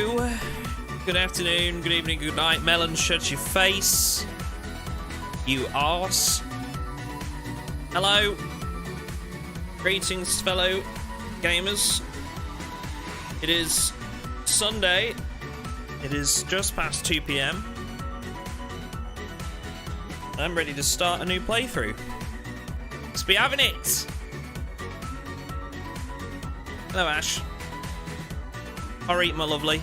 Hello. Good afternoon, good evening, good night. Melon, shut your face. You arse. Hello. Greetings, fellow gamers. It is Sunday. It is just past 2 PM. I'm ready to start a new playthrough. Let's be having it. Hello, Ash. Alright, my lovely.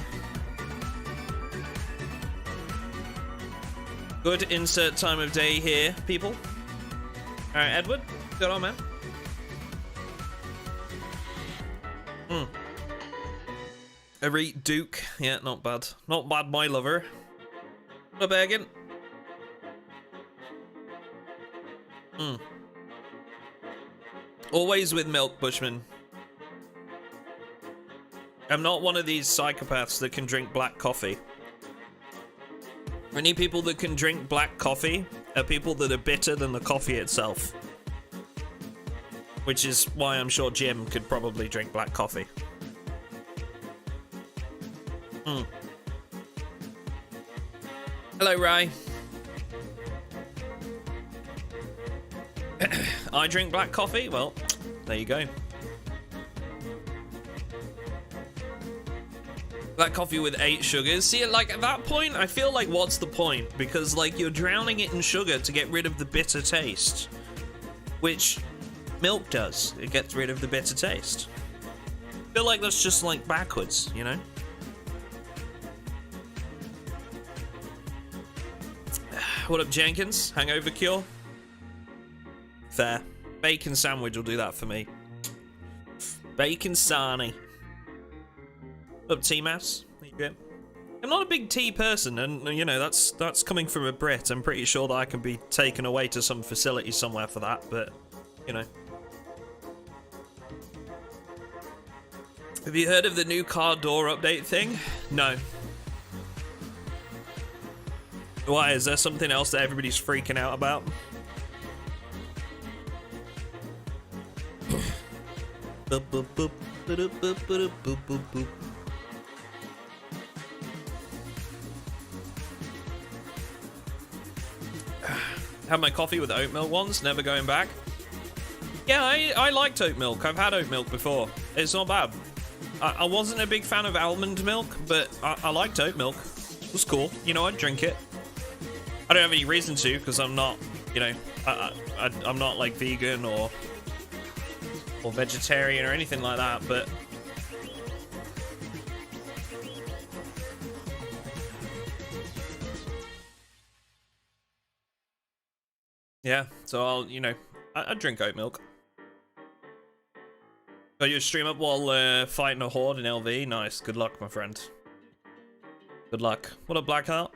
Good insert time of day here, people. Alright, Edward, good on, man. Alright, Duke. Yeah, not bad. Not bad, my lover. What up, Egan? Always with milk, Bushman. I'm not one of these psychopaths that can drink black coffee. Any people that can drink black coffee are people that are bitter than the coffee itself. Which is why I'm sure Jim could probably drink black coffee. Hello, Ray. I drink black coffee? Well, there you go. Black coffee with 8 sugars. See, like, at that point, I feel like, what's the point? Because, like, you're drowning it in sugar to get rid of the bitter taste. Which milk does. It gets rid of the bitter taste. I feel like that's just, like, backwards, you know? What up, Jenkins? Hangover cure? Fair. Bacon sandwich will do that for me. Bacon sarnie. Up, T-Mass. There you go. I'm not a big tea person, and you know that's coming from a Brit. I'm pretty sure that I can be taken away to some facility somewhere for that, but you know. Have you heard of the new car door update thing? No. Why? Is there something else that everybody's freaking out about? Boop, boop, boop, boop, boop, boop, boop, boop, boop. Had my coffee with oat milk once, never going back. Yeah, I liked oat milk. I've had oat milk before. It's not bad. I wasn't a big fan of almond milk, but I liked oat milk. It was cool. You know, I'd drink it. I don't have any reason to, because I'm not, you know, I'm not like vegan or vegetarian or anything like that, but yeah, so I'll, you know, I drink oat milk. Got your stream up while fighting a horde in LV? Nice, good luck, my friend. Good luck. What up, Blackheart?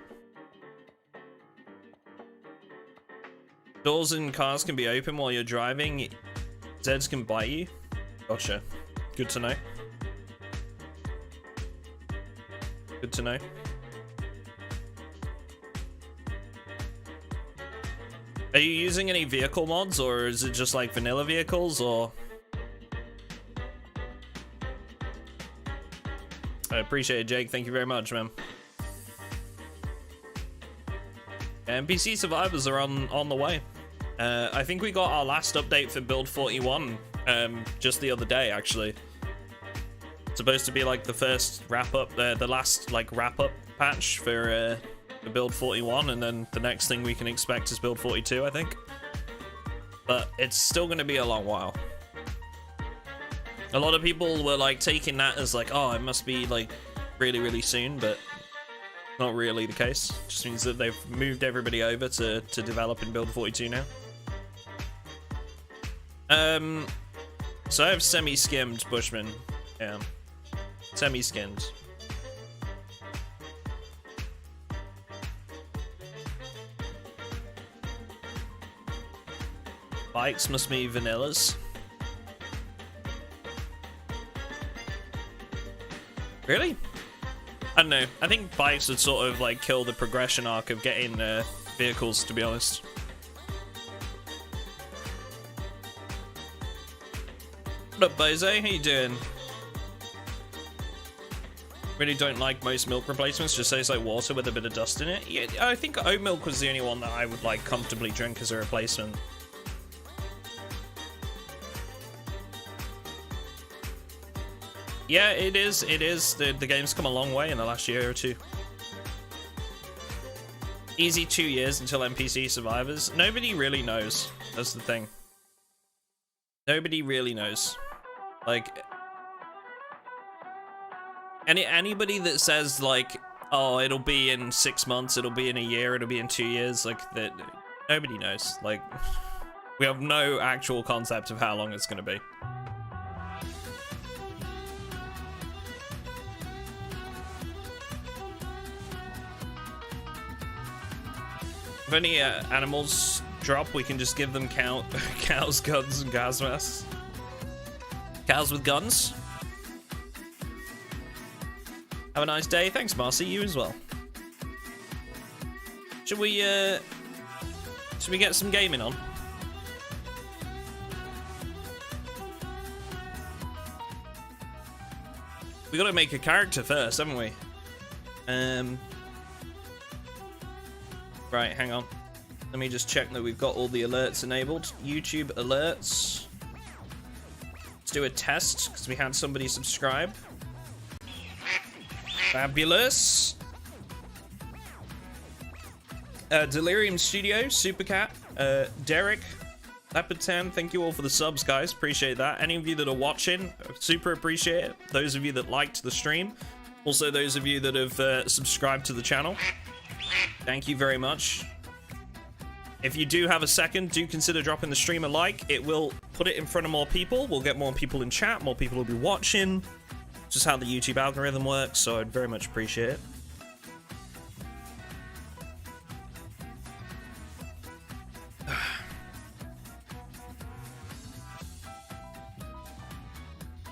Doors in cars can be open while you're driving. Zeds can bite you. Gotcha. Good to know. Good to know. Are you using any vehicle mods, or is it just like vanilla vehicles, or? I appreciate it, Jake. Thank you very much, man. NPC survivors are on the way. I think we got our last update for build 41 just the other day, actually. It's supposed to be like the first wrap up, the last like wrap up patch for build 41, and then the next thing we can expect is build 42, I think. But it's still going to be a long while. A lot of people were like taking that as like, oh, it must be like really, really soon, but not really the case. Just means that they've moved everybody over to develop in build 42 now. So I have semi-skimmed Bushman. Yeah. Semi-skimmed. Bikes must be vanillas. Really? I don't know. I think bikes would sort of like kill the progression arc of getting vehicles, to be honest. What up, Bozo? How you doing? Really don't like most milk replacements. Just tastes like water with a bit of dust in it. Yeah, I think oat milk was the only one that I would like comfortably drink as a replacement. Yeah, it is. It is. The game's come a long way in the last year or two. Easy 2 years until NPC survivors. Nobody really knows. That's the thing. Nobody really knows. Like, anybody that says like, oh, it'll be in 6 months, it'll be in a year, it'll be in 2 years, like that, nobody knows. Like, we have no actual concept of how long it's going to be. If any animals drop, we can just give them cows, guns, and gas masks. Cows with guns. Have a nice day. Thanks, Marcy. You as well. Should we get some gaming on? We gotta make a character first, haven't we? Right, hang on. Let me just check that we've got all the alerts enabled. YouTube alerts. Let's do a test, because we had somebody subscribe. Fabulous. Delirium Studio, Supercat, Derek, Leopard 10, thank you all for the subs, guys. Appreciate that. Any of you that are watching, super appreciate it. Those of you that liked the stream. Also, those of you that have subscribed to the channel. Thank you very much. If you do have a second, do consider dropping the stream a like. It will put it in front of more people. We'll get more people in chat. More people will be watching. Just how the YouTube algorithm works, so I'd very much appreciate it.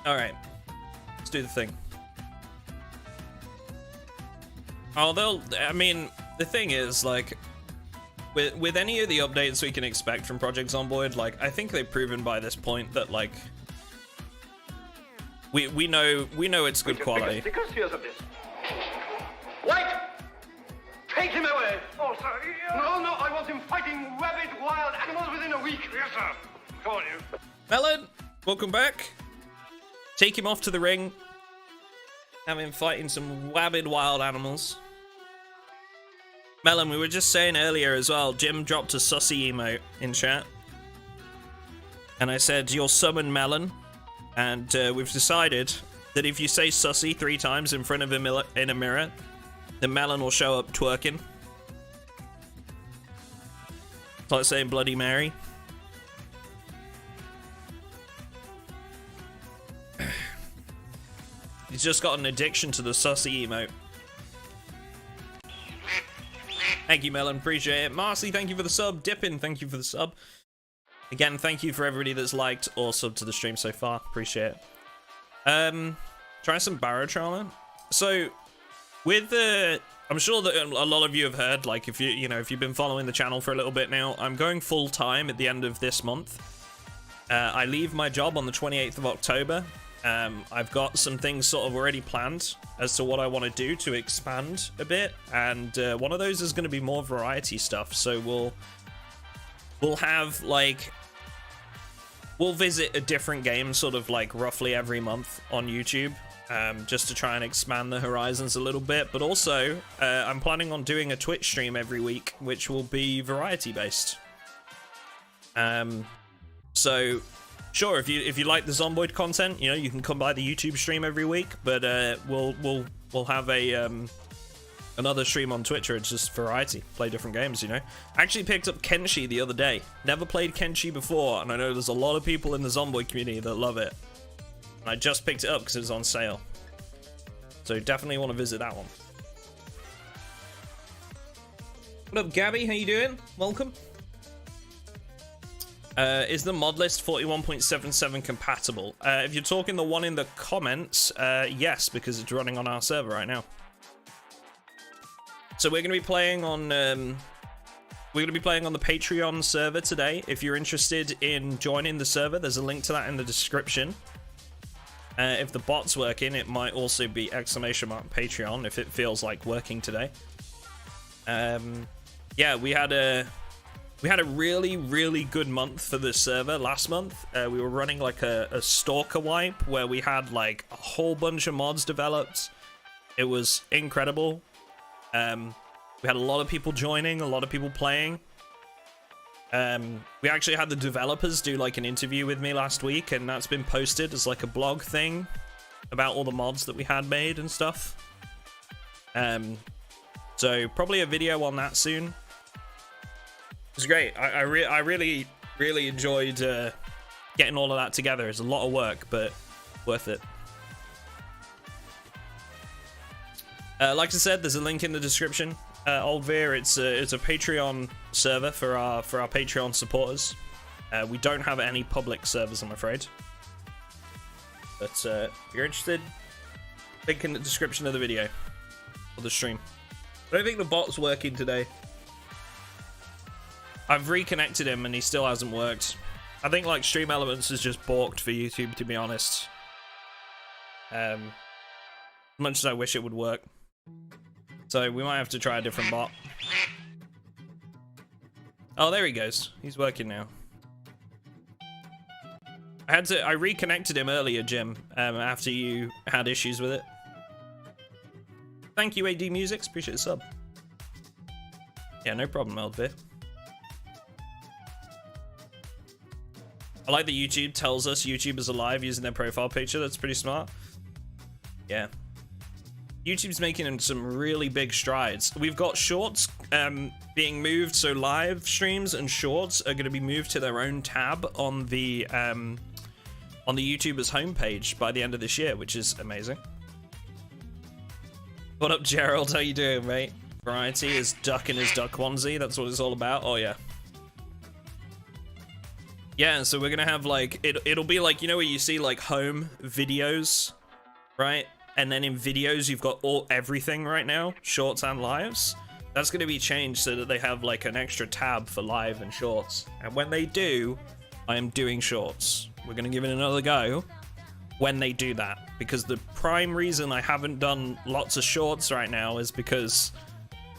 Alright. Let's do the thing. Oh, I mean, the thing is, like, with any of the updates we can expect from Project Zomboid, like, I think they've proven by this point that, like, we know it's good quality. Wait! Take him away! Oh, sir. No, I want him fighting rabid wild animals within a week. Yes, sir. Come on, you. Melon, welcome back. Take him off to the ring. Have him fighting some rabid wild animals. Melon, we were just saying earlier as well, Jim dropped a sussy emote in chat. And I said, you'll summon Melon. And we've decided that if you say sussy 3 times in front of him in a mirror, then Melon will show up twerking. It's like saying Bloody Mary. He's just got an addiction to the sussy emote. Thank you, Melon. Appreciate it. Marcy, thank you for the sub. Dippin, thank you for the sub. Again, thank you for everybody that's liked or subbed to the stream so far. Appreciate it. Try some Barotrauma. So, with the... I'm sure that a lot of you have heard, like, if if you've been following the channel for a little bit now, I'm going full-time at the end of this month. I leave my job on the 28th of October. I've got some things sort of already planned as to what I want to do to expand a bit, and one of those is going to be more variety stuff. So we'll have, like, we'll visit a different game sort of like roughly every month on YouTube, just to try and expand the horizons a little bit. But also I'm planning on doing a Twitch stream every week, which will be variety based. So sure, if you like the Zomboid content, you can come by the YouTube stream every week, but we'll have a another stream on Twitch where it's just variety, play different games. I actually picked up Kenshi the other day. Never played Kenshi before, and I know there's a lot of people in the Zomboid community that love it. And I just picked it up because it was on sale, so definitely want to visit that one. What up, Gabby? How you doing? Welcome. Is the mod list 41.77 compatible? If you're talking the one in the comments, yes, because it's running on our server right now. So we're going to be playing on the Patreon server today. If you're interested in joining the server, there's a link to that in the description. If the bot's working, it might also be !Patreon if it feels like working today. Yeah, we had a really good month for this server last month. We were running like a stalker wipe where we had like a whole bunch of mods developed. It was incredible. We had a lot of people joining, a lot of people playing. We actually had the developers do like an interview with me last week, and that's been posted as like a blog thing about all the mods that we had made and stuff. So probably a video on that soon. It was great. I really enjoyed getting all of that together. It's a lot of work, but worth it. Like I said, there's a link in the description. Old Veer, it's a Patreon server for our Patreon supporters. We don't have any public servers, I'm afraid. But if you're interested, link in the description of the video or the stream. I don't think the bot's working today. I've reconnected him and he still hasn't worked. I think like Stream Elements is just balked for YouTube, to be honest. As much as I wish it would work. So we might have to try a different bot. Oh, there he goes. He's working now. I reconnected him earlier, Jim, after you had issues with it. Thank you, AD Musics. Appreciate the sub. Yeah, no problem, Eldvir. I like that YouTube tells us YouTube is alive using their profile picture. That's pretty smart. Yeah. YouTube's making some really big strides. We've got shorts being moved, so live streams and shorts are going to be moved to their own tab on the YouTuber's homepage by the end of this year, which is amazing. What up, Gerald? How you doing, mate? Variety is Duck in his duck onesie. That's what it's all about. Oh yeah. Yeah, so we're gonna have like it'll be like, you know, where you see like home videos, right? And then in videos, you've got everything right now, shorts and lives. That's going to be changed so that they have like an extra tab for live and shorts. And when they do, I am doing shorts. We're going to give it another go when they do that. Because the prime reason I haven't done lots of shorts right now is because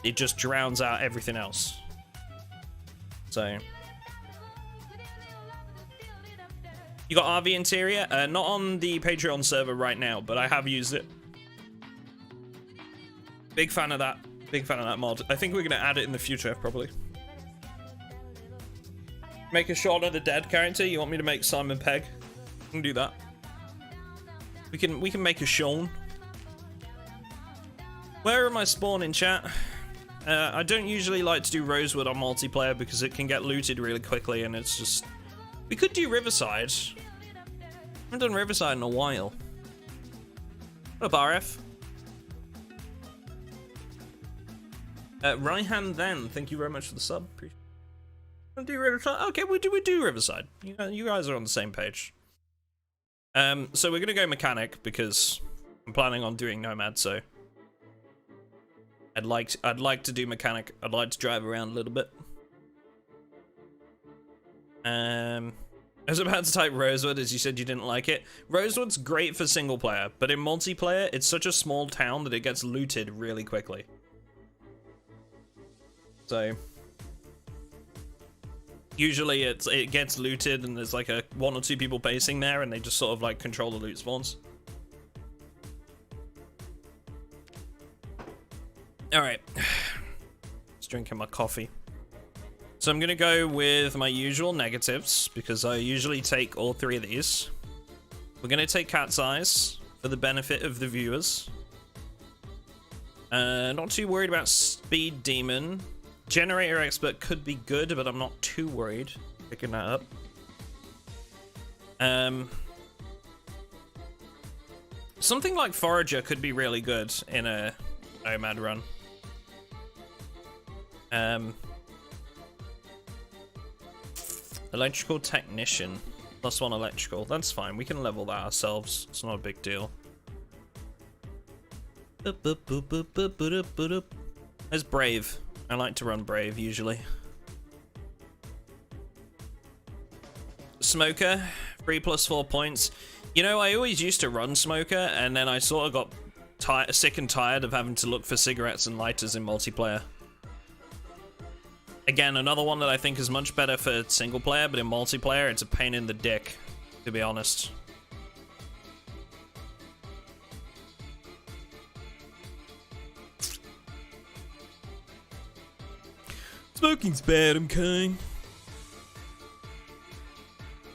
it just drowns out everything else. So... You got RV Interior? Not on the Patreon server right now, but I have used it. Big fan of that. Big fan of that mod. I think we're gonna add it in the future, probably. Make a Shaun of the Dead character? You want me to make Simon Pegg? We can do that. We can make a Shaun. Where am I spawning, chat? I don't usually like to do Rosewood on multiplayer because it can get looted really quickly, and it's just... We could do Riverside. I haven't done Riverside in a while. What up, RF? Raihan then, thank you very much for the sub. Appreciate it. Do Riverside? Okay, we do Riverside. You guys are on the same page. So we're gonna go mechanic because I'm planning on doing Nomad. So I'd like to do mechanic. I'd like to drive around a little bit. I was about to type Rosewood as you said you didn't like it. Rosewood's great for single player, but in multiplayer, it's such a small town that it gets looted really quickly. So usually it gets looted and there's like one or two people basing there and they just sort of like control the loot spawns. Alright. Just drinking my coffee. So I'm gonna go with my usual negatives because I usually take all three of these. We're gonna take Cat's Eyes for the benefit of the viewers. Not too worried about Speed Demon. Generator Expert could be good, but I'm not too worried picking that up. Something like Forager could be really good in a Nomad run. Electrical Technician. +1 electrical. That's fine. We can level that ourselves. It's not a big deal. There's Brave. I like to run Brave usually. Smoker, 3+4 points. You know, I always used to run Smoker, and then I sort of got sick and tired of having to look for cigarettes and lighters in multiplayer. Again, another one that I think is much better for single player, but in multiplayer, it's a pain in the dick, to be honest. Smoking's bad, okay?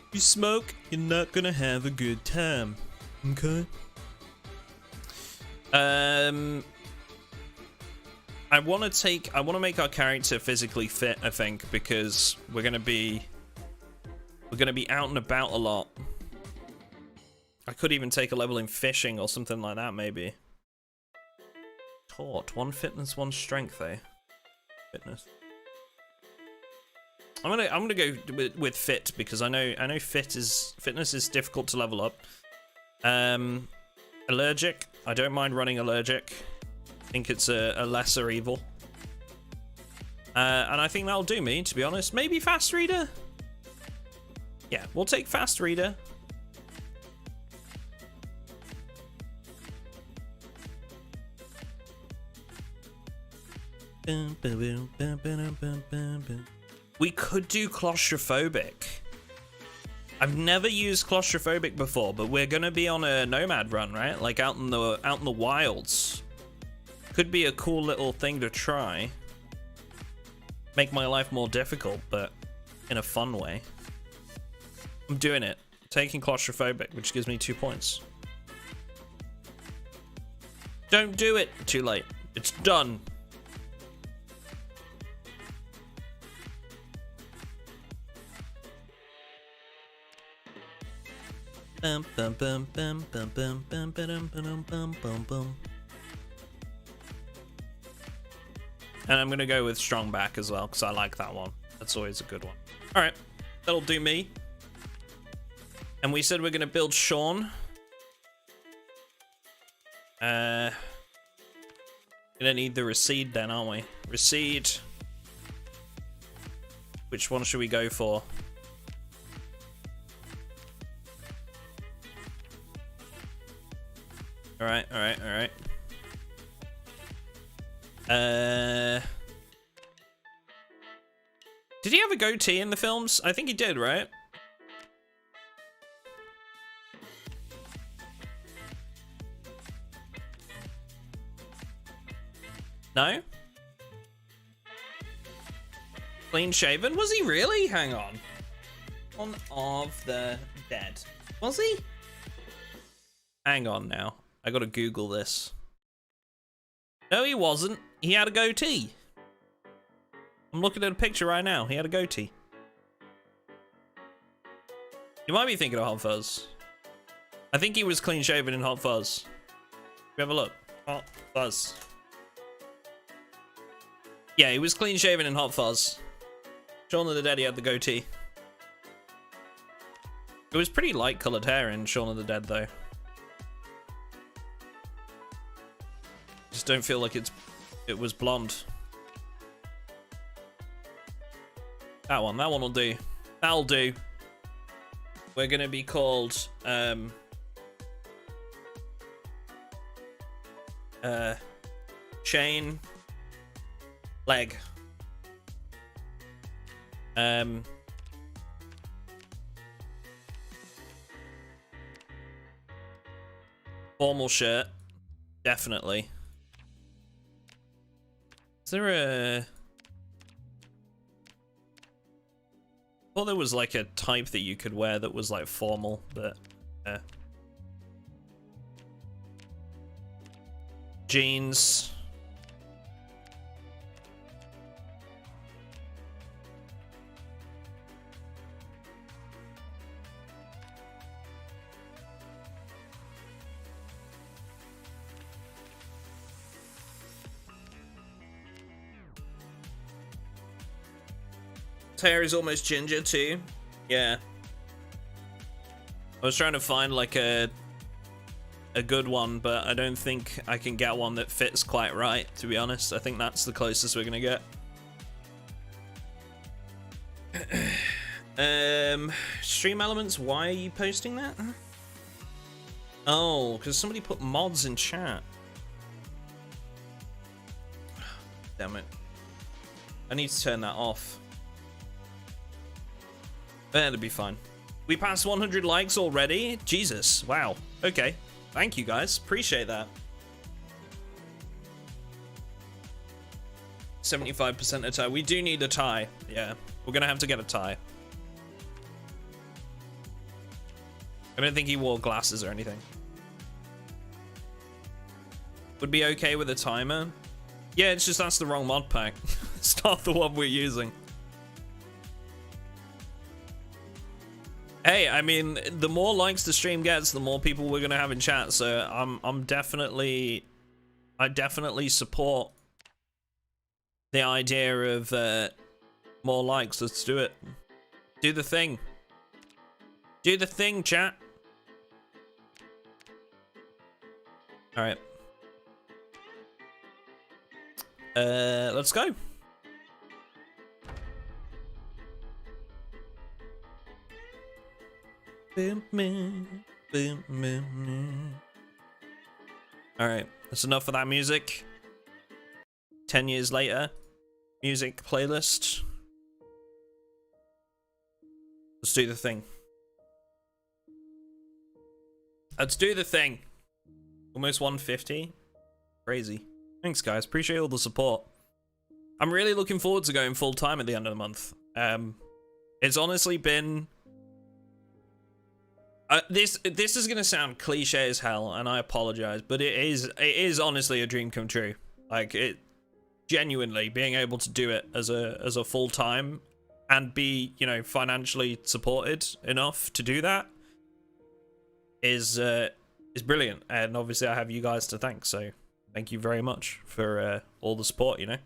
If you smoke, you're not gonna have a good time, okay? I want to make our character physically fit, I think, because we're gonna be out and about a lot. I could even take a level in fishing or something like that, maybe. Taught, 1 fitness, 1 strength, eh? Fitness. I'm gonna go with fit because I know fitness is difficult to level up. Allergic. I don't mind running allergic. I think it's a lesser evil. And I think that'll do me, to be honest. Maybe fast reader? Yeah, we'll take fast reader. We could do claustrophobic. I've never used claustrophobic before, but we're gonna be on a Nomad run, right? Like out in the wilds. Could be a cool little thing to try. Make my life more difficult, but in a fun way. I'm doing it. Taking claustrophobic, which gives me 2 points. Don't do it. Too late. It's done. And I'm gonna go with strong back as well because I like that one. That's always a good one. All right, that'll do me. And we said we're gonna build Sean. Gonna need the recede then, aren't we? Recede. Which one should we go for? All right. Did he have a goatee in the films? I think he did, right? No? Clean shaven? Was he really? Hang on. One of the Dead. Was he? Hang on now. I gotta Google this. No, he wasn't. He had a goatee. I'm looking at a picture right now. He had a goatee. You might be thinking of Hot Fuzz. I think he was clean shaven in Hot Fuzz. We have a look. Hot Fuzz. Yeah, he was clean shaven in Hot Fuzz. Shaun of the Dead, he had the goatee. It was pretty light colored hair in Shaun of the Dead, though. Just don't feel like it was blonde. That one will do. That'll do. We're gonna be called chain leg. Formal shirt, definitely. Is there a... I thought there was like a type that you could wear that was like formal, but yeah. Jeans. His hair is almost ginger too. Yeah. I was trying to find like a good one, but I don't think I can get one that fits quite right, to be honest. I think that's the closest we're gonna get. Stream Elements, why are you posting that? Oh, because somebody put mods in chat. Damn it. I need to turn that off. That'll be fine. We passed 100 likes already? Jesus, wow. Okay, thank you guys, appreciate that. 75% a tie. We do need a tie. Yeah, we're gonna have to get a tie. I don't think he wore glasses or anything. Would be okay with a timer. Yeah, it's just that's the wrong mod pack. It's not the one we're using. Hey, I mean, the more likes the stream gets, the more people we're gonna have in chat. So I definitely support the idea of more likes. Let's do it. Do the thing. Do the thing, chat. All right. Let's go. All right, that's enough of that music. 10 years later, music playlist. Let's do the thing. Let's do the thing. Almost 150. Crazy. Thanks, guys. Appreciate all the support. I'm really looking forward to going full time at the end of the month. It's honestly been. This is gonna sound cliche as hell, and I apologize, but it is honestly a dream come true. Like, it genuinely being able to do it as a full time and be, you know, financially supported enough to do that is brilliant. And obviously I have you guys to thank, so thank you very much for all the support, you know.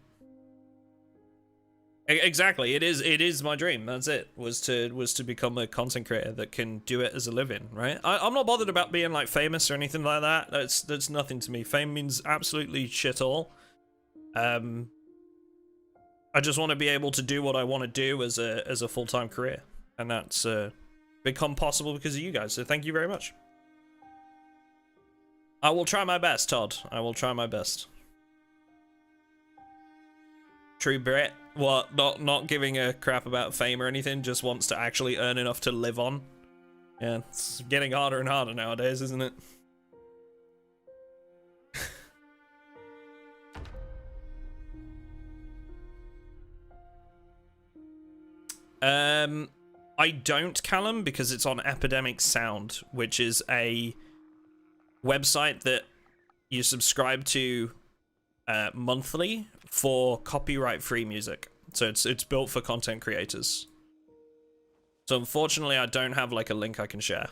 Exactly, it is my dream. That's it. Was to become a content creator that can do it as a living, right? I'm not bothered about being like famous or anything like that. That's nothing to me. Fame means absolutely shit all. I just want to be able to do what I want to do as a full-time career, and that's become possible because of you guys. So thank you very much. I will try my best, Todd. I will try my best. True Brit. What? Not giving a crap about fame or anything, just wants to actually earn enough to live on. Yeah, it's getting harder and harder nowadays, isn't it? I don't, Callum, because it's on Epidemic Sound, which is a website that you subscribe to monthly for copyright-free music. So it's built for content creators. So unfortunately, I don't have like a link I can share.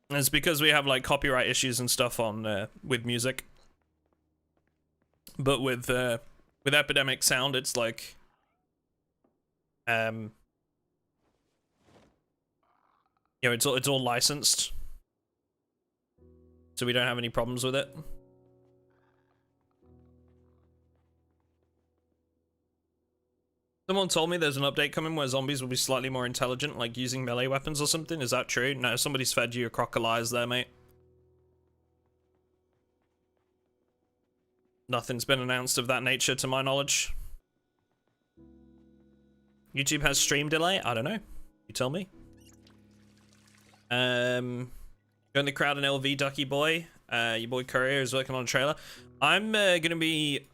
And it's because we have like copyright issues and stuff on with music. But with Epidemic Sound, it's like you know, it's all licensed, so we don't have any problems with it. Someone told me there's an update coming where zombies will be slightly more intelligent, like using melee weapons or something. Is that true? No, somebody's fed you a crock of lies there, mate. Nothing's been announced of that nature to my knowledge. YouTube has stream delay? I don't know. You tell me. Go in the crowd and LV Ducky Boy. Your boy Courier is working on a trailer. I'm gonna be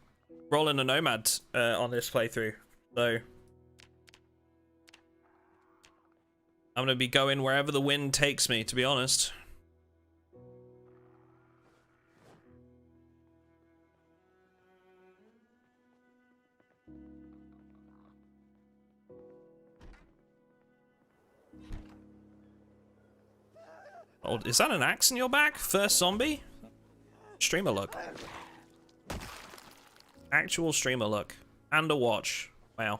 rolling a Nomad on this playthrough. So I'm gonna be going wherever the wind takes me, to be honest. Oh, is that an axe in your back? First zombie? Streamer look. Actual streamer look. And a watch. Wow.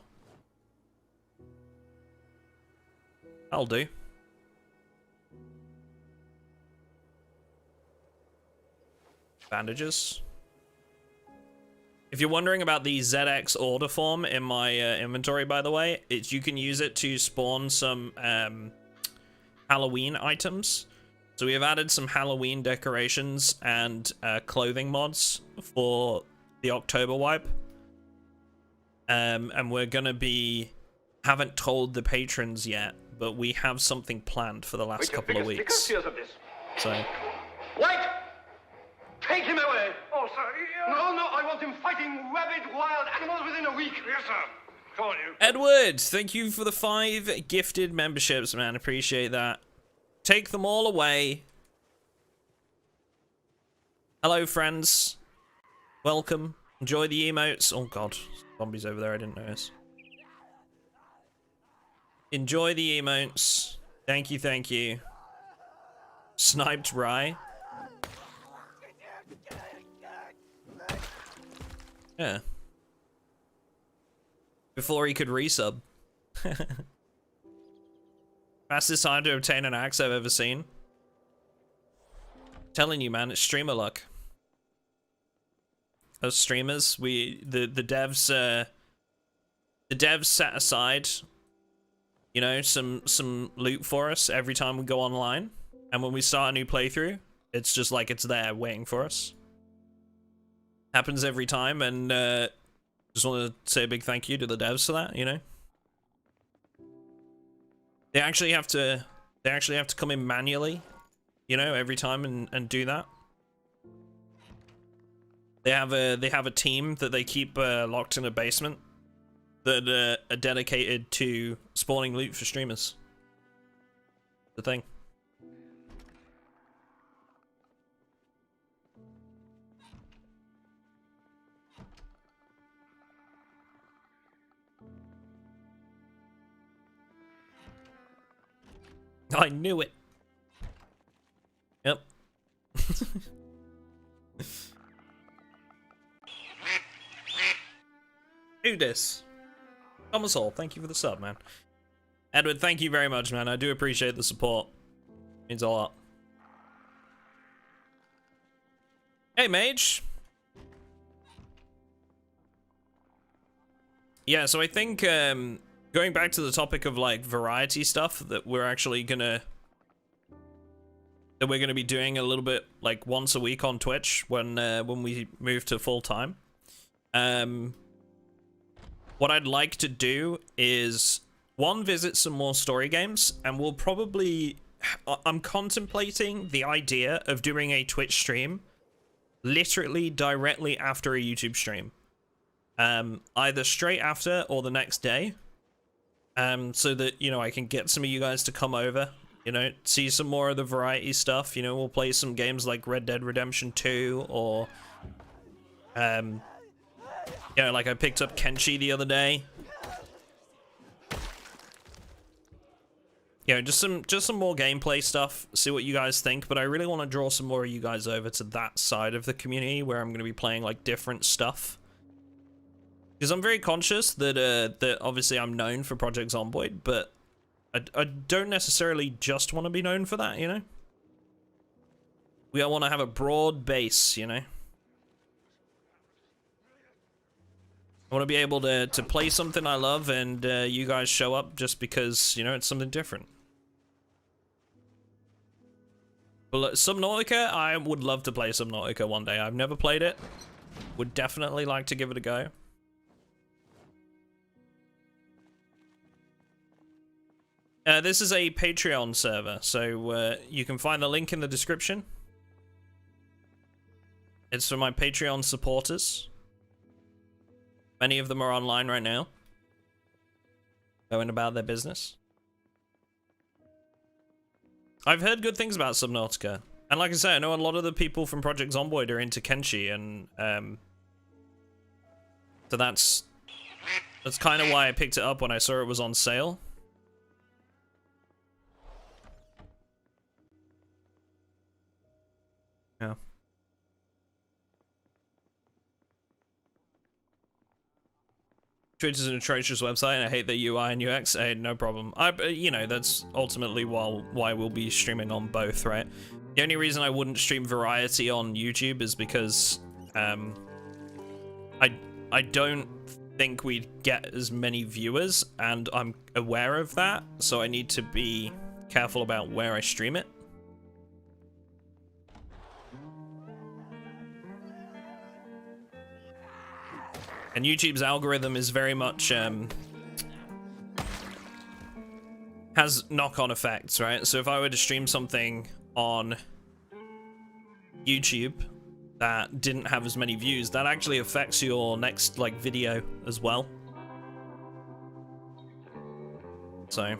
That'll do. Bandages. If you're wondering about the ZX order form in my inventory, by the way, you can use it to spawn some Halloween items. So we have added some Halloween decorations and clothing mods for the October wipe. And we're gonna be, haven't told the patrons yet, but we have something planned for the last couple of weeks. So. Wait! Take him away! Oh, sir. No, no, I want him fighting rabid wild animals within a week. Yes, sir. Come on, you. Edward, thank you for the 5 gifted memberships, man. Appreciate that. Take them all away. Hello, friends. Welcome. Enjoy the emotes. Oh, God. Zombies over there. I didn't notice. Enjoy the emotes. Thank you, thank you. Sniped Rye. Yeah. Before he could resub. Fastest time to obtain an axe I've ever seen. Telling you, man, it's streamer luck. As streamers, the devs set aside, you know, some loot for us every time we go online, and when we start a new playthrough, it's just like it's there waiting for us. Happens every time, and just want to say a big thank you to the devs for that. You know, they actually have to come in manually, you know, every time and do that. They have a team that they keep locked in a basement that are dedicated to spawning loot for streamers. The thing. I knew it. Yep. Do this. Thomas Hall, thank you for the sub, man. Edward, thank you very much, man. I do appreciate the support. Means a lot. Hey, Mage. Yeah, so I think going back to the topic of like variety stuff that we're actually gonna be doing a little bit like once a week on Twitch when we move to full time. What I'd like to do is, one, visit some more story games, and we'll probably... I'm contemplating the idea of doing a Twitch stream literally directly after a YouTube stream. Either straight after or the next day. So that, you know, I can get some of you guys to come over, you know, see some more of the variety stuff. You know, we'll play some games like Red Dead Redemption 2 or... you know, like I picked up Kenshi the other day. You know, just some more gameplay stuff, see what you guys think, but I really want to draw some more of you guys over to that side of the community where I'm going to be playing like different stuff. Because I'm very conscious that that obviously I'm known for Project Zomboid, but I don't necessarily just want to be known for that, you know? We all want to have a broad base, you know? I want to be able to play something I love and you guys show up just because, you know, it's something different. But Subnautica, I would love to play Subnautica one day. I've never played it. Would definitely like to give it a go. This is a Patreon server, so you can find the link in the description. It's for my Patreon supporters. Many of them are online right now, going about their business. I've heard good things about Subnautica, and like I say, I know a lot of the people from Project Zomboid are into Kenshi, and so that's kind of why I picked it up when I saw it was on sale. Yeah. Twitch is an atrocious website, and I hate the UI and UX. Hey, no problem. You know, that's ultimately why we'll be streaming on both, right? The only reason I wouldn't stream variety on YouTube is because I I don't think we'd get as many viewers, and I'm aware of that, so I need to be careful about where I stream it. And YouTube's algorithm is very much has knock-on effects, right? So if I were to stream something on YouTube that didn't have as many views, that actually affects your next like video as well. So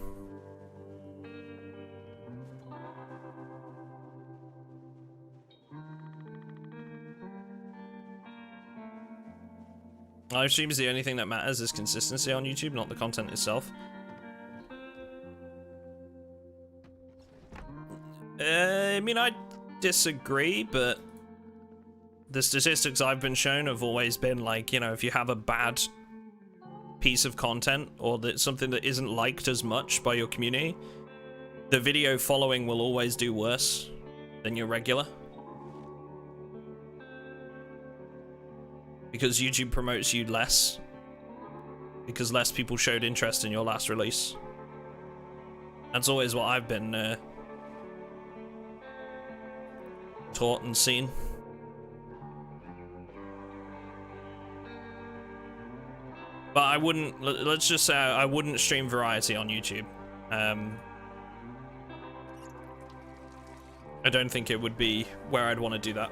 live stream is the only thing that matters, is consistency on YouTube, not the content itself. I mean, I disagree, but the statistics I've been shown have always been like, you know, if you have a bad piece of content or that something that isn't liked as much by your community, the video following will always do worse than your regular. Because YouTube promotes you less. Because less people showed interest in your last release. That's always what I've been taught and seen. But I wouldn't, let's just say I wouldn't stream variety on YouTube. I don't think it would be where I'd want to do that.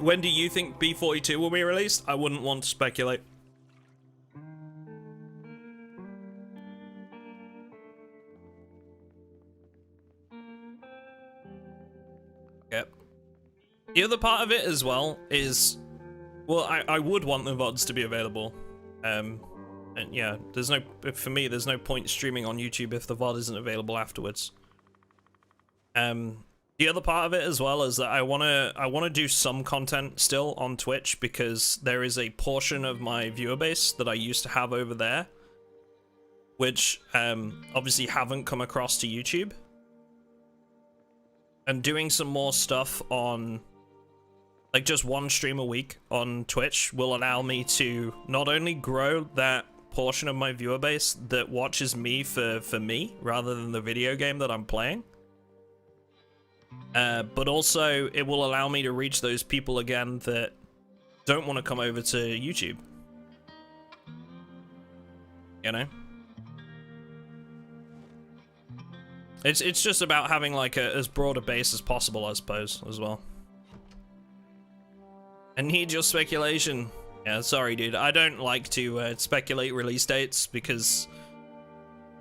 When do you think B42 will be released? I wouldn't want to speculate. Yep. The other part of it as well is, well, I would want the VODs to be available. And yeah, there's no, for me, there's no point streaming on YouTube if the VOD isn't available afterwards. The other part of it as well is that I wanna do some content still on Twitch, because there is a portion of my viewer base that I used to have over there, which obviously haven't come across to YouTube. And doing some more stuff on, like, just one stream a week on Twitch will allow me to not only grow that portion of my viewer base that watches me for me rather than the video game that I'm playing, but also it will allow me to reach those people again that don't want to come over to YouTube. You know? It's just about having like as broad a base as possible, I suppose, as well. I need your speculation. Yeah, sorry, dude. I don't like to speculate release dates, because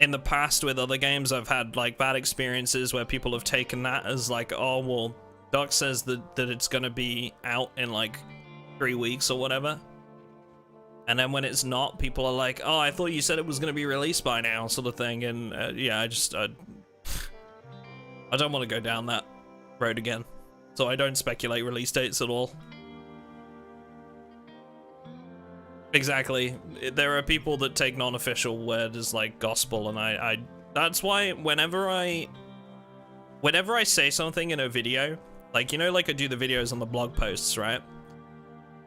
in the past with other games I've had like bad experiences where people have taken that as like, oh well, Duck says that it's gonna be out in like 3 weeks or whatever, and then when it's not, people are like, oh, I thought you said it was gonna be released by now, sort of thing. And yeah, I don't want to go down that road again, so I don't speculate release dates at all. Exactly. There are people that take non-official word as like gospel, and I that's why whenever I say something in a video, like, you know, like I do the videos on the blog posts, right?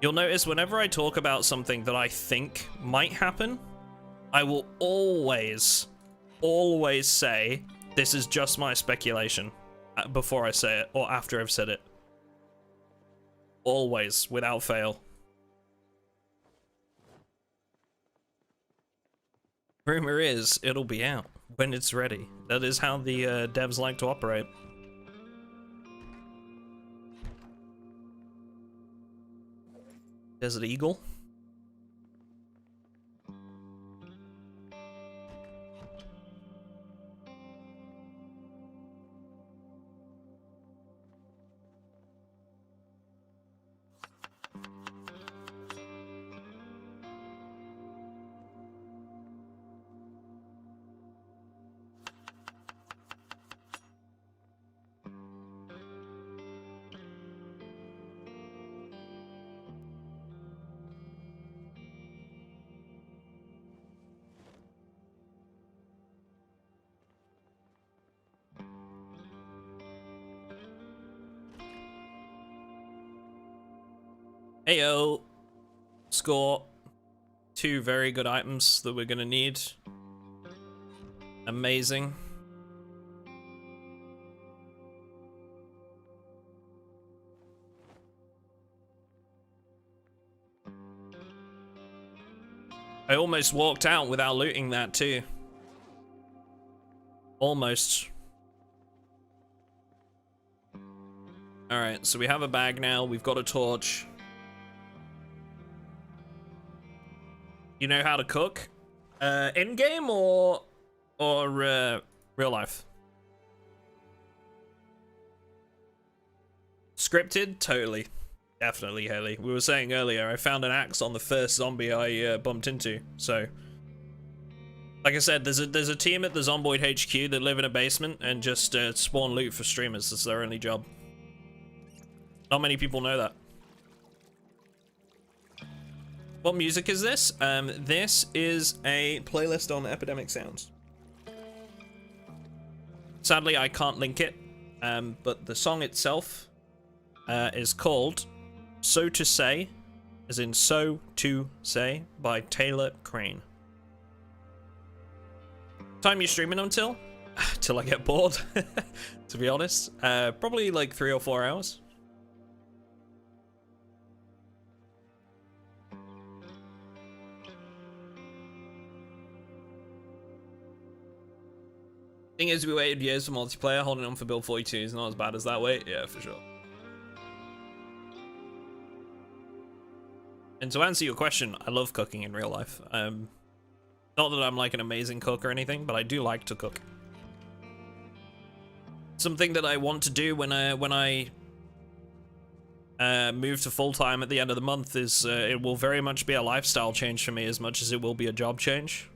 You'll notice whenever I talk about something that I think might happen, I will always say, this is just my speculation, before I say it or after I've said it. Always, without fail. Rumor is, it'll be out when it's ready. That is how the devs like to operate. Desert Eagle. Ayo. Score. 2 very good items that we're gonna need. Amazing. I almost walked out without looting that too. Almost. Alright, so we have a bag now, we've got a torch. You know how to cook? In-game or real life? Scripted? Totally. Definitely, Haley. We were saying earlier, I found an axe on the first zombie I bumped into, so... Like I said, there's a team at the Zomboid HQ that live in a basement and just spawn loot for streamers. That's their only job. Not many people know that. What music is this? This is a playlist on Epidemic Sounds. Sadly, I can't link it, but the song itself is called So To Say, as in So To Say, by Taylor Crane. Time you streaming until? Till I get bored, to be honest. Probably like 3 or 4 hours. Thing is, we waited years for multiplayer. Holding on for build 42 is not as bad as that wait. Yeah, for sure. And to answer your question, I love cooking in real life. Not that I'm like an amazing cook or anything, but I do like to cook. Something that I want to do when I move to full-time at the end of the month is it will very much be a lifestyle change for me as much as it will be a job change.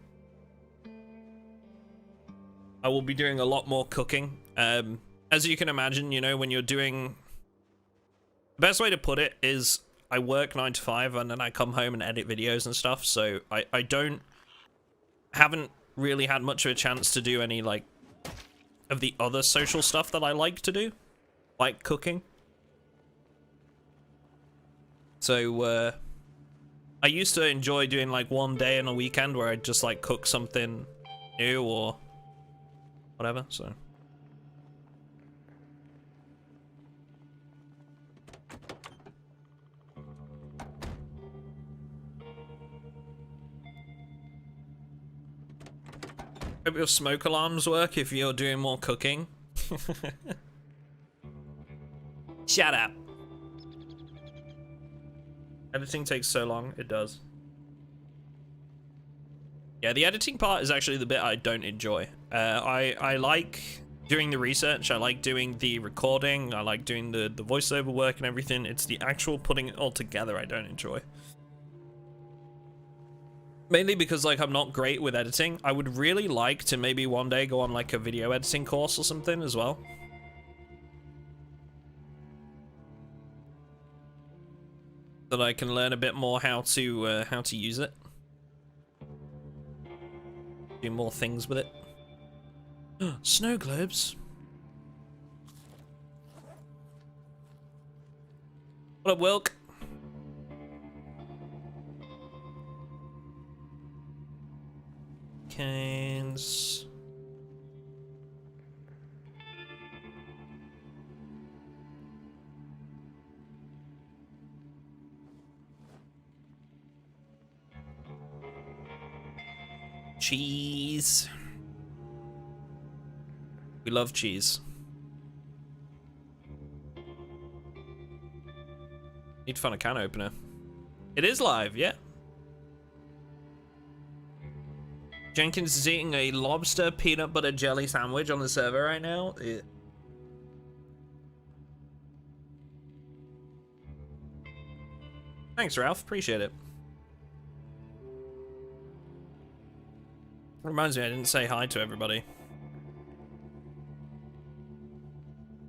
I will be doing a lot more cooking. As you can imagine, you know, when you're doing... The best way to put it is I work 9 to 5 and then I come home and edit videos and stuff, so I haven't really had much of a chance to do any, like, of the other social stuff that I like to do, like cooking. So, I used to enjoy doing, like, one day in a weekend where I'd just, like, cook something new or whatever, so... Hope your smoke alarms work if you're doing more cooking. Shut up. Editing takes so long, it does. Yeah, the editing part is actually the bit I don't enjoy. I like doing the research, I like doing the recording, I like doing the voiceover work and everything. It's the actual putting it all together I don't enjoy. Mainly because, like, I'm not great with editing. I would really like to maybe one day go on, like, a video editing course or something as well. That I can learn a bit more how to use it. Do more things with it. Snow globes. What up, Wilk? Canes. Cheese. We love cheese. Need to find a can opener. It is live, yeah. Jenkins is eating a lobster peanut butter jelly sandwich on the server right now. Yeah. Thanks, Ralph. Appreciate it. Reminds me, I didn't say hi to everybody.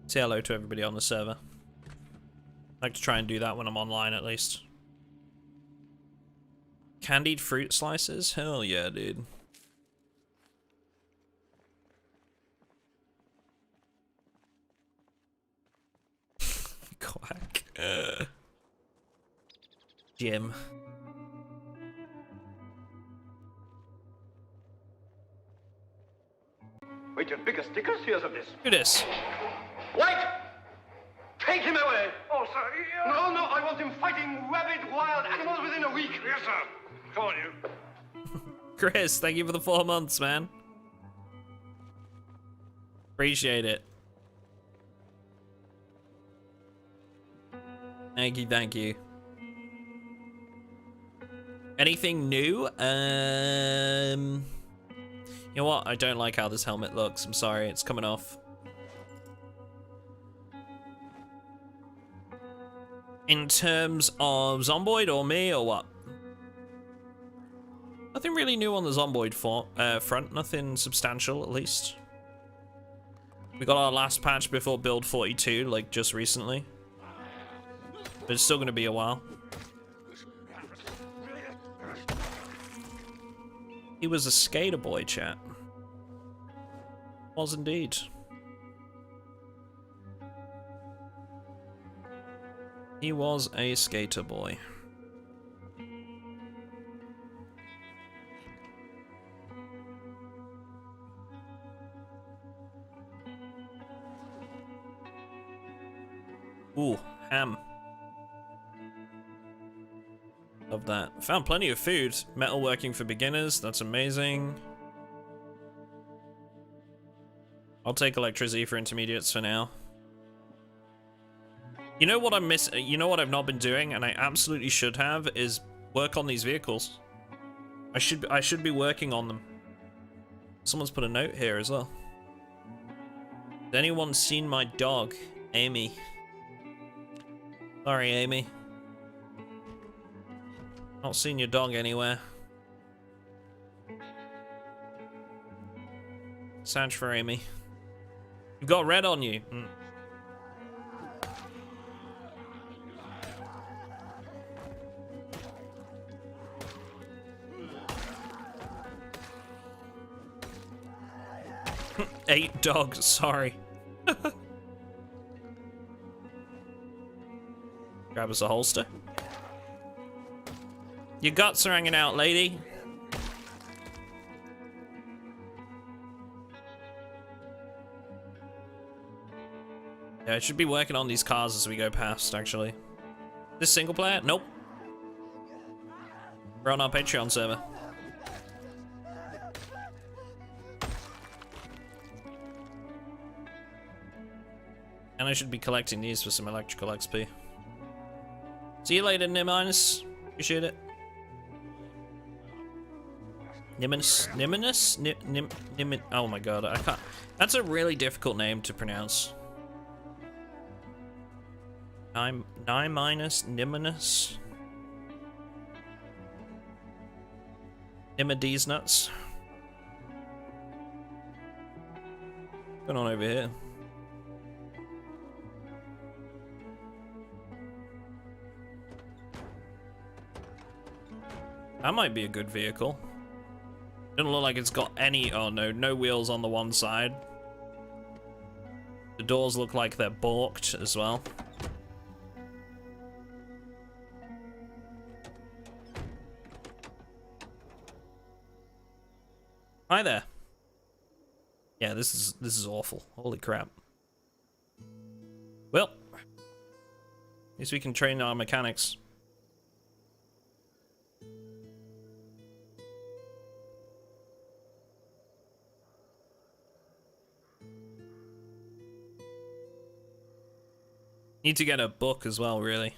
Say hello to everybody on the server. I like to try and do that when I'm online, at least. Candied fruit slices? Hell yeah, dude. Quack. Jim. Wait, your bigger stickers? Here's of this. Do this. Wait! Take him away! Oh, sir, No, no, I want him fighting rabid wild animals within a week. Yes, sir. Come on, you. Chris, thank you for the 4 months, man. Appreciate it. Thank you, thank you. Anything new? You know what? I don't like how this helmet looks. I'm sorry, it's coming off. In terms of Zomboid or me or what? Nothing really new on the Zomboid front. Nothing substantial, at least. We got our last patch before build 42, like just recently. But it's still gonna be a while. He was a skater boy, chat. Was indeed. He was a skater boy. Ooh, ham. Love that. Found plenty of food. Metalworking for beginners. That's amazing. I'll take electricity for intermediates for now. You know what I'm missing? You know what I've not been doing, and I absolutely should have, is work on these vehicles. I should be working on them. Someone's put a note here as well. Has anyone seen my dog, Amy? Sorry, Amy. Not seen your dog anywhere. Search for Amy. You've got red on you. Mm. Eight dogs, sorry. Grab us a holster. Your guts are hanging out, lady. Yeah, I should be working on these cars as we go past, actually. This single player? Nope. We're on our Patreon server. And I should be collecting these for some electrical XP. See you later, Niminus. Appreciate it. Niminus? Oh my god, I can't. That's a really difficult name to pronounce. Niminus? Nimadies nuts. What's going on over here? That might be a good vehicle. Doesn't look like it's got any. Oh no, no wheels on the one side. The doors look like they're balked as well. Hi there. Yeah, this is awful. Holy crap. Well, at least we can train our mechanics. Need to get a book as well, really.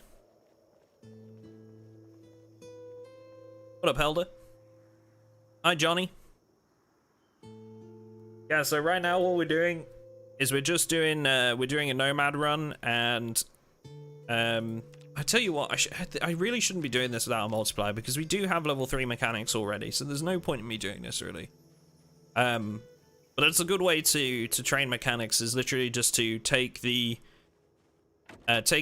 What up, Helder? Hi, Johnny. Yeah, so right now what we're doing is we're doing a Nomad run, and I tell you what, I really shouldn't be doing this without a multiplier, because we do have level 3 mechanics already, so there's no point in me doing this, really. But it's a good way to train mechanics, is literally just to take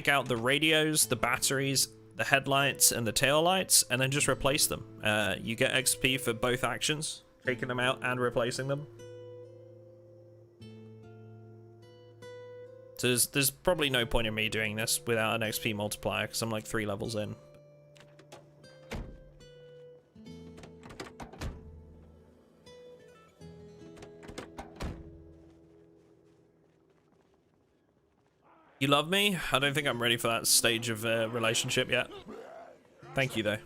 out the radios, the batteries, the headlights, and the tail lights, and then just replace them. You get XP for both actions, taking them out and replacing them. So there's probably no point in me doing this without an XP multiplier, because I'm like 3 levels in. You love me? I don't think I'm ready for that stage of relationship yet. Thank you, though.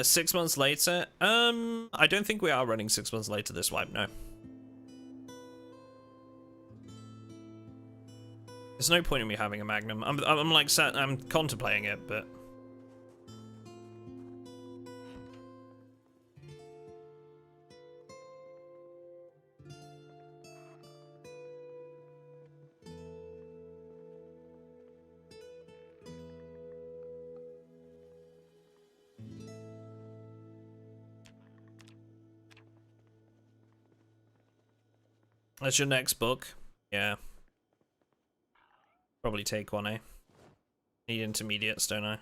6 months later? I don't think we are running 6 months later this wipe, no. There's no point in me having a Magnum. I'm like, I'm contemplating it, but... That's your next book? Yeah. Probably take one, eh? Need intermediates, don't I?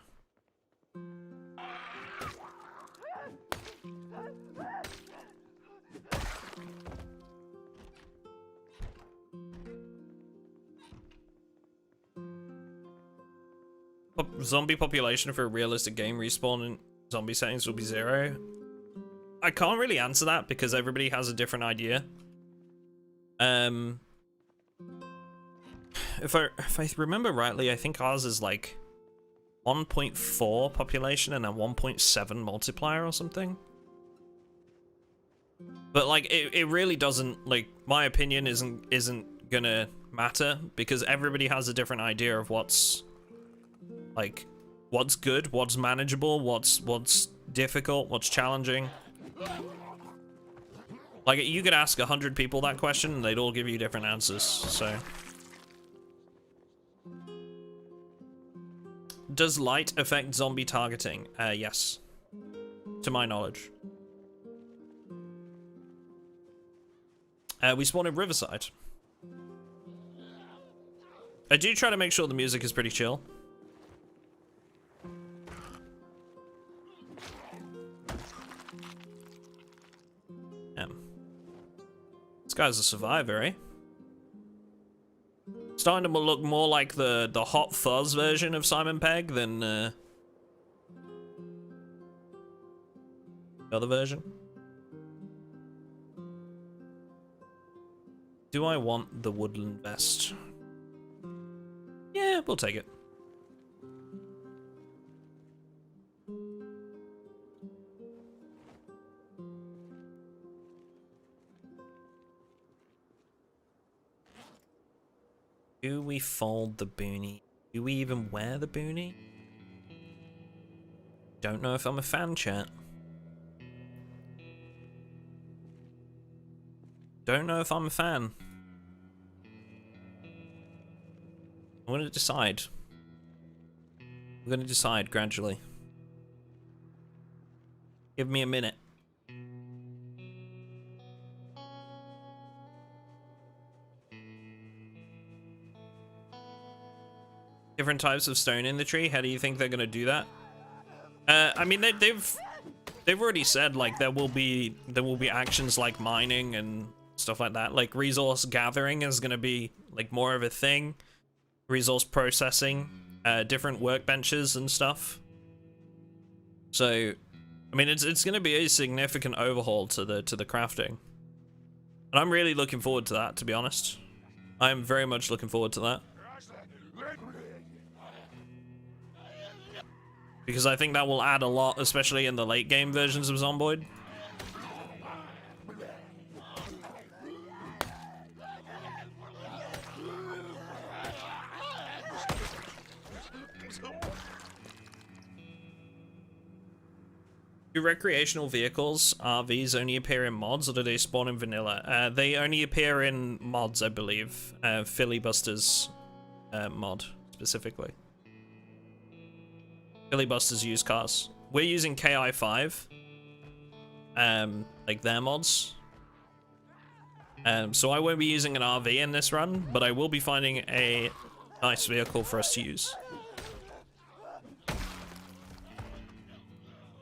Zombie population for a realistic game respawn in zombie settings will be 0. I can't really answer that because everybody has a different idea. If I remember rightly, I think ours is like 1.4 population and a 1.7 multiplier or something. But like it really doesn't, like, my opinion isn't gonna matter because everybody has a different idea of what's like what's good, what's manageable, what's difficult, what's challenging. Like, you could ask 100 people that question and they'd all give you different answers, so. Does light affect zombie targeting? Yes. To my knowledge. We spawn in Riverside. I do try to make sure the music is pretty chill. This guy's a survivor, eh? Starting to look more like the Hot Fuzz version of Simon Pegg than the other version. Do I want the woodland vest? Yeah, we'll take it. Do we fold the boonie? Do we even wear the boonie? Don't know if I'm a fan, chat. Don't know if I'm a fan. I'm gonna decide. I'm gonna decide gradually. Give me a minute. Different types of stone in the tree. How do you think they're gonna do that? I mean, they've already said like there will be actions like mining and stuff like that. Like resource gathering is gonna be like more of a thing. Resource processing, different workbenches and stuff. So, I mean, it's gonna be a significant overhaul to the crafting, and I'm really looking forward to that. To be honest, I'm very much looking forward to that. Because I think that will add a lot, especially in the late game versions of Zomboid. Do recreational vehicles, RVs, only appear in mods, or do they spawn in vanilla? They only appear in mods, I believe. Filibuster's mod, specifically. Filibuster's used cars. We're using KI5. Like their mods. So I won't be using an RV in this run, but I will be finding a nice vehicle for us to use.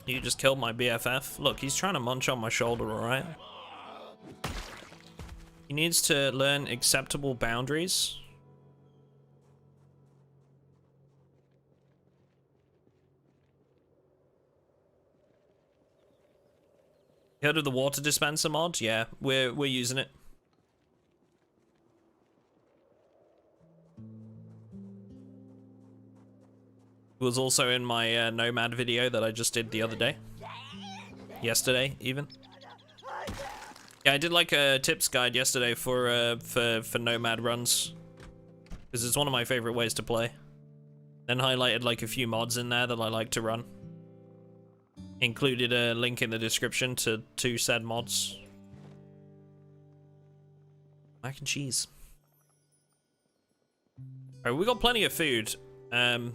You just killed my BFF. Look, he's trying to munch on my shoulder, alright? He needs to learn acceptable boundaries. Heard of the water dispenser mod? Yeah, we're using it. was also in my Nomad video that I just did the other day. Yesterday, even. Yeah, I did like a tips guide yesterday for Nomad runs. Because it's one of my favorite ways to play. Then highlighted like a few mods in there that I like to run. Included a link in the description to 2 said mods. Mac and cheese. Alright, we got plenty of food. So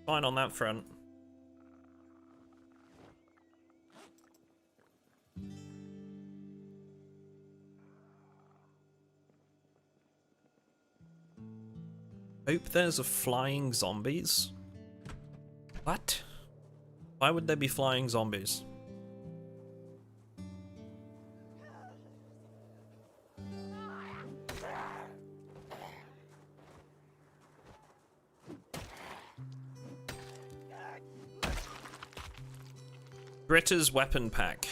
fine on that front. Hope there's a flying zombies. What? Why would there be flying zombies? Britta's weapon pack.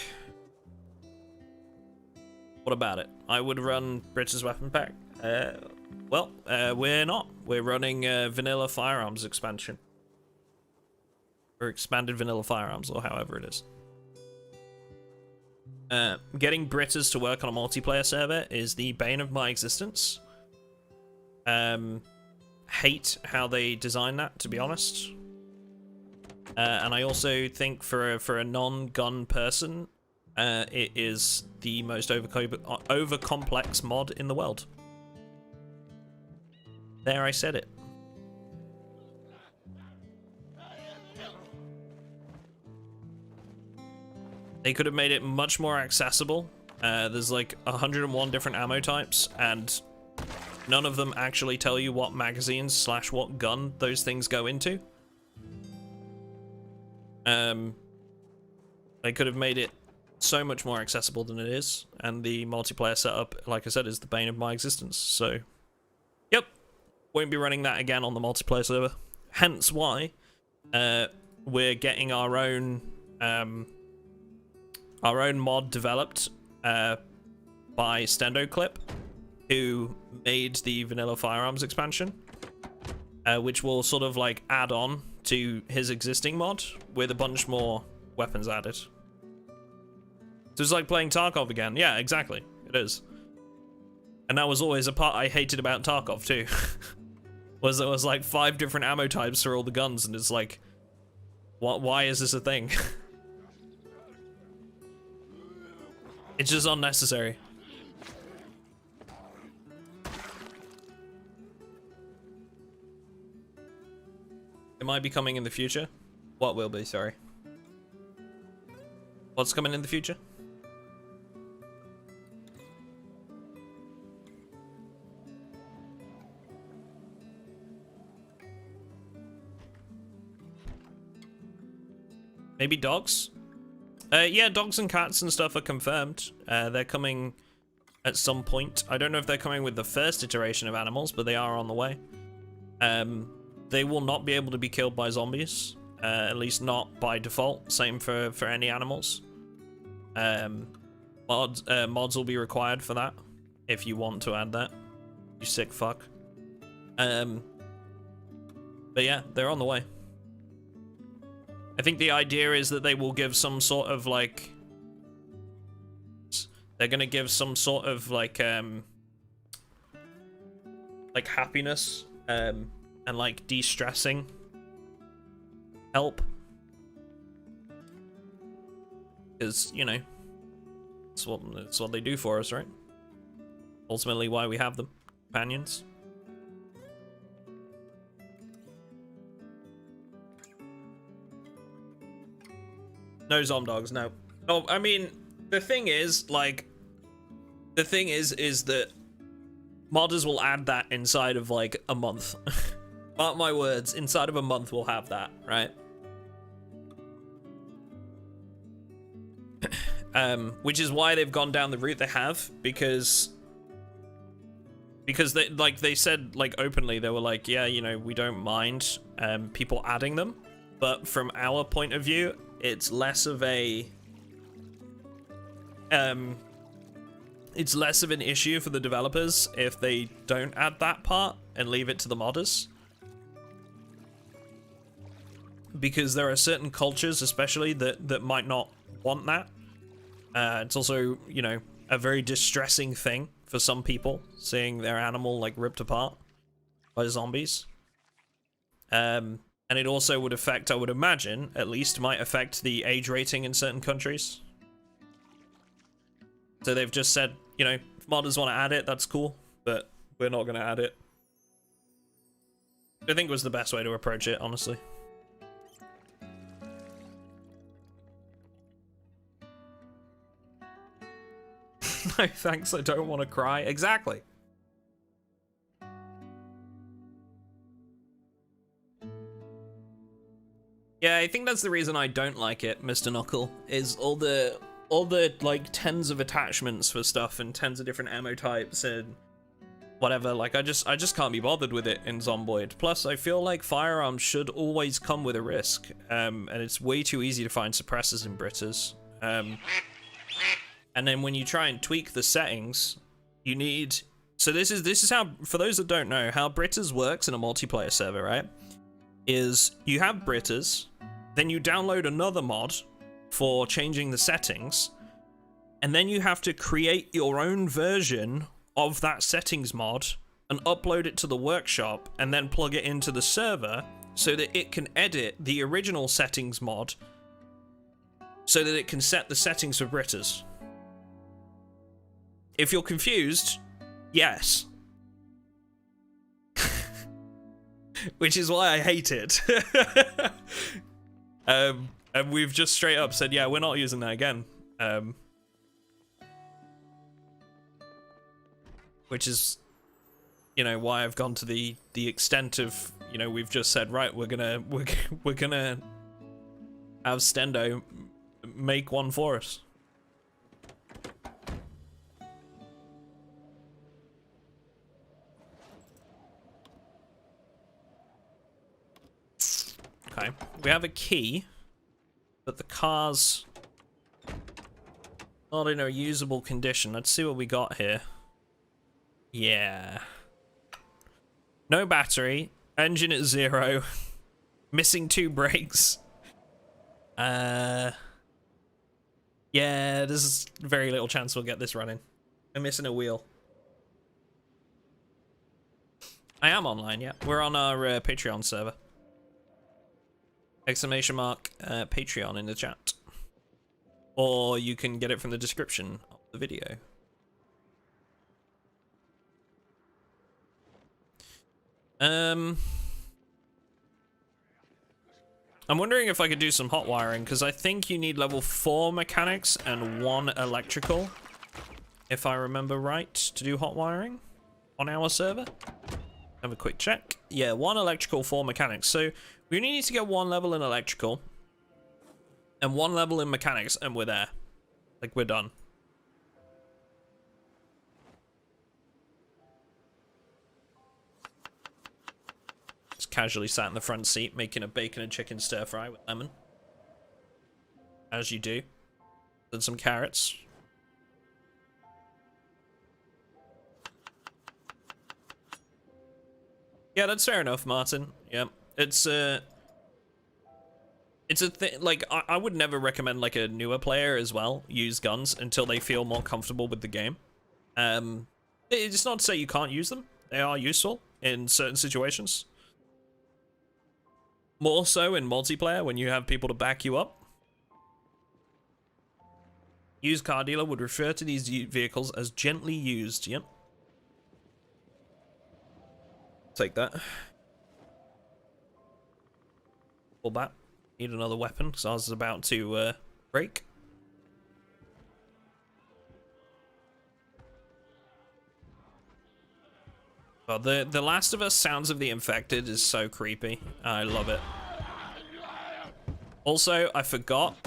What about it? I would run Britta's weapon pack. Well, we're not. We're running vanilla firearms expansion. Or expanded vanilla firearms, or however it is. Getting Britta's to work on a multiplayer server is the bane of my existence. Hate how they design that, to be honest. And I also think for a non-gun person, it is the most over-complex mod in the world. There, I said it. They could have made it much more accessible. There's like 101 different ammo types, and none of them actually tell you what magazines / what gun those things go into. They could have made it so much more accessible than it is, and the multiplayer setup, like I said, is the bane of my existence. So, yep, won't be running that again on the multiplayer server. Hence why we're getting our own mod developed by StendoClip, who made the vanilla firearms expansion, which will sort of like add on to his existing mod with a bunch more weapons added. So it's like playing Tarkov again. Yeah, exactly. It is. And that was always a part I hated about Tarkov too. Was there was like 5 different ammo types for all the guns, and it's like, why is this a thing? It's just unnecessary. It might be coming in the future. What will be, sorry. What's coming in the future? Maybe dogs? Yeah, dogs and cats and stuff are confirmed. They're coming at some point. I don't know if they're coming with the first iteration of animals, but they are on the way. They will not be able to be killed by zombies, at least not by default. Same for any animals. Mods will be required for that, if you want to add that. You sick fuck. But yeah, they're on the way. I think the idea is that they will give some sort of like... They're gonna give some sort of like happiness, and like de-stressing help. Because, you know, it's what they do for us, right? Ultimately why we have them. Companions. No Zomdogs, no. Oh, I mean, the thing is, like, is that modders will add that inside of, like, a month. Mark my words, inside of a month we'll have that, right? Which is why they've gone down the route they have, because they, like, they said, like, openly, they were like, yeah, you know, we don't mind people adding them, but from our point of view, it's less of a it's less of an issue for the developers if they don't add that part and leave it to the modders. Because there are certain cultures, especially, that might not want that. It's also, you know, a very distressing thing for some people, seeing their animal, like, ripped apart by zombies. And it also would affect, I would imagine, at least, might affect the age rating in certain countries. So they've just said, you know, if modders want to add it, that's cool, but we're not going to add it. I think was the best way to approach it, honestly. No thanks, I don't want to cry. Exactly. Yeah, I think that's the reason I don't like it, Mr. Knuckle, is all the like tens of attachments for stuff and tens of different ammo types and whatever. Like I just can't be bothered with it in Zomboid. Plus I feel like firearms should always come with a risk. And it's way too easy to find suppressors in Britters. And then when you try and tweak the settings, you need... So this is how, for those that don't know, how Britters works in a multiplayer server, right? Is you have Britters, then you download another mod for changing the settings, and then you have to create your own version of that settings mod and upload it to the workshop and then plug it into the server so that it can edit the original settings mod so that it can set the settings for Britters. If you're confused, yes. Which is why I hate it. And we've just straight up said, yeah, we're not using that again. Which is, you know, why I've gone to the extent of, you know, we've just said, right, we're gonna have Stendo make one for us. Okay, we have a key, but the car's not in a usable condition. Let's see what we got here. Yeah. No battery, engine at 0, missing 2 brakes. Yeah, there's very little chance we'll get this running. I'm missing a wheel. I am online, yeah. We're on our Patreon server. Exclamation mark Patreon in the chat. Or you can get it from the description of the video. I'm wondering if I could do some hot wiring, because I think you need level 4 mechanics and 1 electrical, if I remember right, to do hot wiring on our server. Have a quick check. Yeah, 1 electrical, 4 mechanics. So we only need to get 1 level in electrical and 1 level in mechanics, and we're there. Like, we're done. Just casually sat in the front seat making a bacon and chicken stir fry with lemon. As you do. And some carrots. Yeah, that's fair enough, Martin. Yeah, it's a thing. Like, I would never recommend, like, a newer player as well use guns until they feel more comfortable with the game. It's not to say you can't use them. They are useful in certain situations. More so in multiplayer when you have people to back you up. Used car dealer would refer to these vehicles as gently used. Yep. Take that. Pull back. Need another weapon because ours is about to break. Well, the Last of Us Sounds of the Infected is so creepy. I love it. Also, I forgot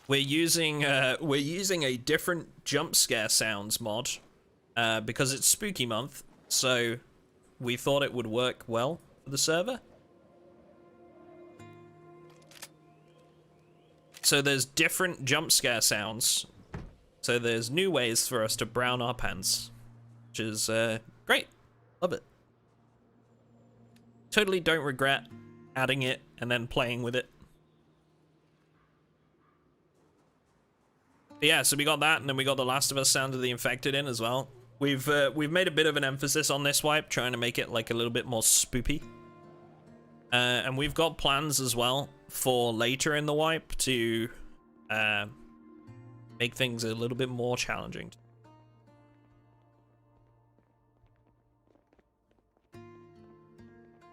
we're using a different jump scare sounds mod because it's spooky month. So we thought it would work well for the server. So there's different jump scare sounds So there's new ways for us to brown our pants, which is great. Love it. Totally don't regret adding it and then playing with it. But yeah, so we got that, and then we got the Last of Us Sound of the Infected in as well. We've made a bit of an emphasis on this wipe, trying to make it like a little bit more spoopy. And we've got plans as well for later in the wipe to make things a little bit more challenging.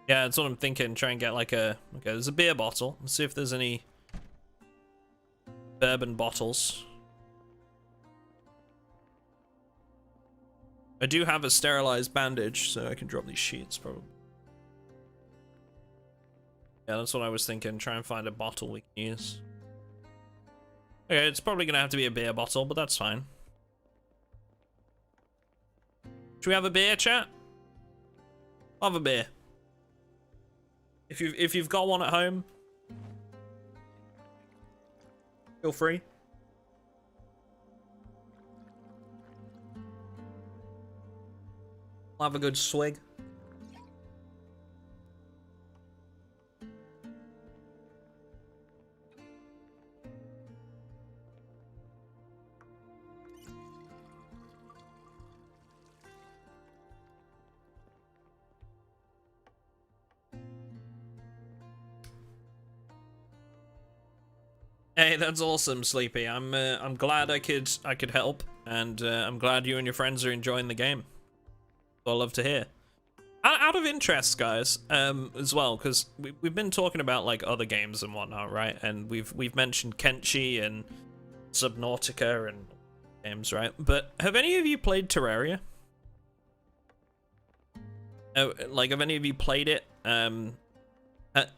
Yeah, that's what I'm thinking. Try and get like a... Okay, there's a beer bottle. Let's see if there's any bourbon bottles. I do have a sterilized bandage, so I can drop these sheets, probably. Yeah, that's what I was thinking. Try and find a bottle we can use. Okay, it's probably gonna have to be a beer bottle, but that's fine. Should we have a beer, chat? I'll have a beer. If you've got one at home, feel free. I'll have a good swig. Hey, that's awesome, Sleepy. I'm glad I could help, and I'm glad you and your friends are enjoying the game. I love to hear. Out of interest, guys, as well, because we've been talking about like other games and whatnot, right? And we've mentioned Kenshi and Subnautica and games, right? But have any of you played Terraria? Like, have any of you played it? And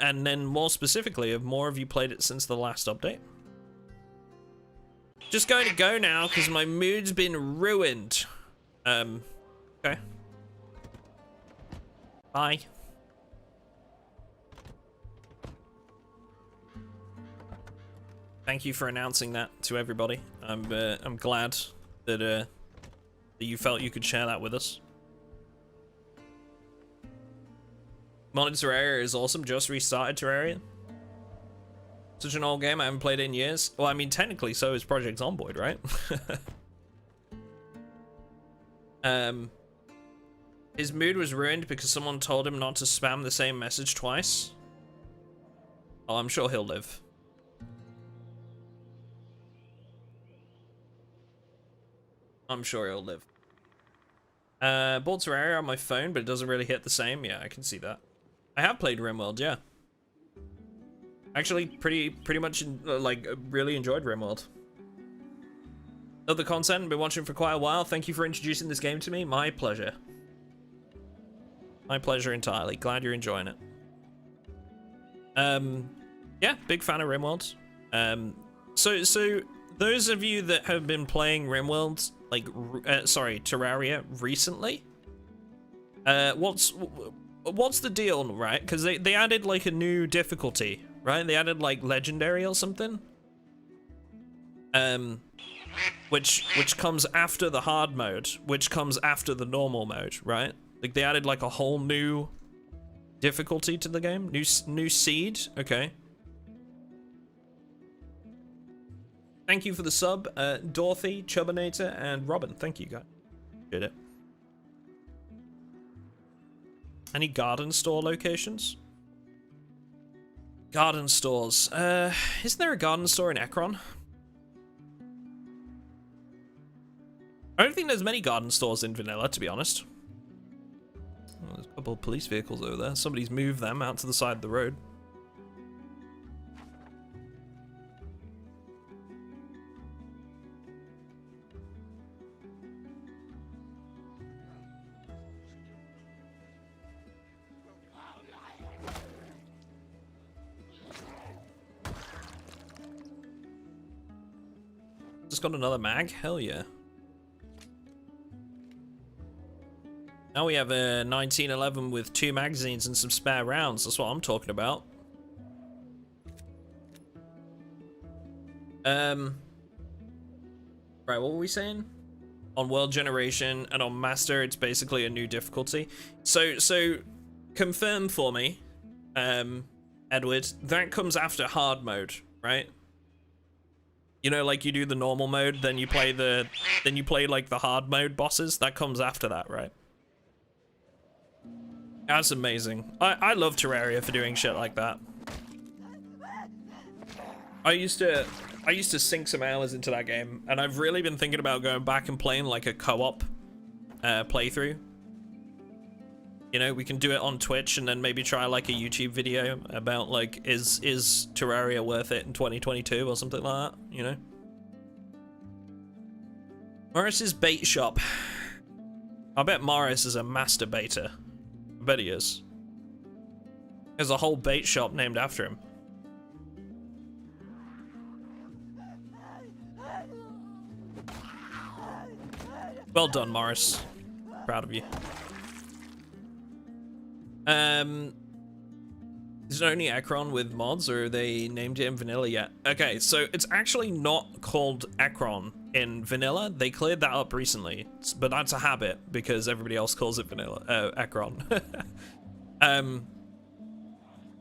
then more specifically, have more of you played it since the last update? Just going to go now because my mood's been ruined. Okay. Bye. Thank you for announcing that to everybody. I'm glad that that you felt you could share that with us. Modded Terraria is awesome. Just restarted Terraria. Such an old game. I haven't played it in years. Well, I mean, technically, so is Project Zomboid, right? His mood was ruined because someone told him not to spam the same message twice. Oh, I'm sure he'll live. I'm sure he'll live. Bought Terraria on my phone, but it doesn't really hit the same. Yeah, I can see that. I have played RimWorld, yeah. Actually, pretty much, like, really enjoyed RimWorld. Love the content, been watching for quite a while. Thank you for introducing this game to me. My pleasure. My pleasure entirely. Glad you're enjoying it. Yeah, big fan of RimWorld. So those of you that have been playing RimWorld, like, Terraria recently, what's the deal, right? Because they added like a new difficulty, right? They added like legendary or something, which comes after the hard mode, which comes after the normal mode, right? Like they added like a whole new difficulty to the game, new seed. Okay. Thank you for the sub, Dorothy, Chubbinator, and Robin. Thank you, guys. Did it. Any garden store locations? Garden stores. Isn't there a garden store in Ekron? I don't think there's many garden stores in vanilla, to be honest. Oh, there's a couple of police vehicles over there. Somebody's moved them out to the side of the road. Just got another mag? Hell yeah. Now we have a 1911 with 2 magazines and some spare rounds. That's what I'm talking about. Right, what were we saying? On world generation and on master, it's basically a new difficulty. So confirm for me, Edward, that comes after hard mode, right? You know, like you do the normal mode, then you play like the hard mode bosses. That comes after that, right? That's amazing. I love Terraria for doing shit like that. I used to sink some hours into that game, and I've really been thinking about going back and playing like a co-op playthrough. You know, we can do it on Twitch and then maybe try like a YouTube video about like, is Terraria worth it in 2022 or something like that, you know? Morris's bait shop. I bet Morris is a master baiter. I bet he is. There's a whole bait shop named after him. Well done, Morris. Proud of you. Is it only Ekron with mods, or they named it in vanilla yet? Okay, so it's actually not called Ekron in vanilla. They cleared that up recently, but that's a habit because everybody else calls it vanilla, Ekron.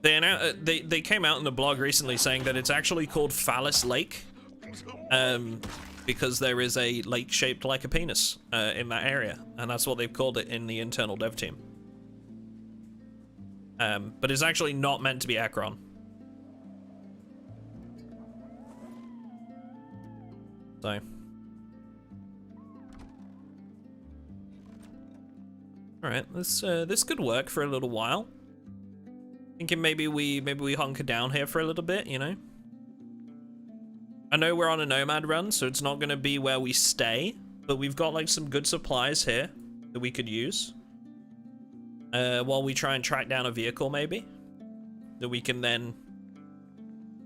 They came out in the blog recently saying that it's actually called Phallus Lake, because there is a lake shaped like a penis in that area, and that's what they've called it in the internal dev team. But it's actually not meant to be Ekron. So. Alright, this could work for a little while. Thinking maybe we hunker down here for a little bit, you know? I know we're on a Nomad run, so it's not gonna be where we stay, but we've got like some good supplies here that we could use. While we try and track down a vehicle, maybe, that we can then,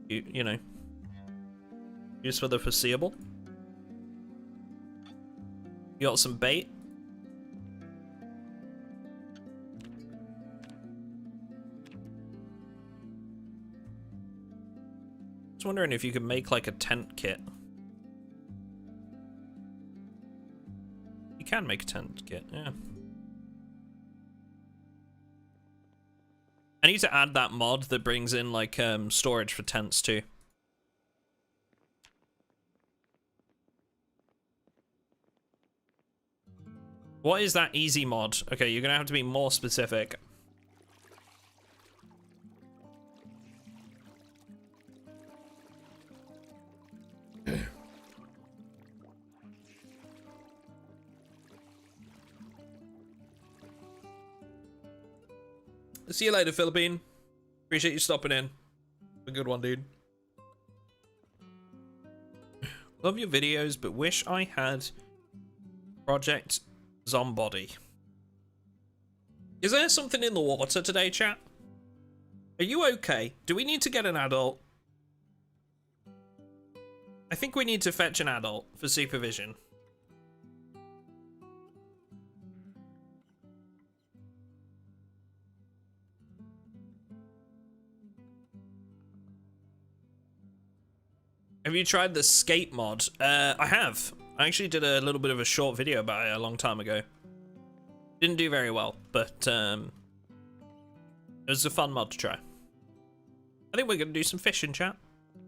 you know, use for the foreseeable. You got some bait. Just wondering if you could make like a tent kit. You can make a tent kit, yeah. I need to add that mod that brings in like storage for tents too. What is that easy mod? Okay, you're gonna have to be more specific. See you later, Philippine. Appreciate you stopping in. A good one, dude. Love your videos, but wish I had Project Zomboid. Is there something in the water today, chat? Are you okay? Do we need to get an adult? I think we need to fetch an adult for supervision. Have you tried the skate mod? I have. I actually did a little bit of a short video about it a long time ago. Didn't do very well, but it was a fun mod to try. I think we're gonna do some fishing, chat,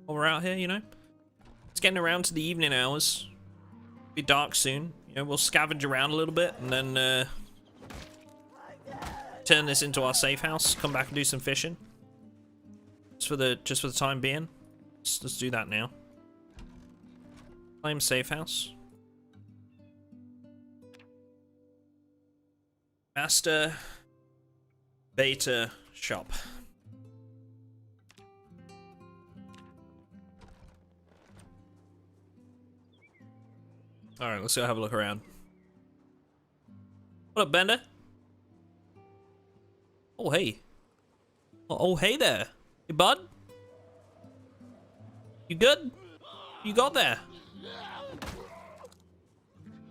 while we're out here, you know? It's getting around to the evening hours. It'll be dark soon. You know, we'll scavenge around a little bit and then turn this into our safe house. Come back and do some fishing. Just for the time being. Let's do that now. Claim safe house. Master beta shop. Alright, let's go have a look around. What up, Bender? Oh, hey. Oh, hey there. Hey, bud? You good? You got there?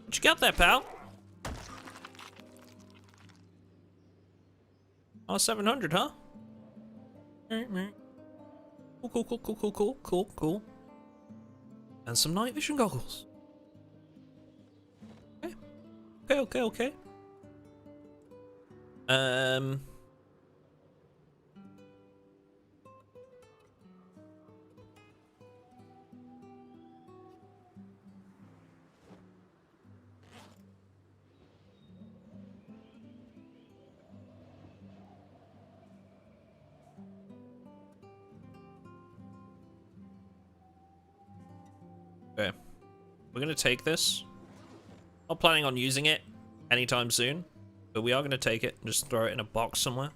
What you got there, pal? Oh, 700, huh? Cool. And some night vision goggles. Okay. Okay. We're gonna take this. Not planning on using it anytime soon, but we are gonna take it and just throw it in a box somewhere.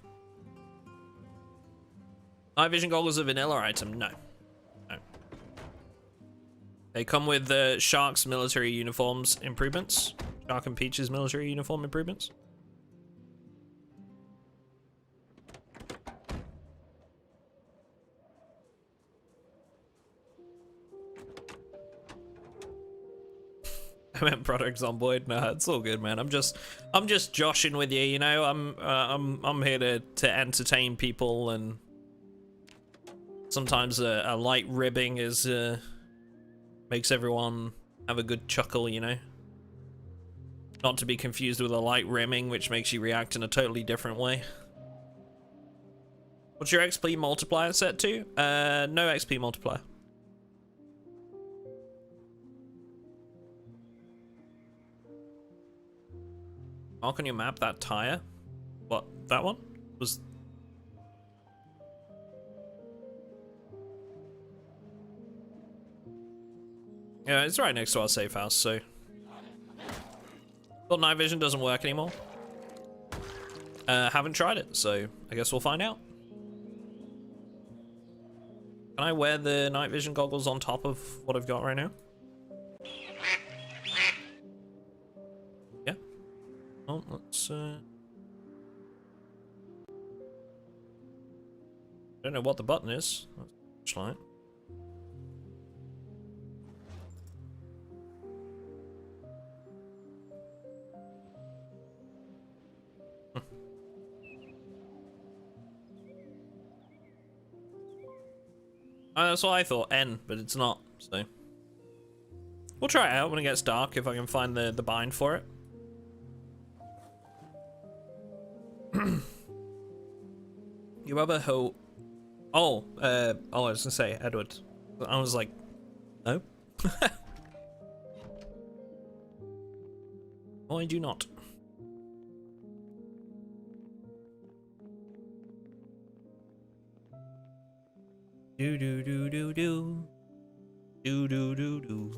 Night vision goggles, a vanilla item? No. No. They come with Shark's military uniforms improvements. Shark and Peach's military uniform improvements. I meant product Zomboid. No, it's all good, man. I'm just joshing with you, you know. I'm here to entertain people, and sometimes a light ribbing is makes everyone have a good chuckle, you know. Not to be confused with a light rimming, which makes you react in a totally different way. What's your XP multiplier set to? No XP multiplier. Mark on your map that tire. What? That one? Was... Yeah, it's right next to our safe house, so... But night vision doesn't work anymore. Haven't tried it, so I guess we'll find out. Can I wear the night vision goggles on top of what I've got right now? Yeah. Well, let's I don't know what the button is. Let's try it. That's what I thought, N, but it's not, so. We'll try it out when it gets dark, if I can find the bind for it. You ever hope... Oh, I was gonna say, Edward. I was like, no? Oh, I do not. Do do do do do do do do do.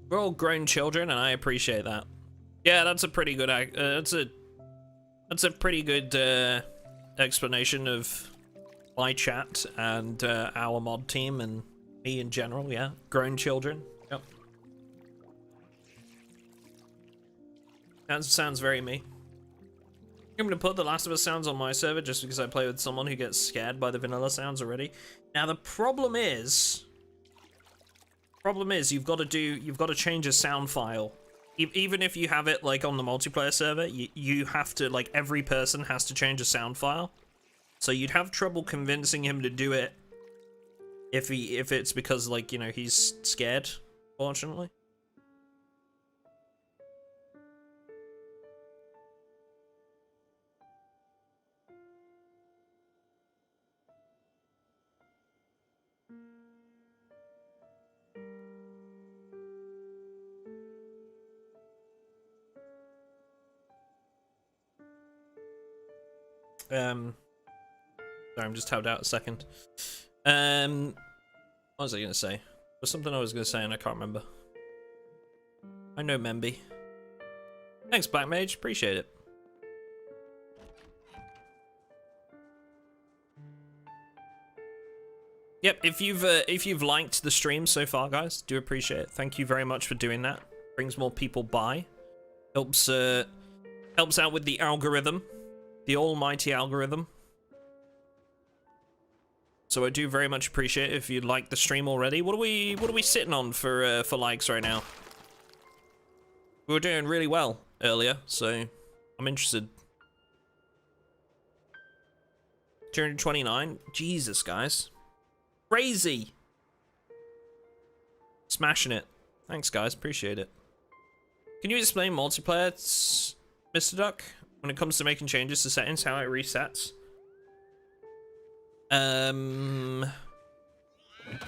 We're all grown children, and I appreciate that. Yeah, that's a pretty good. That's a pretty good explanation of my chat and our mod team and me in general. Yeah, grown children. Yep. That sounds very me. I'm gonna put the Last of Us sounds on my server just because I play with someone who gets scared by the vanilla sounds already. Now the problem is you've got to change a sound file. Even if you have it like on the multiplayer server, you have to, like, every person has to change a sound file. So you'd have trouble convincing him to do it if it's because, like, you know, he's scared, fortunately. Sorry, I'm just tabbed out a second. What was I gonna say? There was something I was gonna say and I can't remember. I know Memby. Thanks, Black Mage. Appreciate it. Yep, if you've liked the stream so far, guys, do appreciate it. Thank you very much for doing that. Brings more people by. Helps out with the algorithm. The almighty algorithm. So I do very much appreciate it if you like the stream already. What are we sitting on for likes right now? We were doing really well earlier, so I'm interested. 229. Jesus, guys. Crazy. Smashing it. Thanks, guys. Appreciate it. Can you explain multiplayer, Mr. Duck? When it comes to making changes to settings, how it resets?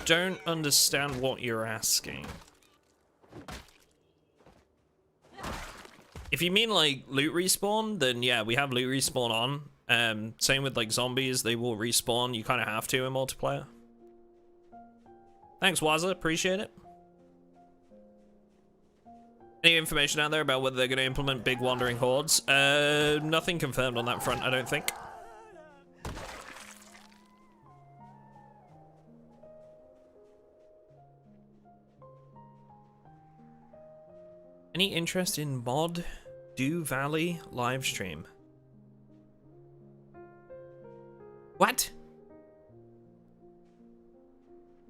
Don't understand what you're asking. If you mean like loot respawn, then yeah, we have loot respawn on. Same with like zombies, they will respawn. You kind of have to in multiplayer. Thanks, Waza, appreciate it. Any information out there about whether they're going to implement big wandering hordes? Nothing confirmed on that front, I don't think. Any interest in Mod Dew Valley livestream? What?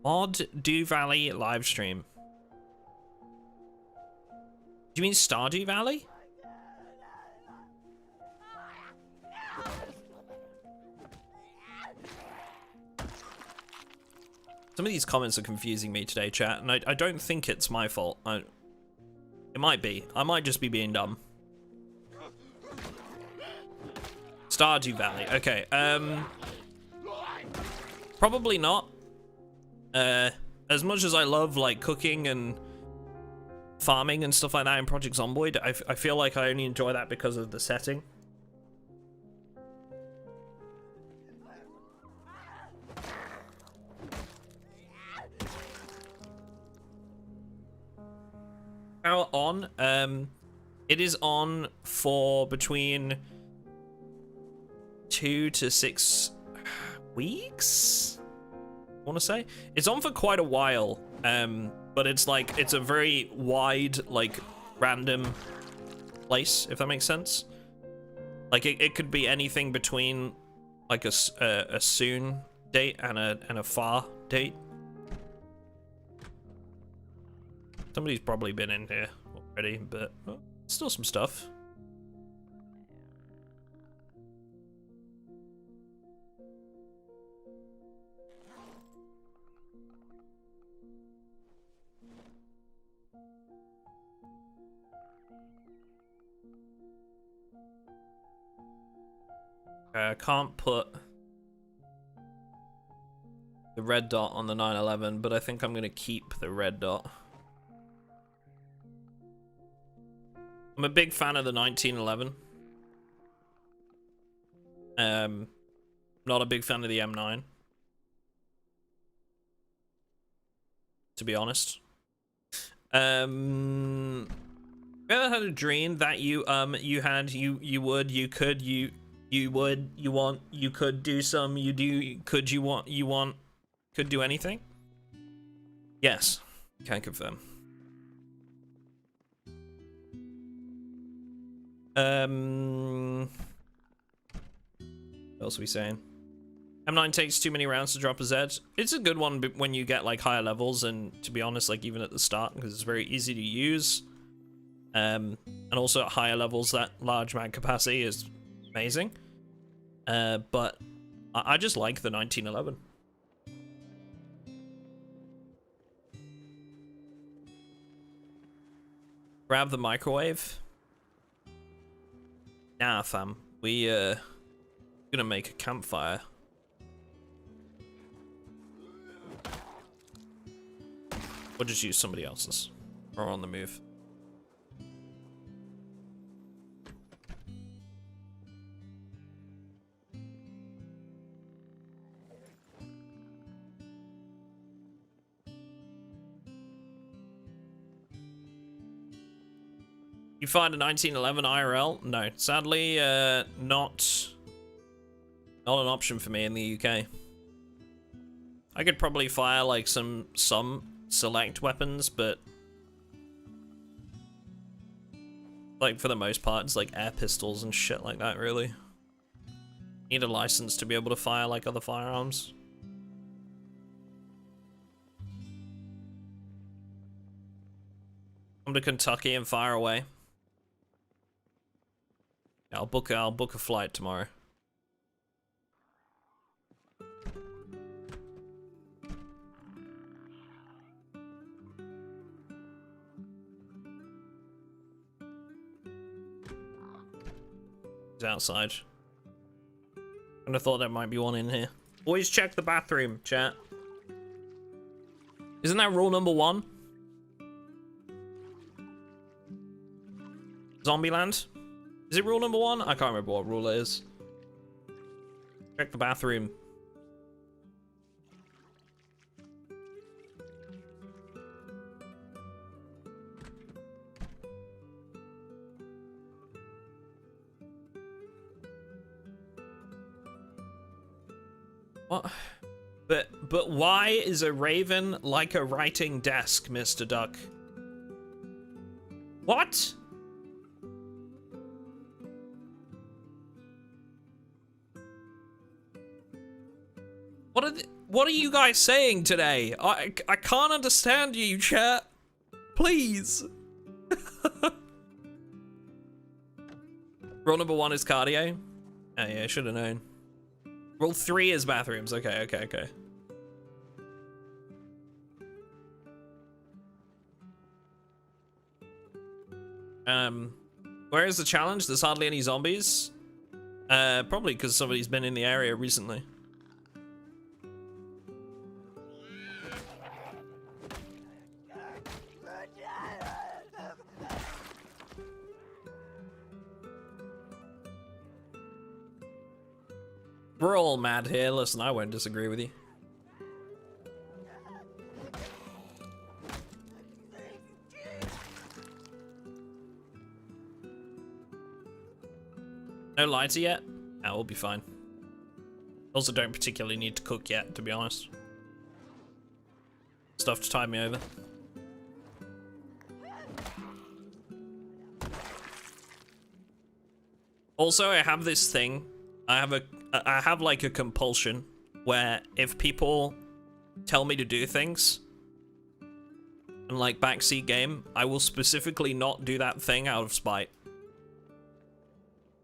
Mod Dew Valley livestream. Do you mean Stardew Valley? Some of these comments are confusing me today, chat, and I don't think it's my fault. It might be. I might just be being dumb. Stardew Valley. Okay. Probably not. As much as I love like cooking and farming and stuff like that in Project Zomboid, I feel like I only enjoy that because of the setting. Power on. It is on for between 2 to 6 weeks. I want to say it's on for quite a while. But it's like it's a very wide, like random place, if that makes sense. Like it could be anything between like a soon date and a far date. Somebody's probably been in here already, but well, still some stuff. I can't put the red dot on the 911, but I think I'm gonna keep the red dot. I'm a big fan of the 1911. Not a big fan of the M9, to be honest. You ever had a dream that you had, you would, you could, you would, you want, you could do some, you do, could, you want, could do anything? Yes, can confirm. What else are we saying? M9 takes too many rounds to drop a Z. It's a good one when you get like higher levels, and to be honest, like even at the start, because it's very easy to use. And also at higher levels, that large mag capacity is amazing. But I just like the 1911. Grab the microwave. Nah, fam. We gonna make a campfire. Or just use somebody else's. Or on the move. You find a 1911 IRL? No, sadly, not an option for me in the UK. I could probably fire like some select weapons, but like for the most part, it's like air pistols and shit like that. Really, need a license to be able to fire like other firearms. Come to Kentucky and fire away. I'll book a flight tomorrow. outside. And I thought there might be one in here. Always check the bathroom, chat. Isn't that rule number 1? Zombieland? Is it rule number 1? I can't remember what rule it is. Check the bathroom. What? But why is a raven like a writing desk, Mr. Duck? What? What are you guys saying today? I can't understand you, chat. Please. Rule number 1 is cardio. Oh yeah, I should have known. Rule 3 is bathrooms. Okay. Where is the challenge? There's hardly any zombies. Probably because somebody's been in the area recently. We're all mad here. Listen, I won't disagree with you. No lighter yet? Nah, we'll be fine. Also don't particularly need to cook yet, to be honest. Stuff to tide me over. Also, I have this thing. I have like a compulsion where if people tell me to do things and like backseat game, I will specifically not do that thing out of spite.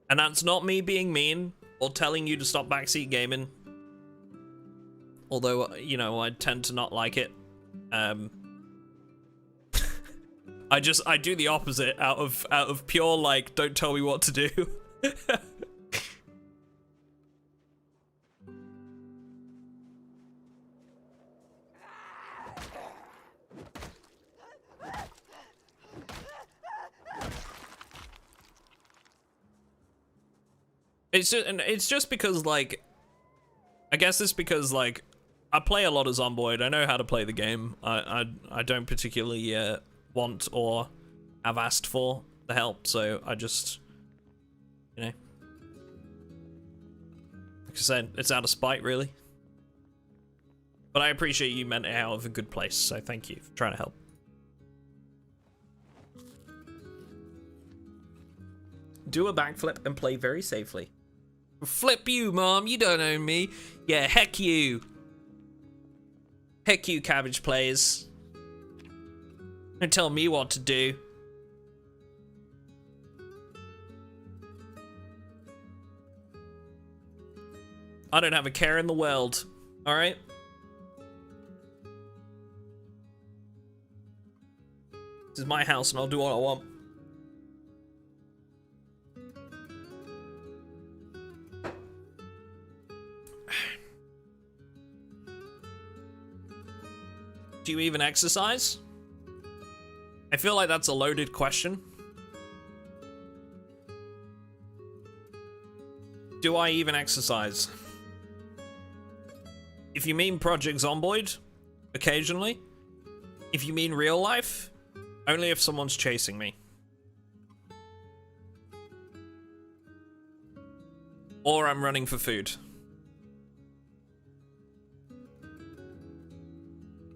And that's not me being mean or telling you to stop backseat gaming. Although, you know, I tend to not like it. I do the opposite out of pure like, don't tell me what to do. It's just because, like, I guess it's because, like, I play a lot of Zomboid. I know how to play the game. I don't particularly want or have asked for the help, so I just, you know, like I said, it's out of spite, really. But I appreciate you meant it out of a good place, so thank you for trying to help. Do a backflip and play very safely. Flip you, Mom. You don't own me. Yeah, heck you. Heck you, Cabbage Plays. Don't tell me what to do. I don't have a care in the world. Alright? This is my house and I'll do what I want. Do you even exercise? I feel like that's a loaded question. Do I even exercise? If you mean Project Zomboid, occasionally. If you mean real life, only if someone's chasing me. Or I'm running for food.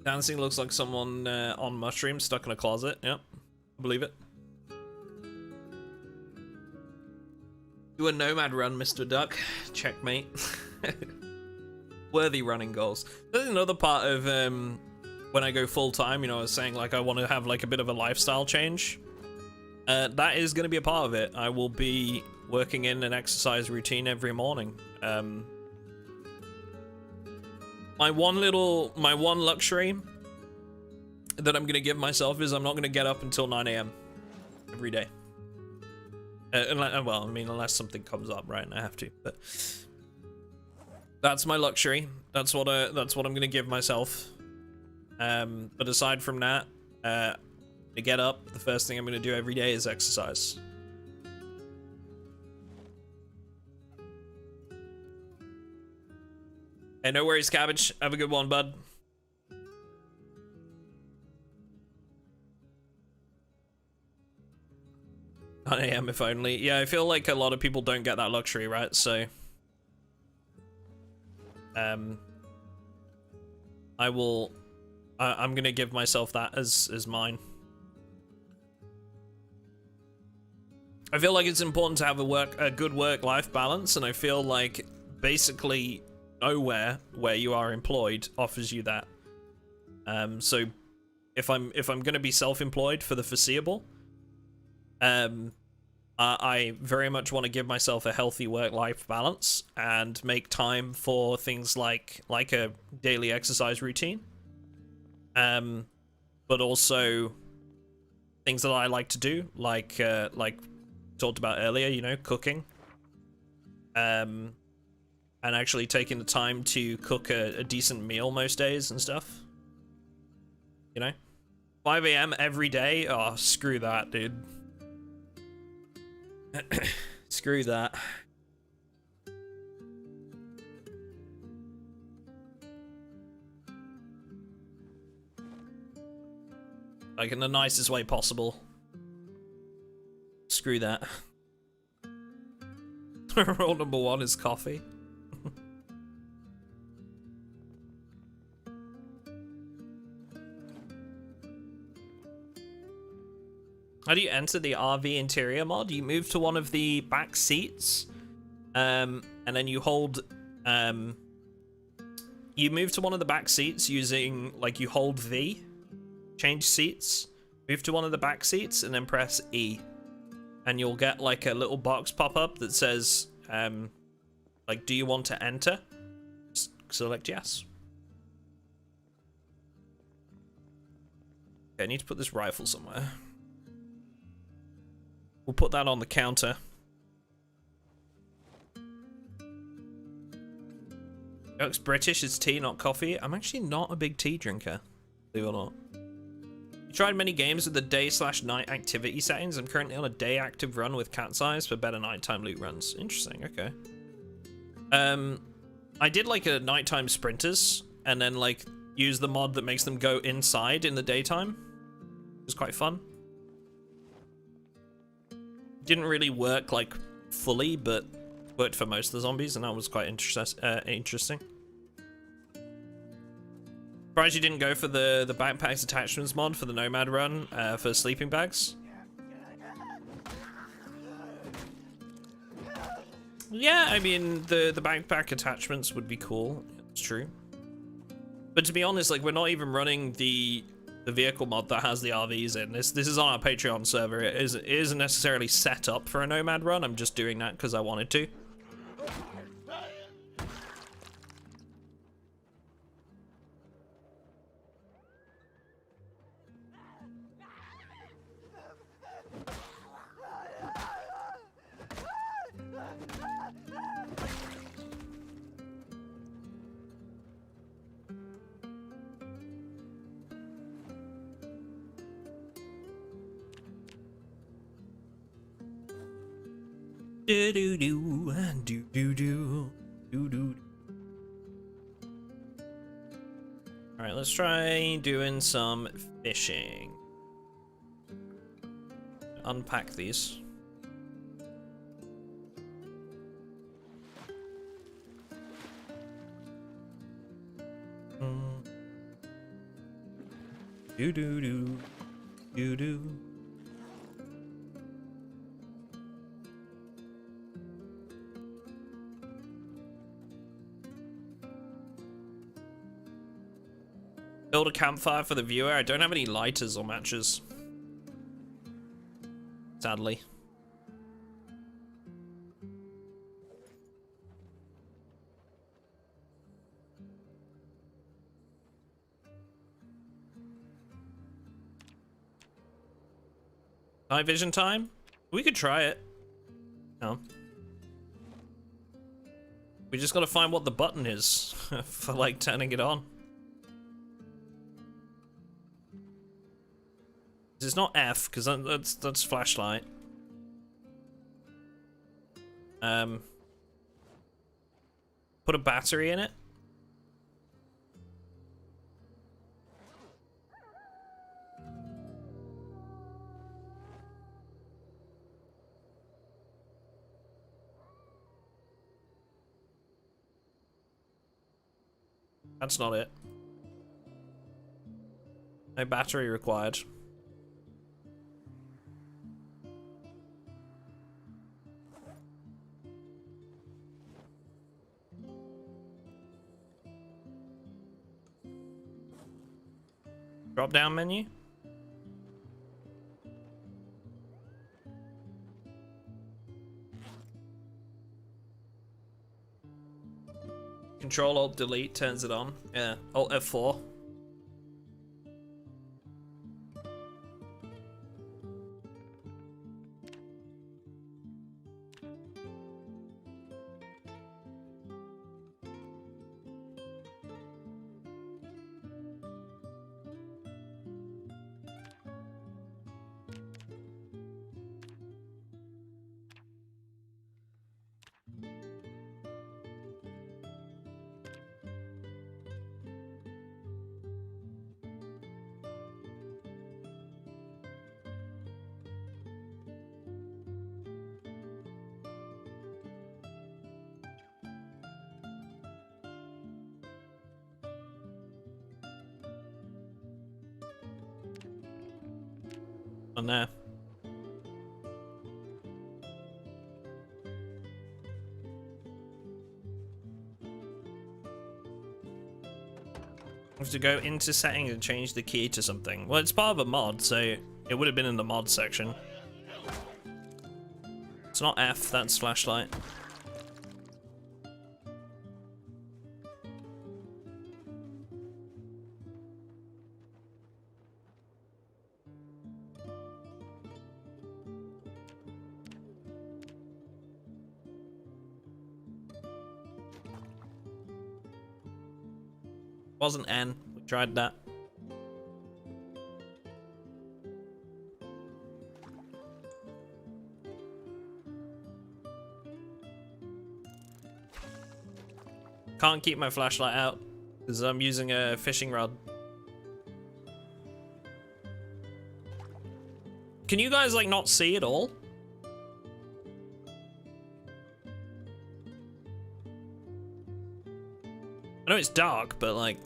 Dancing looks like someone on mushrooms stuck in a closet. Yep, I believe it. Do a Nomad run, Mr. Duck. Checkmate. Worthy running goals. There's another part of when I go full time, you know, I was saying like I want to have like a bit of a lifestyle change. That is going to be a part of it. I will be working in an exercise routine every morning. My one luxury that I'm gonna give myself is I'm not gonna get up until 9 AM every day. Well, I mean, unless something comes up, right, and I have to. But that's my luxury. That's what I'm gonna give myself. But aside from that, to get up, the first thing I'm gonna do every day is exercise. Hey, no worries, Cabbage. Have a good one, bud. 9 AM if only. Yeah, I feel like a lot of people don't get that luxury, right? So, I'm gonna give myself that as mine. I feel like it's important to have a good work-life balance, and I feel like basically nowhere where you are employed offers you that. So if I'm gonna be self-employed for the foreseeable, I very much want to give myself a healthy work-life balance and make time for things like a daily exercise routine, but also things that I like to do, like talked about earlier, you know, cooking, and actually taking the time to cook a decent meal most days and stuff, you know. 5 AM every day? Oh, screw that, dude. Screw that. Like, in the nicest way possible. Screw that. Rule number 1 is coffee. How do you enter the RV interior mod? You move to one of the back seats, and then you hold, you move to one of the back seats using, like, you hold V, change seats, move to one of the back seats, and then press E. And you'll get, like, a little box pop up that says, like, do you want to enter? Just select yes. Okay, I need to put this rifle somewhere. We'll put that on the counter. Duck's British, it's tea, not coffee. I'm actually not a big tea drinker, believe it or not. You tried many games with the day/night activity settings. I'm currently on a day active run with Cat's Eyes for better nighttime loot runs. Interesting, okay. I did like a nighttime sprinters, and then like use the mod that makes them go inside in the daytime. It was quite fun. Didn't really work like fully, but worked for most of the zombies, and that was quite interesting. Surprised you didn't go for the backpacks attachments mod for the Nomad run for sleeping bags. Yeah, I mean the backpack attachments would be cool. It's true. But to be honest, like, we're not even running the vehicle mod that has the RVs in. This is on our Patreon server. It isn't necessarily set up for a Nomad run. I'm just doing that because I wanted to. Do do do do do do do do. All right, let's try doing some fishing. Unpack these. Do do do do do. Build a campfire for the viewer. I don't have any lighters or matches, sadly. Night vision time? We could try it. No. We just gotta find what the button is for like turning it on. It's not F, because that's flashlight. Put a battery in it. That's not it. No battery required. Drop down menu. Control Alt Delete turns it on. Yeah, Alt F4. On there. I have to go into settings and change the key to something. Well, it's part of a mod, so it would have been in the mod section. It's not F, that's flashlight. Wasn't N. We tried that. Can't keep my flashlight out because I'm using a fishing rod. Can you guys like not see at all? I know it's dark, but like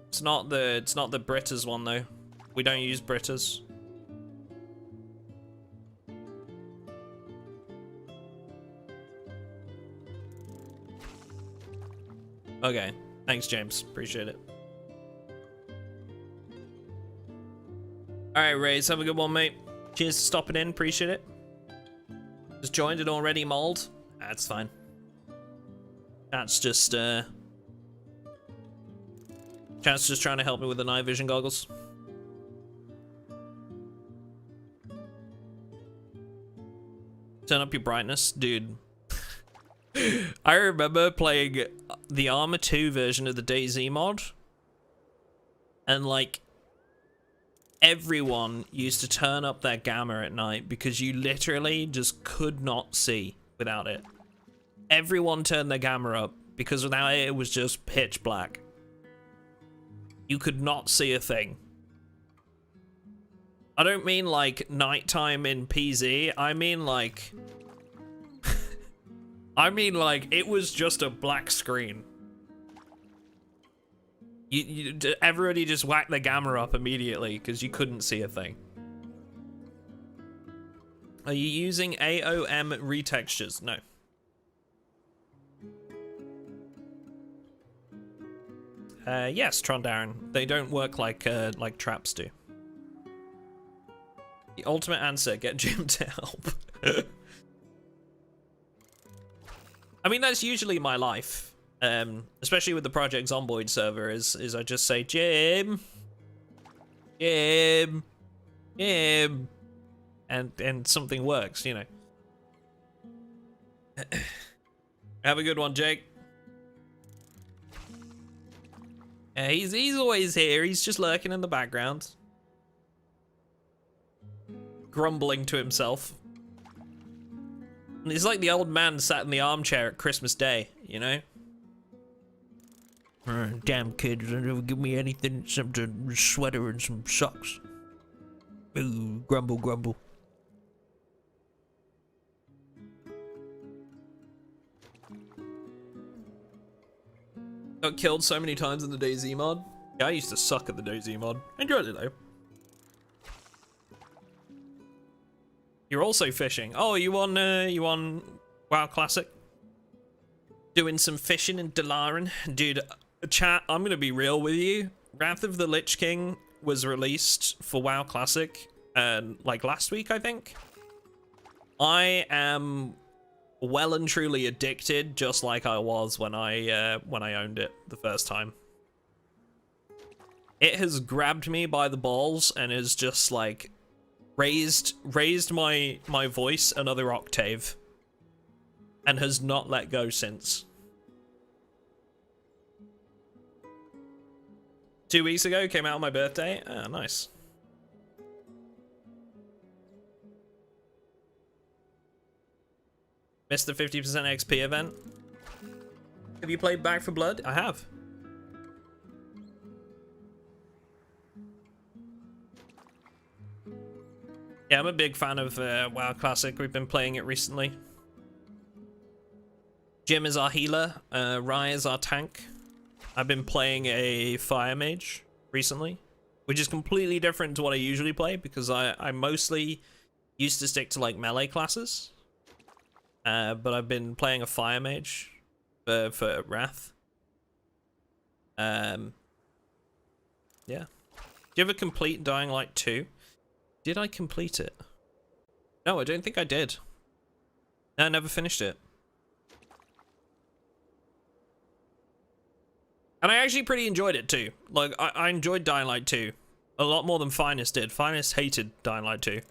it's not the Britta's one though. We don't use Britta's. Okay, thanks James, appreciate it. All right, Rays, have a good one, mate. Cheers for stopping in, appreciate it. Just joined and already mauled. That's fine. That's just Chat's just trying to help me with the night vision goggles. Turn up your brightness, dude. I remember playing the Arma 2 version of the DayZ mod, and like everyone used to turn up their gamma at night because you literally just could not see without it. Everyone turned their gamma up because without it, it was just pitch black. You could not see a thing. I don't mean like nighttime in PZ. I mean like I mean like it was just a black screen. Everybody just whacked their gamma up immediately because you couldn't see a thing. Are you using AOM retextures? No. Yes, Trondarren. They don't work like traps do. The ultimate answer: get Jim to help. I mean, that's usually my life. Especially with the Project Zomboid server, is I just say, Jim, and something works, you know. Have a good one, Jake. He's always here. He's just lurking in the background, grumbling to himself. And he's like the old man sat in the armchair at Christmas Day, you know. Damn kids, they never give me anything except a sweater and some socks. Ooh, grumble, grumble. Got killed so many times in the DayZ mod. Yeah, I used to suck at the DayZ mod. Enjoyed it though. You're also fishing. Oh, you on WoW Classic? Doing some fishing in Dalaran? Dude, chat, I'm gonna be real with you. Wrath of the Lich King was released for WoW Classic, like last week, I think. I am well and truly addicted, just like I was when I owned it the first time. It has grabbed me by the balls and has just like raised my voice another octave, and has not let go since. 2 weeks ago, came out on my birthday. Ah, nice. Missed the 50% XP event. Have you played Back 4 Blood? I have. Yeah, I'm a big fan of WoW Classic. We've been playing it recently. Jim is our healer. Rai is our tank. I've been playing a fire mage recently, which is completely different to what I usually play because I mostly used to stick to like melee classes. But I've been playing a fire mage for Wrath. Yeah. Do you ever complete Dying Light 2? Did I complete it? No, I don't think I did. No, I never finished it. And I actually pretty enjoyed it too. Like, I enjoyed Dying Light 2 a lot more than Finest did. Finest hated Dying Light 2.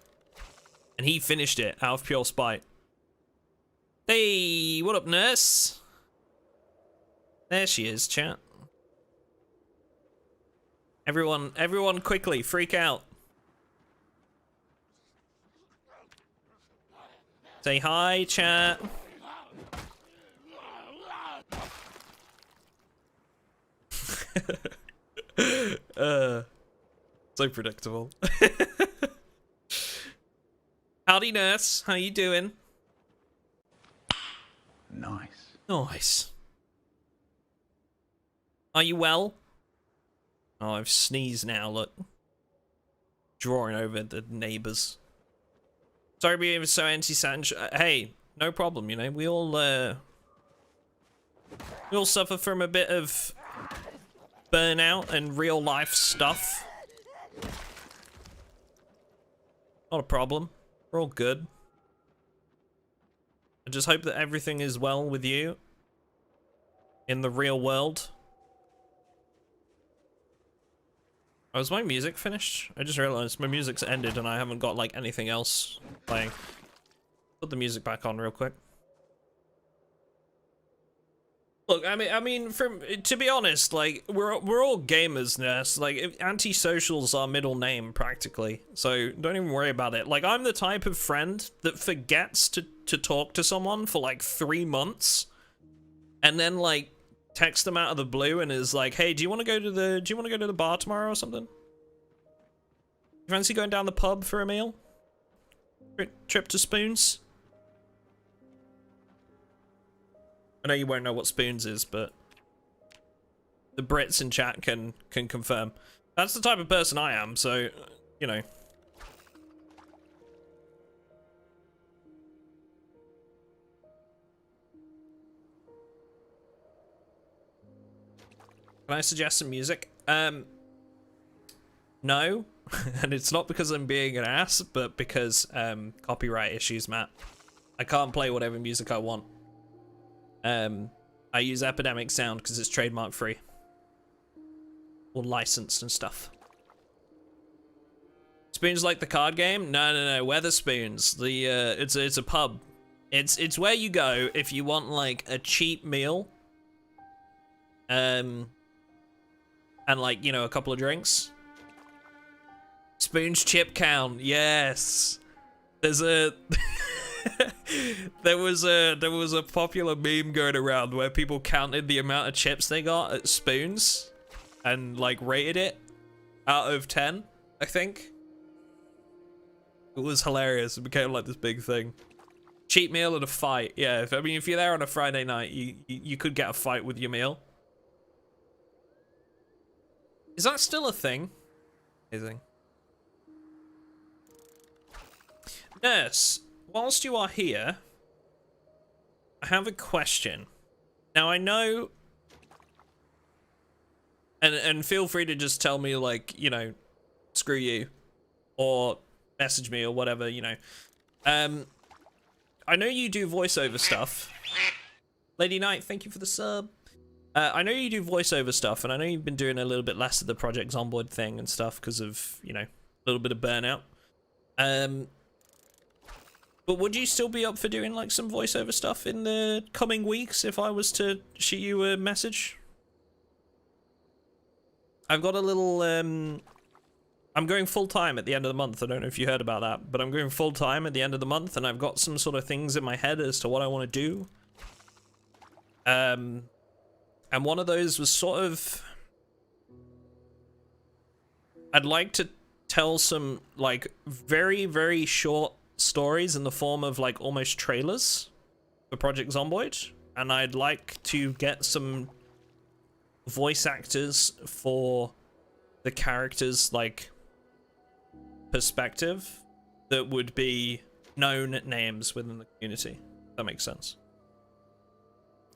And he finished it out of pure spite. Hey, what up, nurse? There she is, chat. Everyone quickly, freak out. Say hi, chat. So predictable. Howdy, nurse. How you doing? Nice. Nice. Are you well? Oh, I've sneezed now, look. Drawing over the neighbors. Sorry to be so anti-Sanj. Hey, no problem, you know. We all suffer from a bit of burnout and real life stuff. Not a problem. We're all good. I just hope that everything is well with you in the real world. Oh, is my music finished? I just realized my music's ended and I haven't got like anything else playing. Put the music back on real quick. Look, I mean, to be honest, like we're all gamers, Nurse. Like antisocial's our middle name practically, so don't even worry about it. Like I'm the type of friend that forgets to talk to someone for like 3 months, and then like text them out of the blue and is like, "Hey, do you want to go to the bar tomorrow or something? You fancy going down the pub for a meal? Trip to Spoons?" I know you won't know what Spoons is, but the Brits in chat can confirm. That's the type of person I am, so, you know. Can I suggest some music? No. And it's not because I'm being an ass, but because copyright issues, Matt. I can't play whatever music I want. I use Epidemic Sound because it's trademark free. Or licensed and stuff. Spoons like the card game? No. Weatherspoons. The it's a pub. It's where you go if you want like a cheap meal. And like, you know, a couple of drinks. Spoons chip count. Yes. There's a there was a popular meme going around where people counted the amount of chips they got at Spoons and like rated it out of 10, I think. It was hilarious. It became like this big thing. Cheap meal and a fight. Yeah, if you're there on a Friday night, you could get a fight with your meal. Is that still a thing? Amazing. Nurse, whilst you are here, I have a question. Now I know, and feel free to just tell me, like, you know, screw you, or message me or whatever, you know. I know you do voiceover stuff. Lady Knight, thank you for the sub. I know you do voiceover stuff, and I know you've been doing a little bit less of the Project Zomboid thing and stuff because of, you know, a little bit of burnout. But would you still be up for doing like some voiceover stuff in the coming weeks if I was to shoot you a message? I've got a little, I'm going full-time at the end of the month. I don't know if you heard about that, but I'm going full-time at the end of the month, and I've got some sort of things in my head as to what I want to do. And one of those was sort of, I'd like to tell some like very, very short stories in the form of like almost trailers for Project Zomboid, and I'd like to get some voice actors for the characters, like perspective, that would be known names within the community. That makes sense.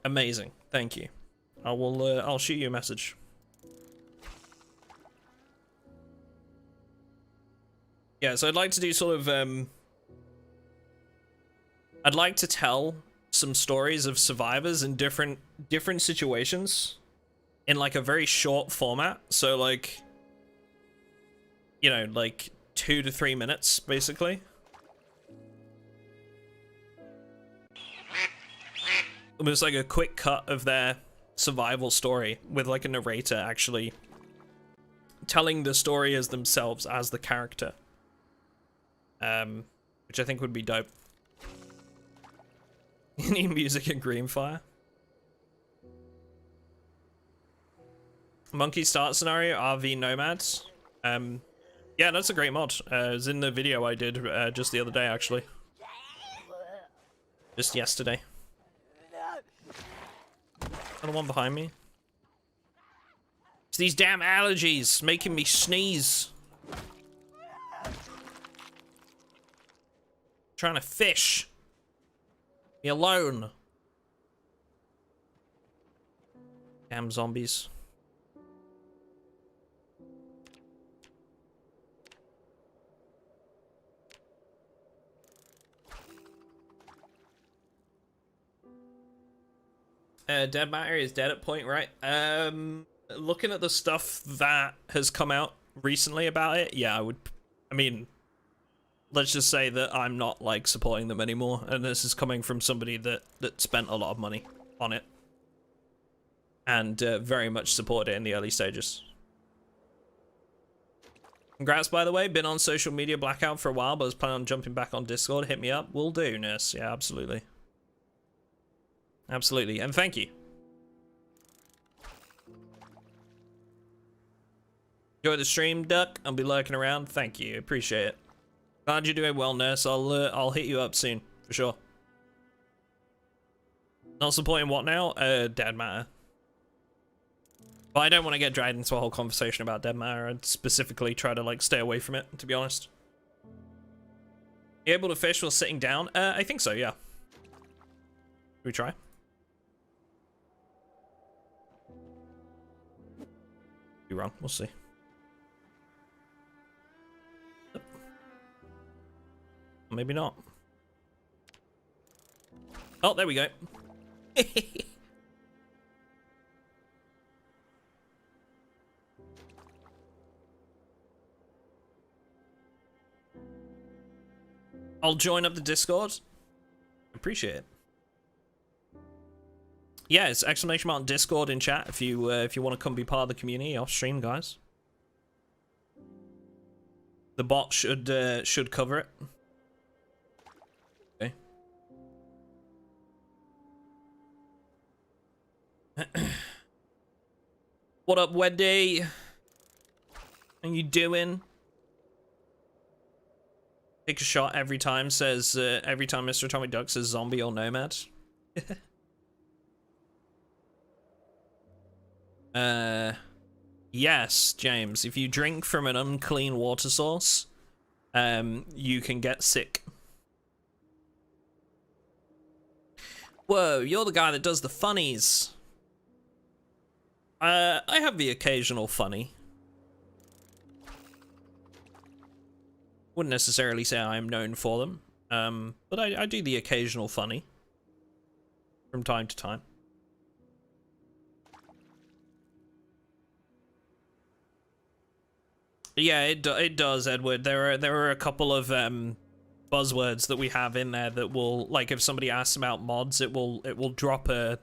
Amazing, thank you. I'll shoot you a message. Yeah, so I'd like to do sort of I'd like to tell some stories of survivors in different situations in like a very short format. So like, you know, like 2 to 3 minutes basically. Almost like a quick cut of their survival story with like a narrator actually telling the story as themselves, as the character. Which I think would be dope. Any music in Greenfire? Monkey start scenario, RV Nomads. Yeah, that's a great mod. It was in the video I did just the other day, actually. Just yesterday. The one behind me. It's these damn allergies making me sneeze. Trying to fish. Me alone. Damn zombies. Dead Matter is dead at point, right? Looking at the stuff that has come out recently about it, yeah, I mean, let's just say that I'm not like supporting them anymore, and this is coming from somebody that spent a lot of money on it and very much supported it in the early stages. Congrats, by the way. Been on social media blackout for a while, but was planning on jumping back on Discord. Hit me up. Will do, Nurse. Yeah, absolutely. Absolutely, and thank you. Enjoy the stream, Duck. I'll be lurking around. Thank you. Appreciate it. Glad you're doing well, Nurse. I'll hit you up soon, for sure. Not supporting what now? Dead Matter. But I don't want to get dragged into a whole conversation about Dead Matter. I'd specifically try to like stay away from it, to be honest. You able to fish while sitting down? I think so, yeah. Should we try? Be wrong. We'll see. Maybe not. Oh, there we go. I'll join up the Discord. Appreciate it. Yeah, it's !mark Discord in chat if you want to come be part of the community off stream, guys. The bot should cover it. Okay. What up, Wendy? How you doing? Take a shot every time says every time MrAtomicDuck says zombie or nomad. Yes, James. If you drink from an unclean water source, you can get sick. Whoa, you're the guy that does the funnies. I have the occasional funny. Wouldn't necessarily say I'm known for them, but I do the occasional funny from time to time. Yeah, it does, Edward. There are a couple of buzzwords that we have in there that will, like, if somebody asks about mods, it will drop a,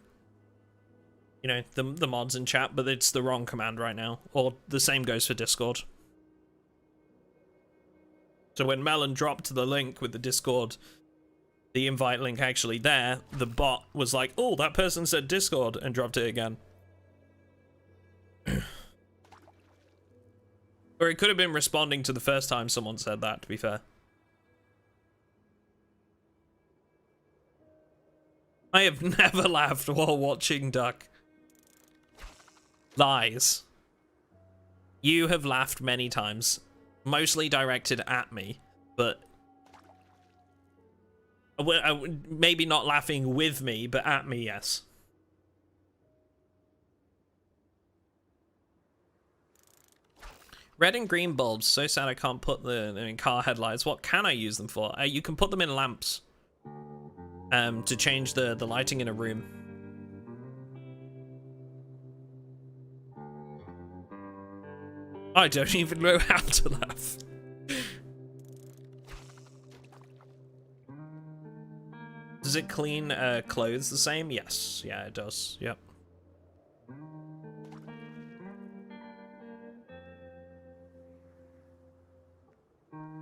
you know, the mods in chat, but it's the wrong command right now. Or the same goes for Discord. So when Melon dropped the link with the Discord, the invite link actually there, the bot was like, "Oh, that person said Discord," and dropped it again. Or it could have been responding to the first time someone said that, to be fair. I have never laughed while watching Duck. Lies. You have laughed many times. Mostly directed at me, but... maybe not laughing with me, but at me, yes. Red and green bulbs. So sad I can't put them in car headlights. What can I use them for? You can put them in lamps. To change the lighting in a room. I don't even know how to laugh. Does it clean clothes the same? Yes. Yeah, it does. Yep.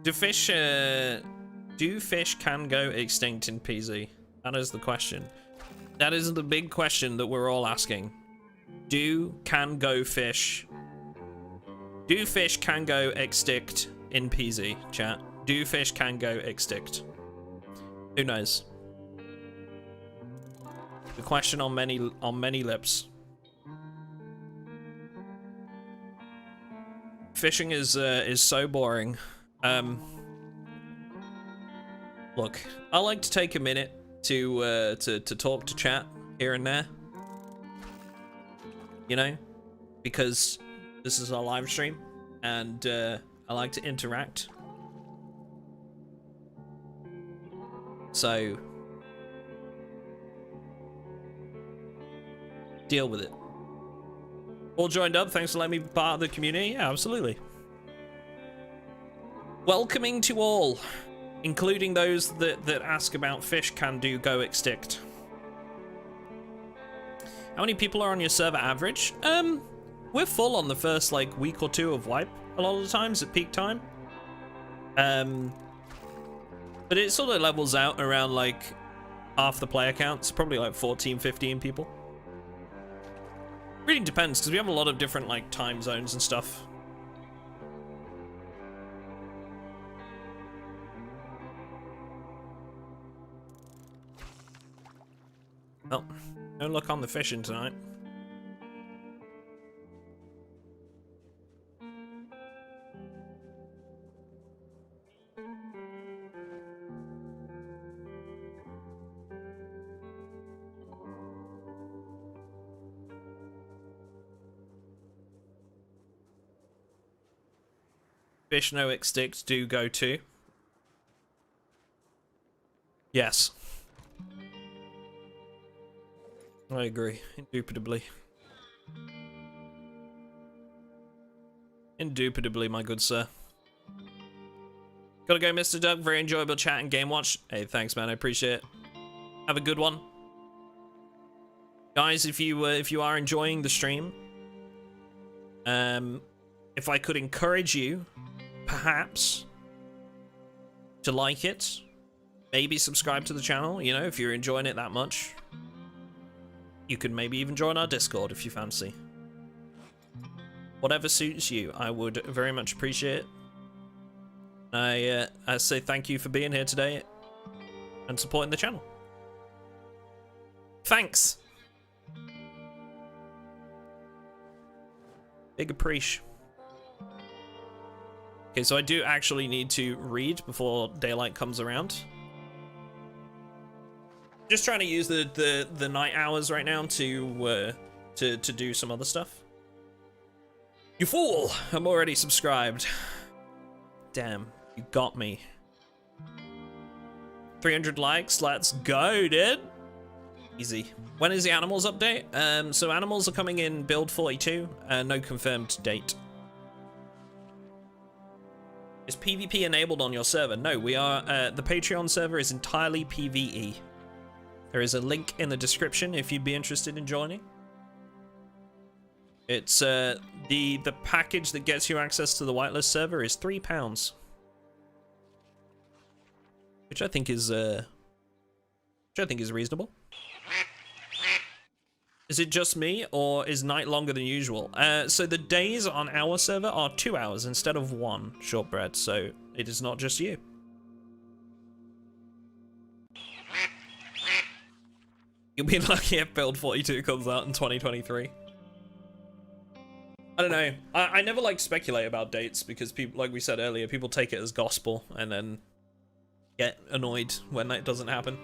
Do fish can go extinct in PZ? That is the question. That is the big question that we're all asking. Do fish can go extinct in PZ, chat? Do fish can go extinct? Who knows? The question on many lips. Fishing is so boring. Look, I like to take a minute to talk to chat here and there. You know, because this is our live stream, and I like to interact. So deal with it. All joined up. Thanks for letting me be part of the community. Yeah, absolutely. Welcoming to all, including those that ask about fish can go extinct. How many people are on your server average? We're full on the first like week or two of wipe a lot of the times at peak time. But it sort of levels out around like half the player counts, probably like 14, 15 people. Really depends, because we have a lot of different like time zones and stuff. Well, no luck on the fishing tonight. Fish no extinct do go to. Yes. I agree, indubitably. Indubitably, my good sir. Gotta go, Mr. Duck. Very enjoyable chat and game watch. Hey, thanks, man. I appreciate it. Have a good one. Guys, if you are enjoying the stream, if I could encourage you, perhaps, to like it, maybe subscribe to the channel, you know, if you're enjoying it that much. You can maybe even join our Discord if you fancy. Whatever suits you, I would very much appreciate it. I say thank you for being here today and supporting the channel. Thanks. Big appreciate. Okay, so I do actually need to read before daylight comes around. Just trying to use the night hours right now to do some other stuff. You fool! I'm already subscribed. Damn, you got me. 300 likes, let's go, dude. Easy. When is the animals update? So animals are coming in build 42, no confirmed date. Is PvP enabled on your server? No, we are, the Patreon server is entirely PvE. There is a link in the description if you'd be interested in joining. It's, the package that gets you access to the whitelist server is £3. Which I think is reasonable. Is it just me, or is night longer than usual? So the days on our server are 2 hours instead of 1, Shortbread, so it is not just you. You'll be lucky if build 42 comes out in 2023. I don't know. I never like speculate about dates because people, like we said earlier, people take it as gospel and then get annoyed when that doesn't happen.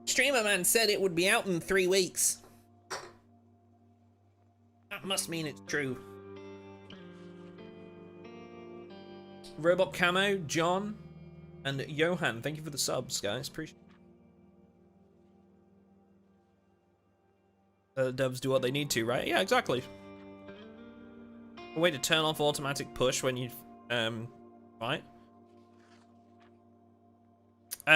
Streamer man said it would be out in 3 weeks. That must mean it's true. Robot Camo, John, and Johan, thank you for the subs, guys. Appreciate it. Devs do what they need to, right? Yeah, exactly. A way to turn off automatic push when you, right?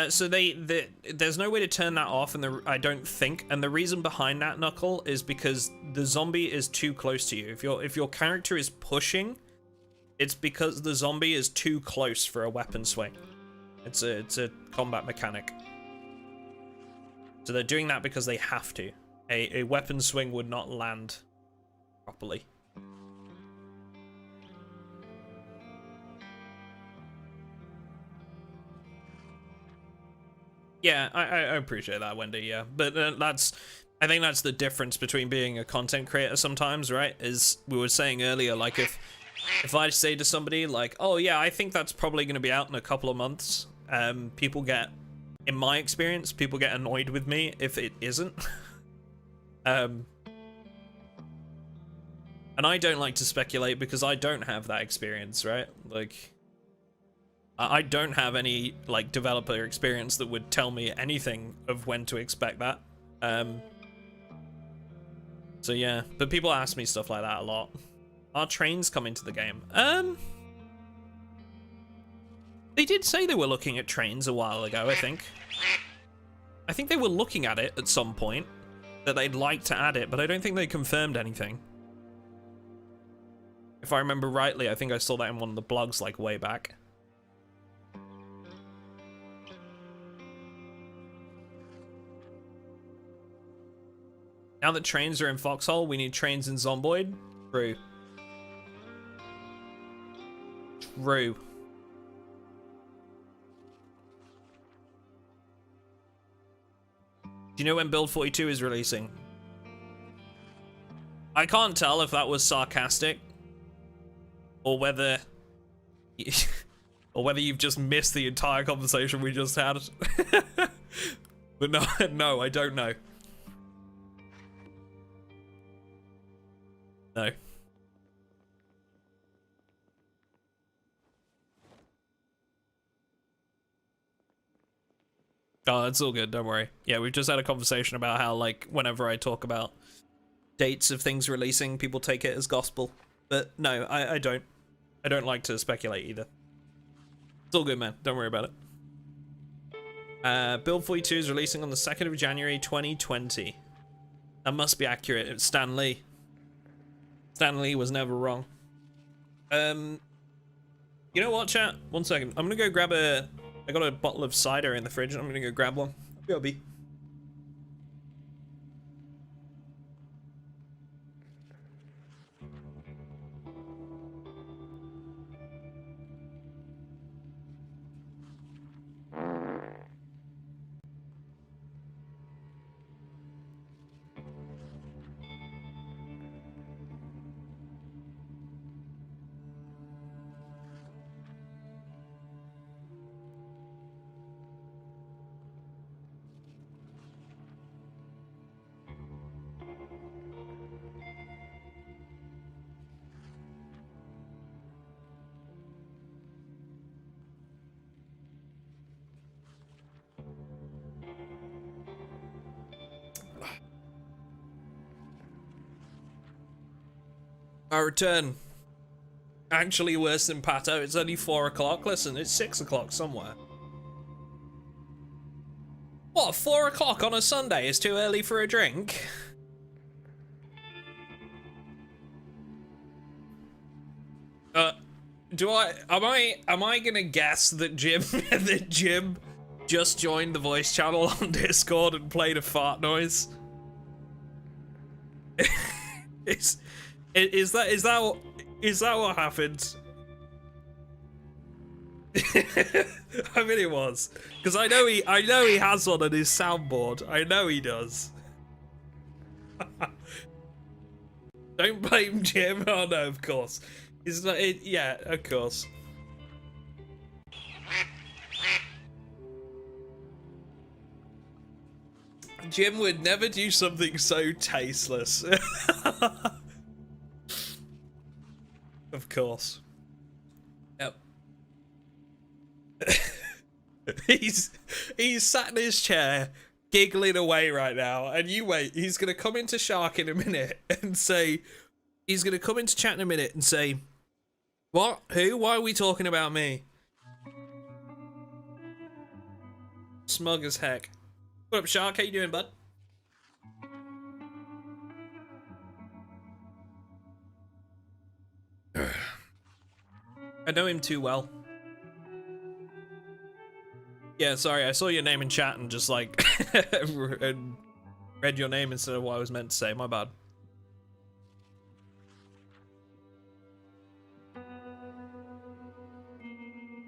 So there's no way to turn that off, and I don't think. And the reason behind that, Knuckle, is because the zombie is too close to you. If your character is pushing, it's because the zombie is too close for a weapon swing. It's a combat mechanic. So they're doing that because they have to. A weapon swing would not land properly. Yeah, I appreciate that, Wendy, yeah. But I think that's the difference between being a content creator sometimes, right? Is we were saying earlier, like if I say to somebody like, oh yeah, I think that's probably going to be out in a couple of months, people get, in my experience, people get annoyed with me if it isn't. And I don't like to speculate because I don't have that experience, right? Like, I don't have any, like, developer experience that would tell me anything of when to expect that. So yeah, but people ask me stuff like that a lot. Are trains coming to the game? They did say they were looking at trains a while ago, I think. I think they were looking at it at some point, that they'd like to add it, but I don't think they confirmed anything. If I remember rightly, I think I saw that in one of the blogs, like, way back. Now that trains are in Foxhole, we need trains in Zomboid? True. True. Do you know when Build 42 is releasing? I can't tell if that was sarcastic or whether or whether you've just missed the entire conversation we just had. But no, I don't know. No. Oh, it's all good, don't worry. Yeah, we've just had a conversation about how, like, whenever I talk about dates of things releasing, people take it as gospel. But no, I don't. I don't like to speculate either. It's all good, man. Don't worry about it. Build 42 is releasing on the 2nd of January 2020. That must be accurate. It's Stan Lee. Stan Lee was never wrong. You know what, chat? One second. I'm gonna go grab a... I got a bottle of cider in the fridge. I'm gonna go grab one. BRB. I return. Actually worse than Pato. It's only 4 o'clock. Listen, it's 6 o'clock somewhere. What, 4 o'clock on a Sunday is too early for a drink? Am I gonna guess that Jim that Jim just joined the voice channel on Discord and played a fart noise? Is that what happened? I mean, it was, because I know he has one on his soundboard. I know he does. Don't blame Jim. Oh no, of course. It's not. Yeah, of course. Jim would never do something so tasteless. Of course. Yep. He's sat in his chair, giggling away right now, and you wait. He's gonna come into Shark in a minute and say, he's gonna come into chat in a minute and say, "What? Who? Why are we talking about me?" Smug as heck. What up, Shark? How you doing, bud? I know him too well. Yeah, sorry, I saw your name in chat and just like and read your name instead of what I was meant to say. My bad.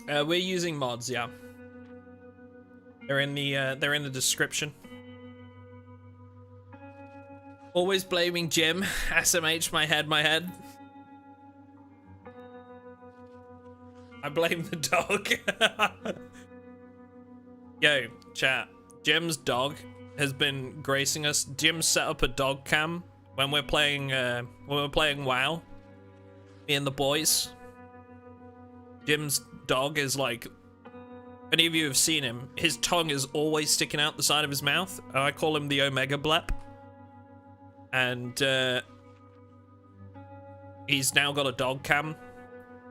We're using mods, yeah. They're in the description. Always blaming Jim. SMH, my head. I blame the dog. Yo, chat. Jim's dog has been gracing us. Jim set up a dog cam when we're playing WoW. Me and the boys. Jim's dog is like, any of you have seen him, his tongue is always sticking out the side of his mouth. I call him the Omega Blep. And he's now got a dog cam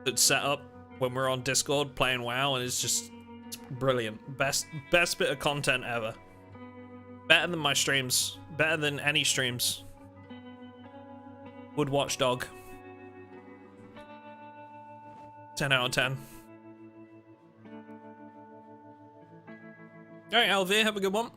that's set up when we're on Discord playing WoW, and it's just brilliant. Best bit of content ever. Better than my streams. Better than any streams. Would watch dog. 10 out of 10. Alright, Alvear, have a good one.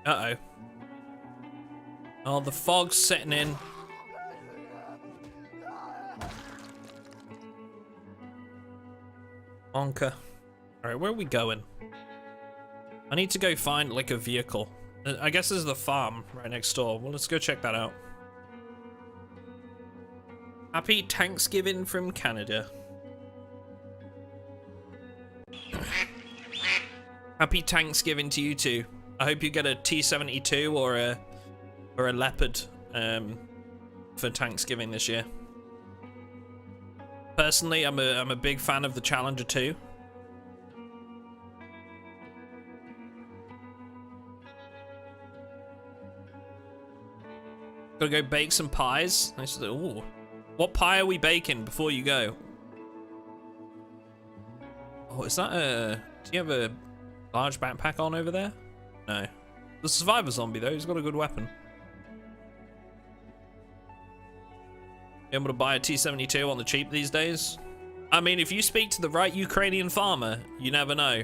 Uh-oh. Oh, the fog's setting in. Onka. Alright, where are we going? I need to go find, like, a vehicle. I guess there's the farm right next door. Well, let's go check that out. Happy Thanksgiving from Canada. Happy Thanksgiving to you too. I hope you get a T-72 or a Leopard for Thanksgiving this year. Personally, I'm a big fan of the Challenger 2. Gotta go bake some pies. I said, ooh. What pie are we baking before you go? Oh, is that a... Do you have a large backpack on over there? No. The survivor zombie, though. He's got a good weapon. You able to buy a T-72 on the cheap these days? I mean, if you speak to the right Ukrainian farmer, you never know.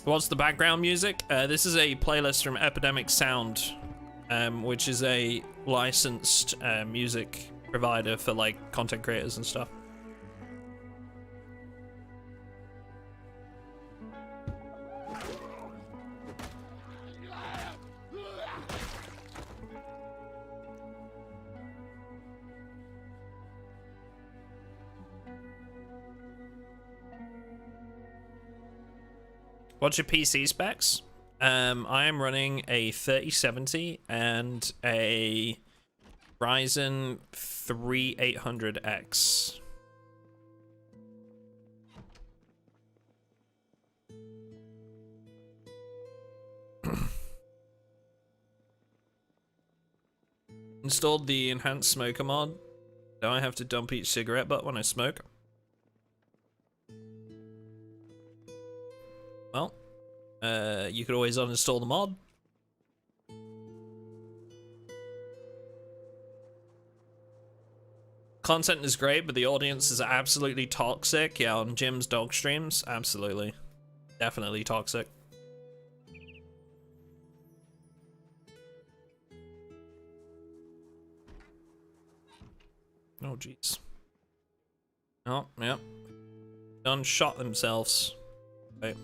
What's the background music? This is a playlist from Epidemic Sound, which is a licensed music provider for like content creators and stuff. What's your PC specs? I am running a 3070 and a Ryzen 3 800X. Installed the enhanced smoker mod. Now I have to dump each cigarette butt when I smoke. Well, you could always uninstall the mod. Content is great, but the audience is absolutely toxic. Yeah, on Jim's dog streams, absolutely. Definitely toxic. Oh, jeez. Oh, yep. Done shot themselves. Okay.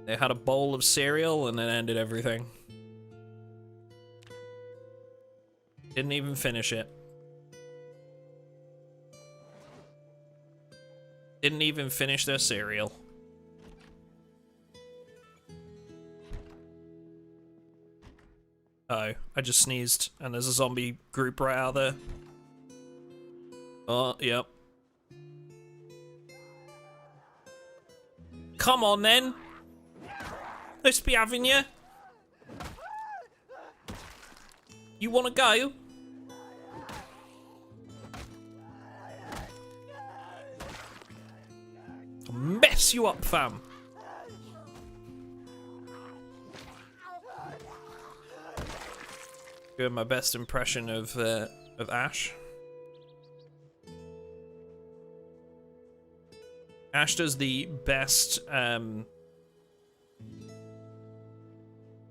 They had a bowl of cereal and it ended everything. Didn't even finish it. Didn't even finish their cereal. Oh, I just sneezed and there's a zombie group right out there. Oh, yep. Come on then. Let's be having you. You wanna go? I'll mess you up, fam. Doing my best impression of Ash. Ash does the best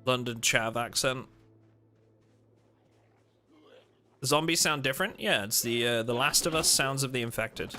London chav accent. The zombies sound different? Yeah, it's the Last of Us sounds of the infected.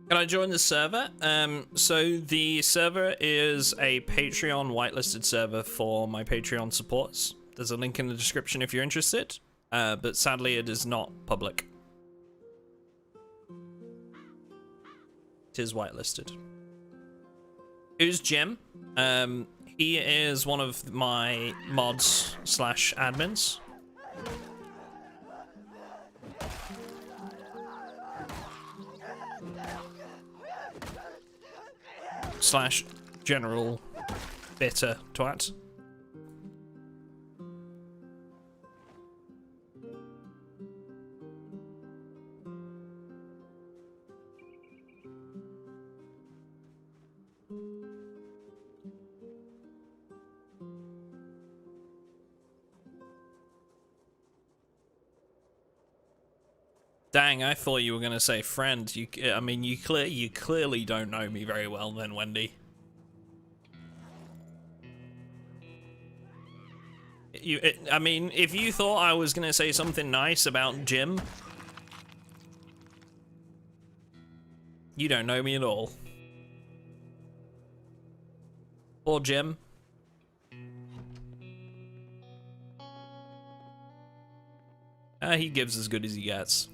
Can I join the server? So the server is a Patreon whitelisted server for my Patreon supporters. There's a link in the description if you're interested, but sadly it is not public. It is whitelisted. Who's Jim? He is one of my mods / admins. slash general bitter twat. Dang, I thought you were gonna say friend. I mean, you clearly don't know me very well, then, Wendy. I mean, if you thought I was gonna say something nice about Jim, you don't know me at all. Poor Jim. He gives as good as he gets.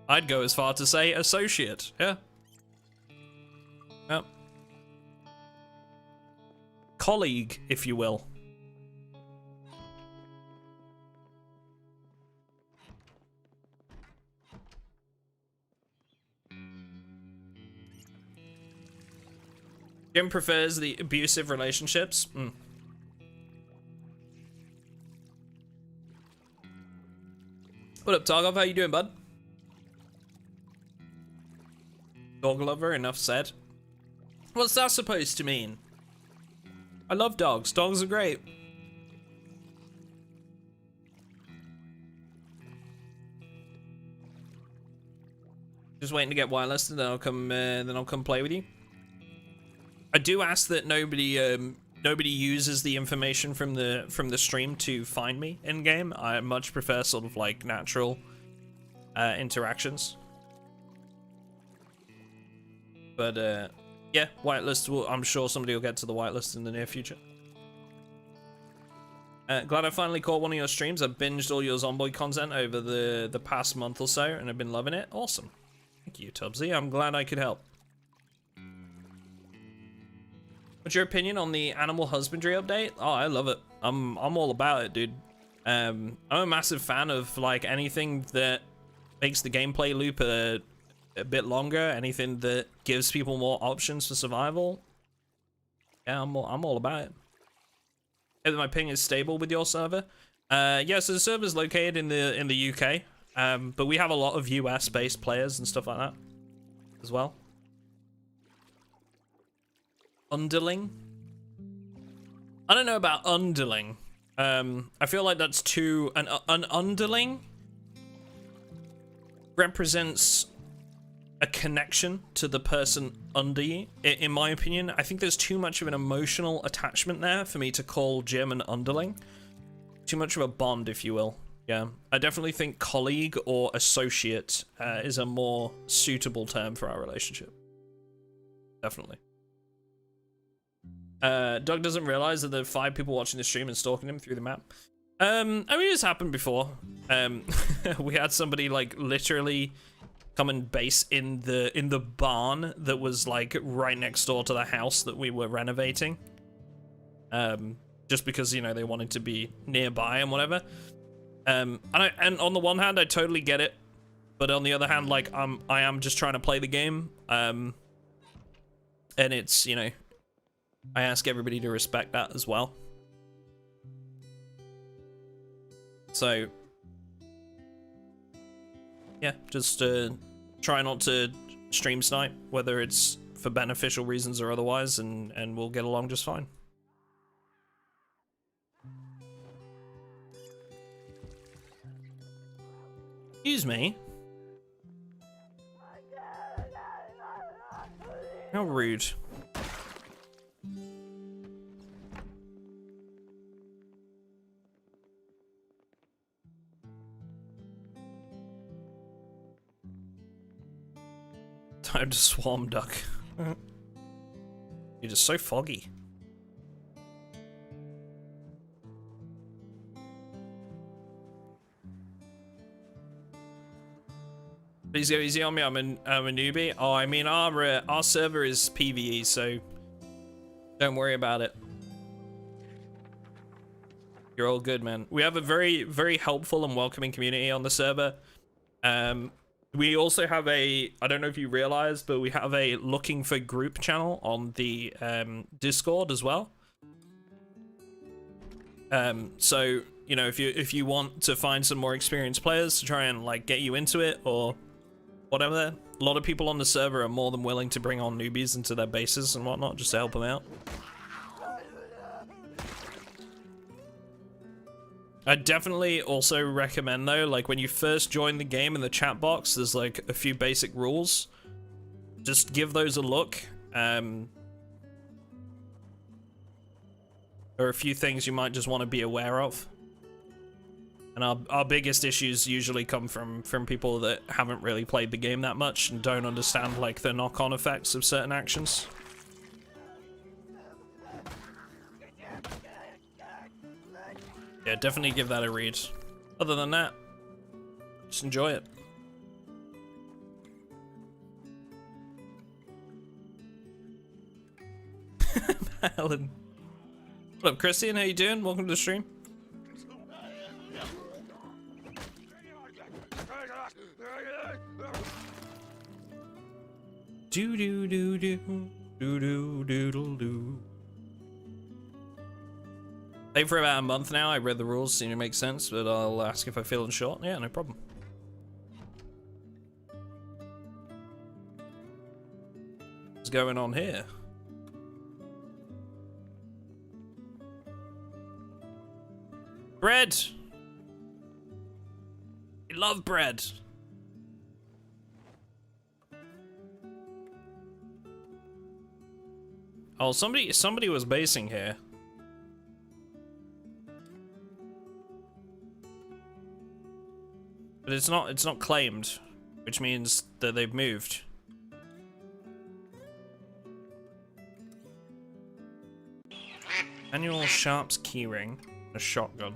I'd go as far to say associate, yeah. Yep. Colleague, if you will. Jim prefers the abusive relationships. What up, Targov? How you doing, bud? Dog lover, enough said. What's that supposed to mean? I love dogs. Dogs are great. Just waiting to get wireless, and then I'll come play with you. I do ask that nobody uses the information from the stream to find me in game. I much prefer sort of like natural interactions. But yeah, whitelist I'm sure somebody will get to the whitelist in the near future. Glad I finally caught one of your streams. I've binged all your Zomboid content over the past month or so, and I've been loving it. Awesome. Thank you, Tubbsy. I'm glad I could help. What's your opinion on the animal husbandry update? Oh, I love it. I'm all about it, dude. I'm a massive fan of like anything that makes the gameplay loop a bit longer, anything that gives people more options for survival. Yeah, I'm all about it. If my ping is stable with your server. Yeah, so the server's located in the UK, but we have a lot of US based players and stuff like that as well. Underling? I don't know about underling. I feel like that's too... An underling represents a connection to the person under you. In my opinion, I think there's too much of an emotional attachment there for me to call Jim an underling. Too much of a bond, if you will. Yeah, I definitely think colleague or associate is a more suitable term for our relationship. Definitely. Doug doesn't realize that there are 5 people watching the stream and stalking him through the map. I mean, it's happened before. We had somebody like literally come and base in the barn that was like right next door to the house that we were renovating. Just because, you know, they wanted to be nearby and whatever. And on the one hand, I totally get it, but on the other hand, like I am just trying to play the game. And it's, you know, I ask everybody to respect that as well. So, yeah, just try not to stream snipe, whether it's for beneficial reasons or otherwise, and we'll get along just fine. Excuse me. How rude. Time to swarm duck. You're just so foggy. Please go easy on me. I'm a newbie. Oh, I mean our server is PvE, so don't worry about it. You're all good, man. We have a very, very helpful and welcoming community on the server. We also have a, I don't know if you realized, but we have a looking for group channel on the Discord as well. So, you know, if you want to find some more experienced players to try and like get you into it or whatever, a lot of people on the server are more than willing to bring on newbies into their bases and whatnot just to help them out. I definitely also recommend though, like when you first join the game in the chat box, there's like a few basic rules. Just give those a look. There are a few things you might just want to be aware of. And our biggest issues usually come from people that haven't really played the game that much and don't understand like the knock-on effects of certain actions. Yeah, definitely give that a read. Other than that, just enjoy it. Helen. What up, Christian? How you doing? Welcome to the stream. Do do do do do do doodle do. Played for about a month now. I read the rules, seem to make sense, but I'll ask if I feel unsure. Yeah, no problem. What's going on here? Bread! We love bread! Oh, somebody was basing here. But it's not claimed, which means that they've moved. Annual Sharp's keyring, a shotgun.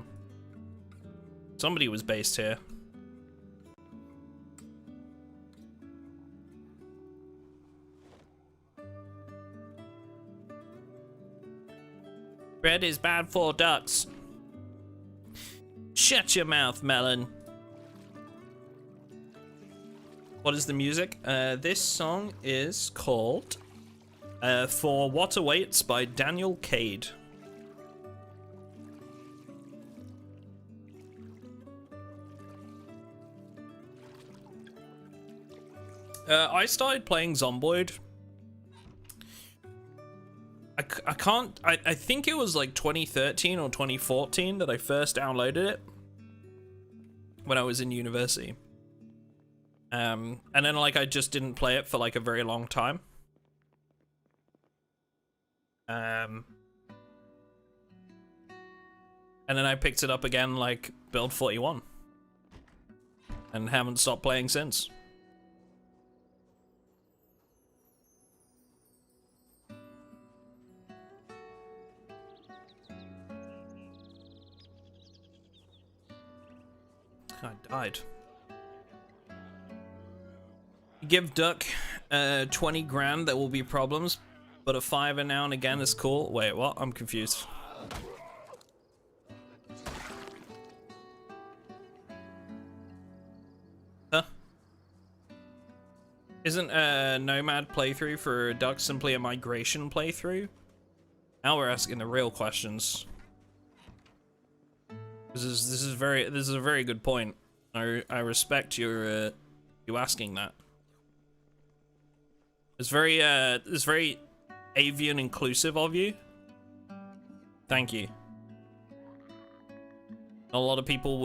Somebody was based here. Bread is bad for ducks. Shut your mouth, Melon. What is the music? This song is called For What Awaits by Daniel Cade. I started playing Zomboid. I think it was like 2013 or 2014 that I first downloaded it when I was in university. And then like I just didn't play it for like a very long time. And then I picked it up again like build 41 and haven't stopped playing since. I died. You give Duck 20 grand, there will be problems, but a $5 now and again is cool. Wait, what? I'm confused. Huh? Isn't a Nomad playthrough for Duck simply a migration playthrough? Now we're asking the real questions. This is a very good point. I respect your you asking that. It's very avian inclusive of you. Thank you. A lot of people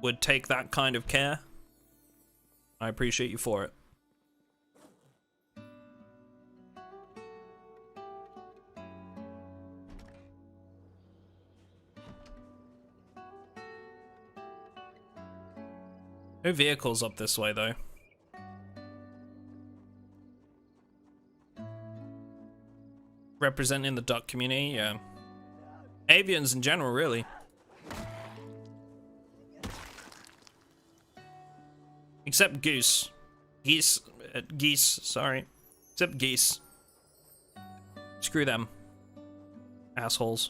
would take that kind of care. I appreciate you for it. No vehicles up this way, though. Representing the duck community, yeah. Avians in general, really. Except goose. Geese, sorry. Except geese. Screw them. Assholes.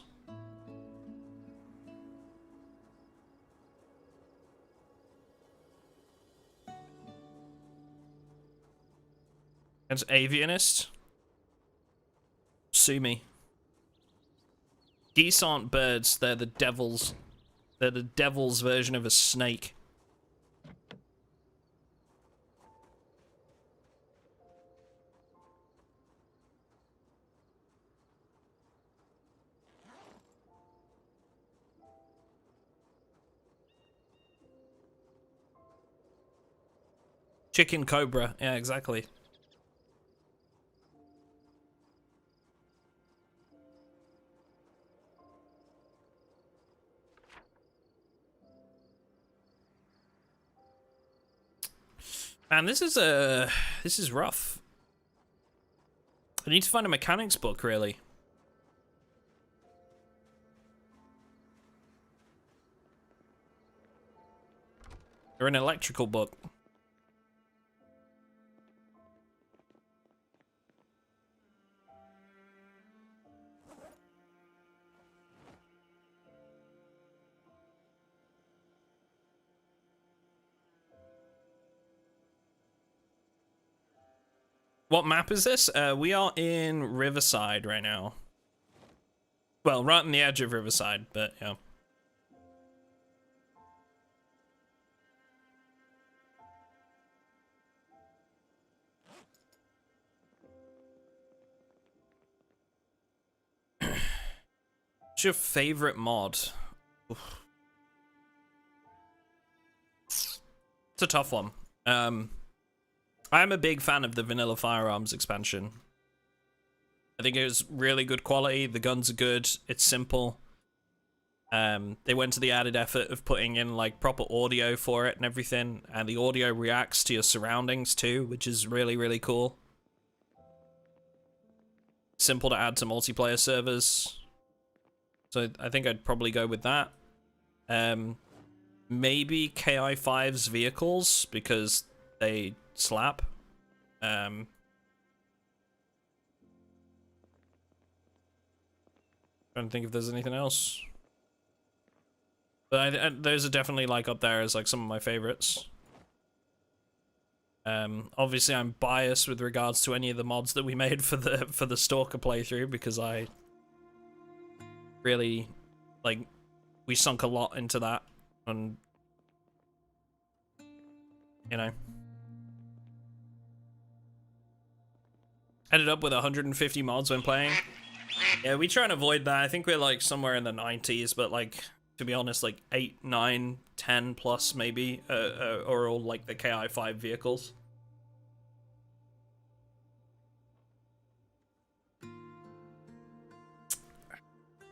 It's avianist. Sue me. Geese aren't birds, they're the devil's. They're the devil's version of a snake. Chicken cobra, yeah, exactly. Man, this is rough. I need to find a mechanics book, really. Or an electrical book. What map is this? We are in Riverside right now. Well, right on the edge of Riverside, but yeah. What's your favorite mod? Oof. It's a tough one. I'm a big fan of the Vanilla Firearms expansion. I think it was really good quality. The guns are good. It's simple. They went to the added effort of putting in like proper audio for it and everything, and the audio reacts to your surroundings too, which is really, really cool. Simple to add to multiplayer servers. So I think I'd probably go with that. Maybe KI5's vehicles, because they slap. Trying to think if there's anything else. But those are definitely like up there as like some of my favorites. Obviously I'm biased with regards to any of the mods that we made for the Stalker playthrough, because I really, like, we sunk a lot into that, and you know, ended up with 150 mods when playing. Yeah, we try and avoid that. I think we're like somewhere in the 90s, but like, to be honest, like 8, 9, 10 plus maybe are all like the KI5 vehicles.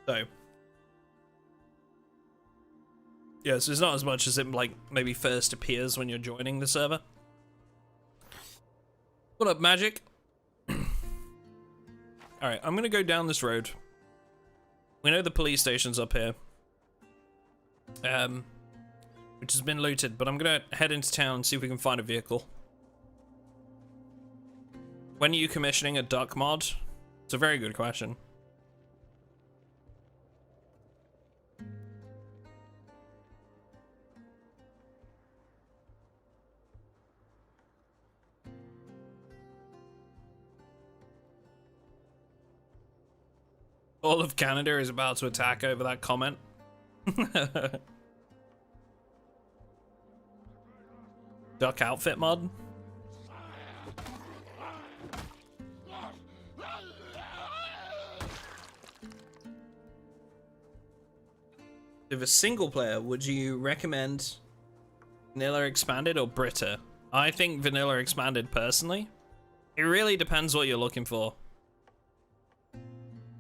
So yeah, so it's not as much as it like maybe first appears when you're joining the server. What up, Magic? Alright, I'm gonna go down this road. We know the police station's up here. Which has been looted, but I'm gonna head into town and see if we can find a vehicle. When are you commissioning a duck mod? It's a very good question. All of Canada is about to attack over that comment. Duck outfit mod? If a single player, would you recommend Vanilla Expanded or Brita? I think Vanilla Expanded personally. It really depends what you're looking for.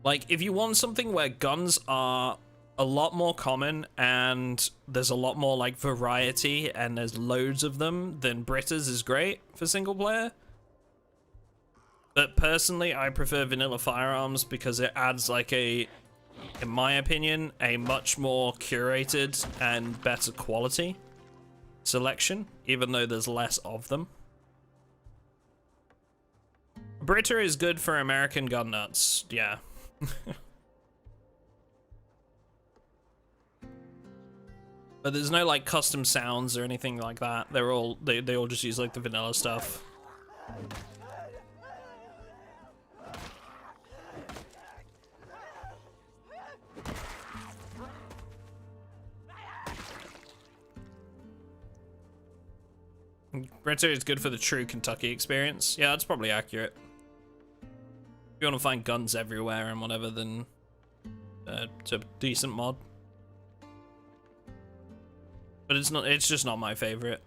Like, if you want something where guns are a lot more common and there's a lot more like variety and there's loads of them, then Brita's is great for single player. But personally, I prefer Vanilla Firearms because it adds like a, in my opinion, a much more curated and better quality selection, even though there's less of them. Brita is good for American gun nuts, yeah. But there's no like custom sounds or anything like that. They're all they all just use like the vanilla stuff. Brita is good for the true Kentucky experience. Yeah, that's probably accurate. If you want to find guns everywhere and whatever, then it's a decent mod. But it's not. It's just not my favorite.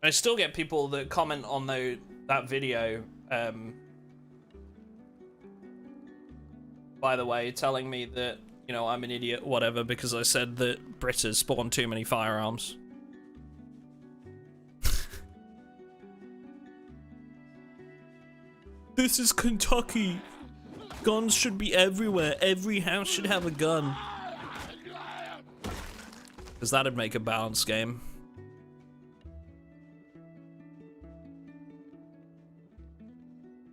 I still get people that comment on that video, by the way, telling me that, you know, I'm an idiot or whatever because I said that Britas spawn too many firearms. This is Kentucky. Guns should be everywhere. Every house should have a gun. Because that'd make a balanced game.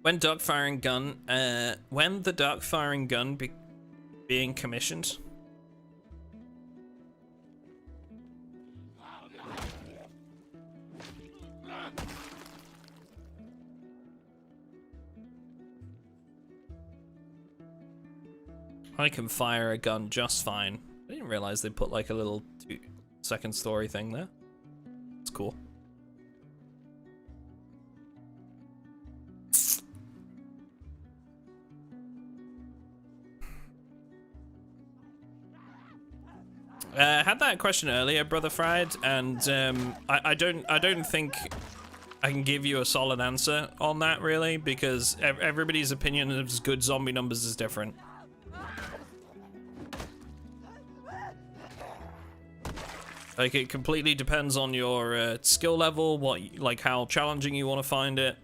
When the duck firing gun being commissioned? I can fire a gun just fine. I didn't realize they put like a little 2-second story thing there. It's cool. Had that question earlier, Brother Fried, and I don't think I can give you a solid answer on that really, because everybody's opinion of good zombie numbers is different. Like, it completely depends on your skill level, like how challenging you want to find it.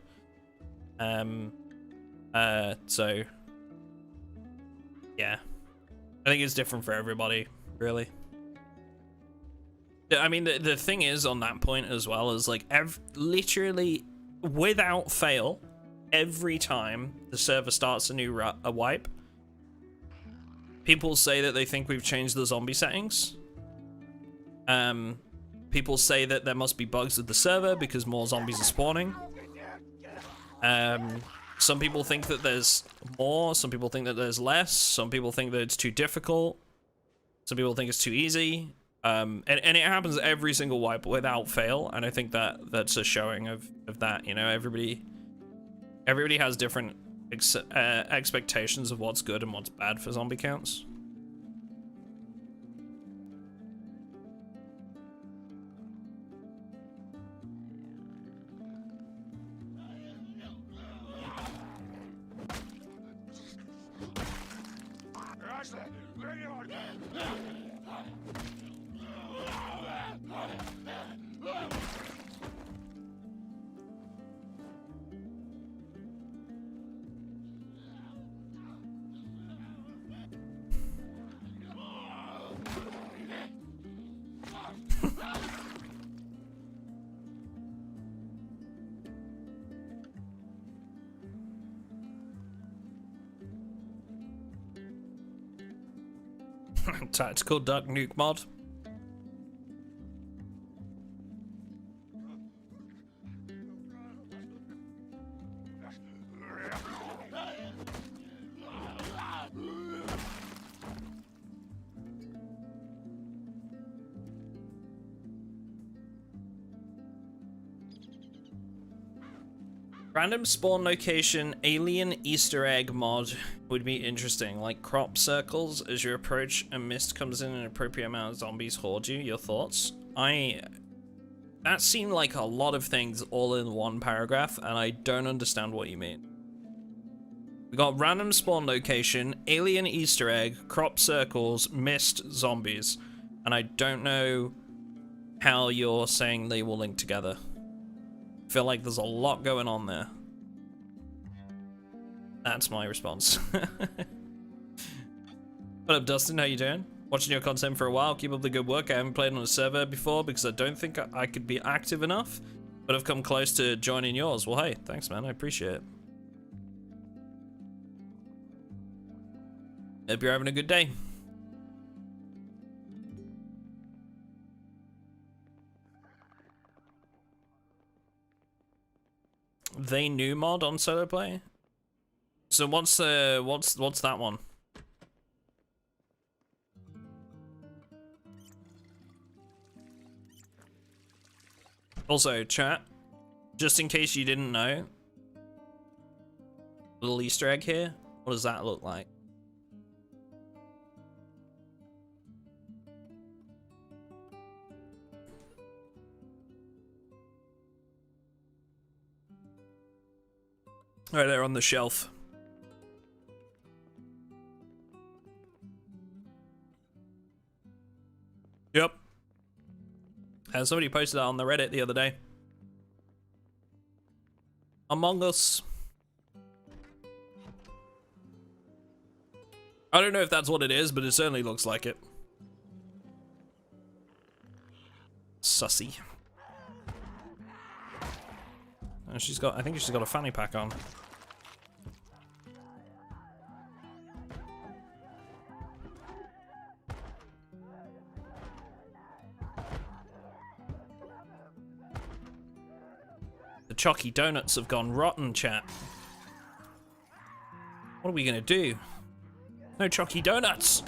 So yeah, I think it's different for everybody, really. I mean, the thing is on that point as well is like literally without fail, every time the server starts a new wipe, people say that they think we've changed the zombie settings. People say that there must be bugs with the server because more zombies are spawning. Some people think that there's more, some people think that there's less, some people think that it's too difficult, some people think it's too easy. And it happens every single wipe without fail, and I think that's a showing of that. You know, everybody has different expectations of what's good and what's bad for zombie counts. Tactical Duck Nuke mod. Random spawn location alien Easter egg mod would be interesting, like crop circles as you approach and mist comes in an appropriate amount of zombies hoard you. Your thoughts? That seemed like a lot of things all in one paragraph, and I don't understand what you mean. We got random spawn location, alien Easter egg, crop circles, mist, zombies, and I don't know how you're saying they will link together. I feel like there's a lot going on there. That's my response. What up, Dustin? How you doing? Watching your content for a while. Keep up the good work. I haven't played on a server before because I don't think I could be active enough, but I've come close to joining yours. Well, hey, thanks, man. I appreciate it. Hope you're having a good day. They New mod on solo play. So what's that one? Also, chat, just in case you didn't know, little Easter egg here. What does that look like? Right there on the shelf. Yep. Somebody posted that on the Reddit the other day. Among Us. I don't know if that's what it is, but it certainly looks like it. Sussy. Oh, I think she's got a fanny pack on. The chalky donuts have gone rotten, chat. What are we gonna do? No chalky donuts!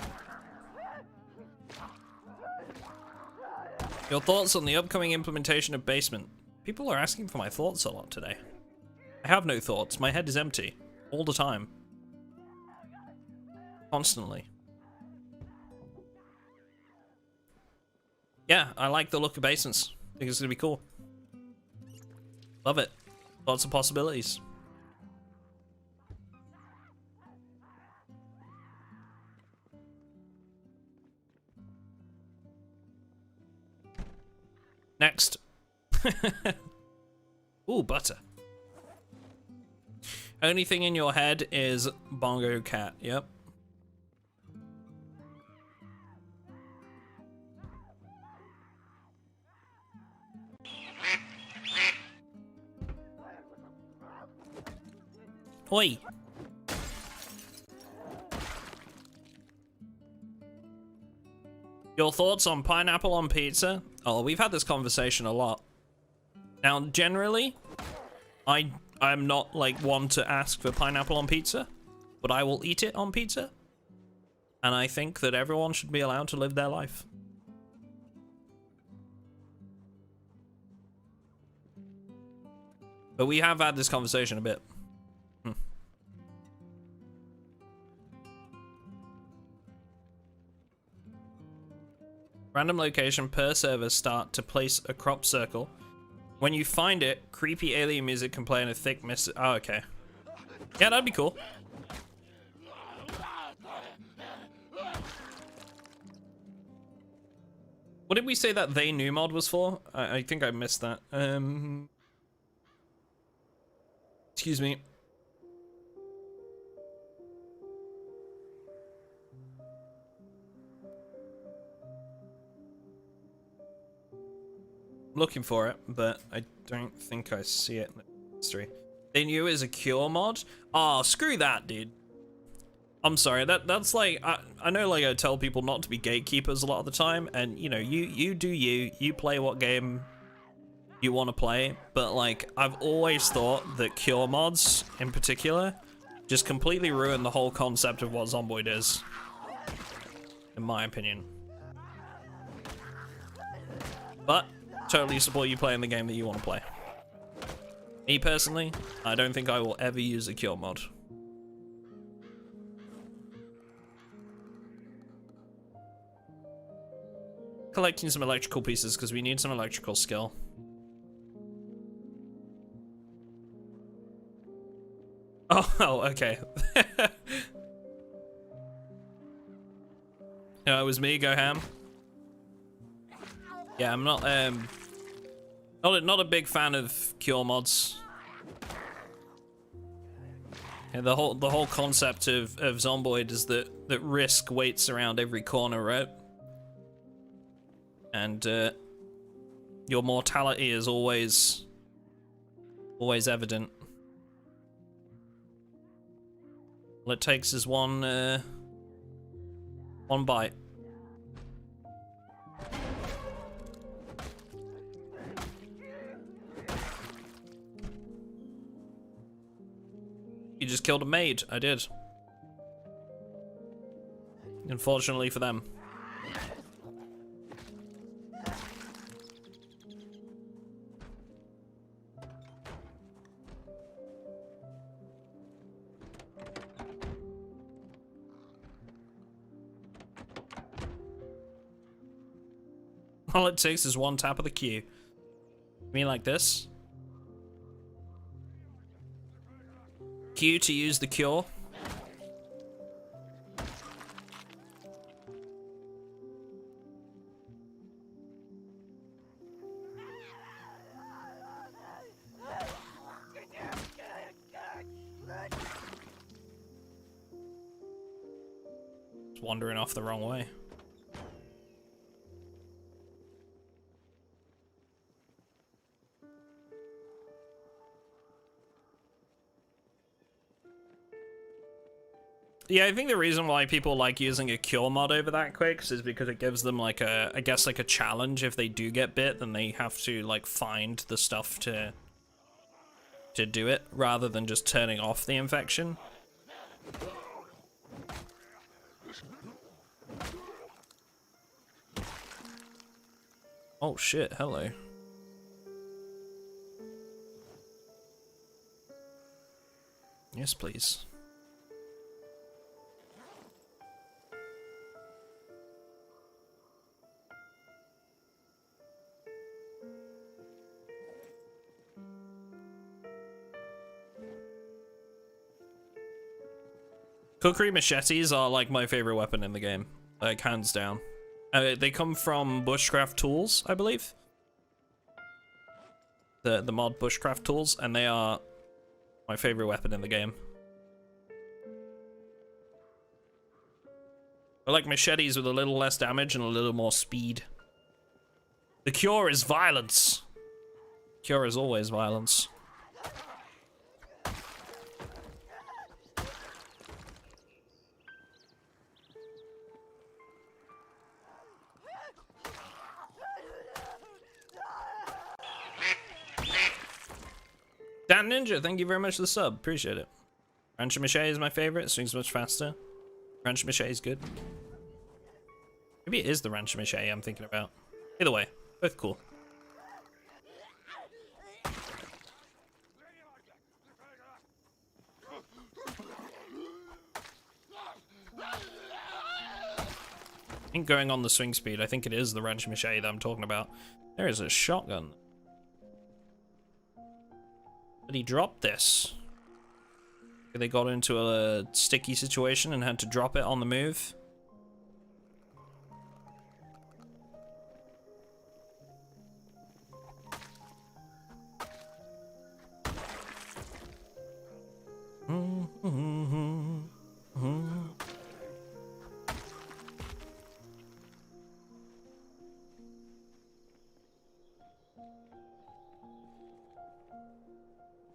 Your thoughts on the upcoming implementation of Basement? People are asking for my thoughts a lot today. I have no thoughts. My head is empty. All the time. Constantly. Yeah, I like the look of Basements. I think it's gonna be cool. Love it. Lots of possibilities. Next. Ooh, butter. Only thing in your head is Bongo Cat. Yep. Oi. Your thoughts on pineapple on pizza? Oh, we've had this conversation a lot. Now, generally, I'm not like one to ask for pineapple on pizza, but I will eat it on pizza. And I think that everyone should be allowed to live their life. But we have had this conversation a bit. Random location per server start to place a crop circle. When you find it, creepy alien music can play in a thick mist. Oh, okay. Yeah, that'd be cool. What did we say that They New mod was for? I think I missed that. Excuse me. Looking for it, but I don't think I see it in the history. They knew it was a cure mod? Oh, screw that, dude. I'm sorry, that's like, I know like I tell people not to be gatekeepers a lot of the time, and you know, you do you play what game you want to play, but like, I've always thought that cure mods, in particular, just completely ruin the whole concept of what Zomboid is. In my opinion. But totally support you playing the game that you want to play. Me personally, I don't think I will ever use a cure mod. Collecting some electrical pieces because we need some electrical skill. Oh, okay. No, it was me, Go Ham. Yeah, I'm not a big fan of cure mods. Yeah, the whole concept of Zomboid is that risk waits around every corner, right? And your mortality is always evident. All it takes is one bite. You just killed a maid. I did. Unfortunately for them. All it takes is one tap of the Q. You mean like this? Q to use the cure. It's wandering off the wrong way. Yeah, I think the reason why people like using a cure mod over that quicks is because it gives them like a, I guess like a challenge. If they do get bit, then they have to like find the stuff to do it rather than just turning off the infection. Oh shit, hello. Yes, please. Kukri machetes are like my favorite weapon in the game, like hands down. They come from Bushcraft Tools, I believe. The mod Bushcraft Tools, and they are my favorite weapon in the game. I like machetes with a little less damage and a little more speed. The cure is violence. Cure is always violence. Dan Ninja, thank you very much for the sub. Appreciate it. Rancher Mache is my favorite. It swings much faster. Rancher Mache is good. Maybe it is the Rancher Mache I'm thinking about. Either way, both cool. I think going on the swing speed, I think it is the Rancher Mache that I'm talking about. There is a shotgun. But he dropped this. They got into a sticky situation and had to drop it on the move.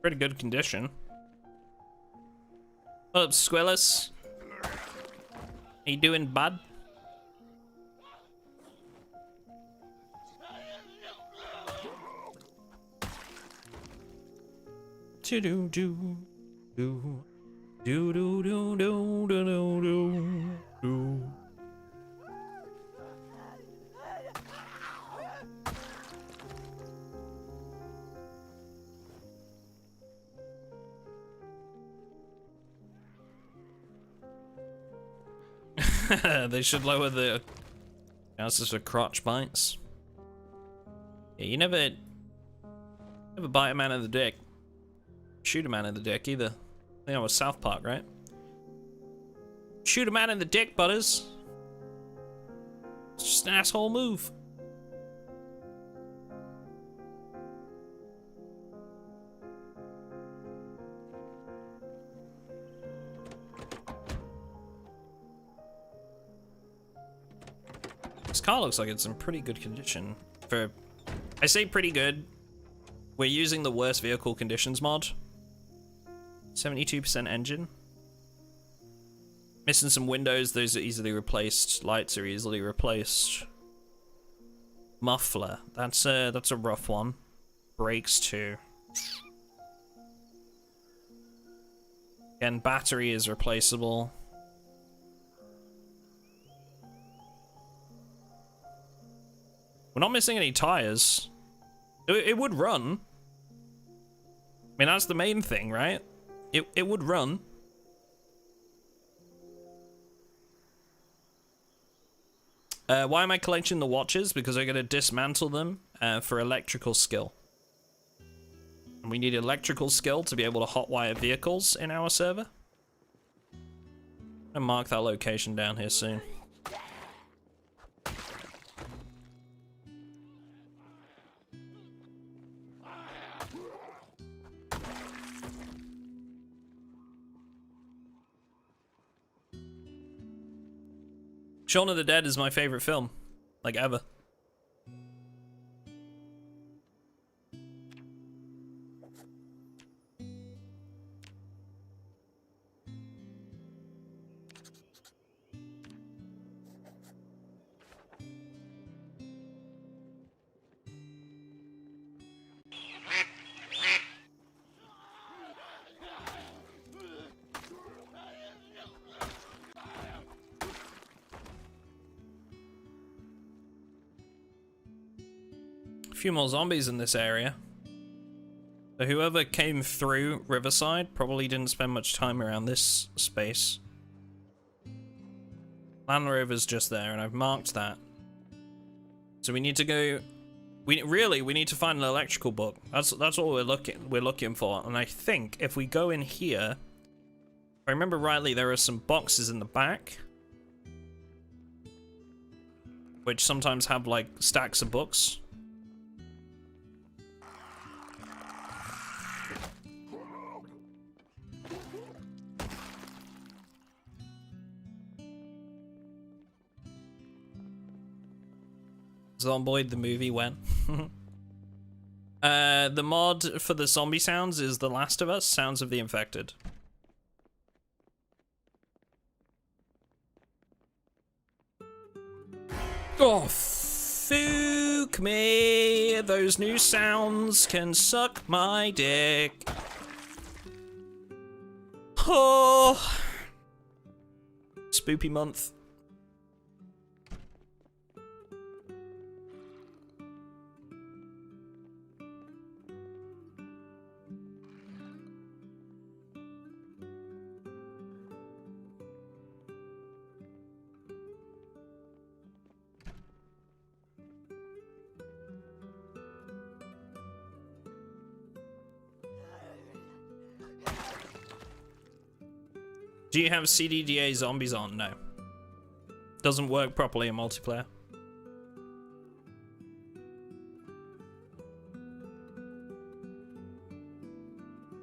Pretty good condition. What up, Squillis? How you doing, bud? Do do do do do do do do do do do. They should lower the chances for crotch bites. Yeah, you never bite a man in the dick. Shoot a man in the dick either. I think that was South Park, right? Shoot a man in the dick, Butters. It's just an asshole move. This car looks like it's in pretty good condition. I say pretty good. We're using the worst vehicle conditions mod. 72% engine. Missing some windows, those are easily replaced. Lights are easily replaced. Muffler, that's a rough one. Brakes too. Again, battery is replaceable. We're not missing any tires. It would run. I mean, that's the main thing, right? It would run. Why am I collecting the watches? Because I'm going to dismantle them for electrical skill. And we need electrical skill to be able to hotwire vehicles in our server. I'm going to mark that location down here soon. Shaun of the Dead is my favorite film, like ever. A few more zombies in this area. So whoever came through Riverside probably didn't spend much time around this space. Land Rover's just there, and I've marked that. So we need to go. We need to find an electrical book. That's what we're looking for. And I think if we go in here, if I remember rightly, there are some boxes in the back, which sometimes have like stacks of books. Zomboid the movie when? The mod for the zombie sounds is The Last of Us, Sounds of the Infected. Oh, fuck me. Those new sounds can suck my dick. Oh. Spoopy month. Do you have CDDA zombies on? No. Doesn't work properly in multiplayer.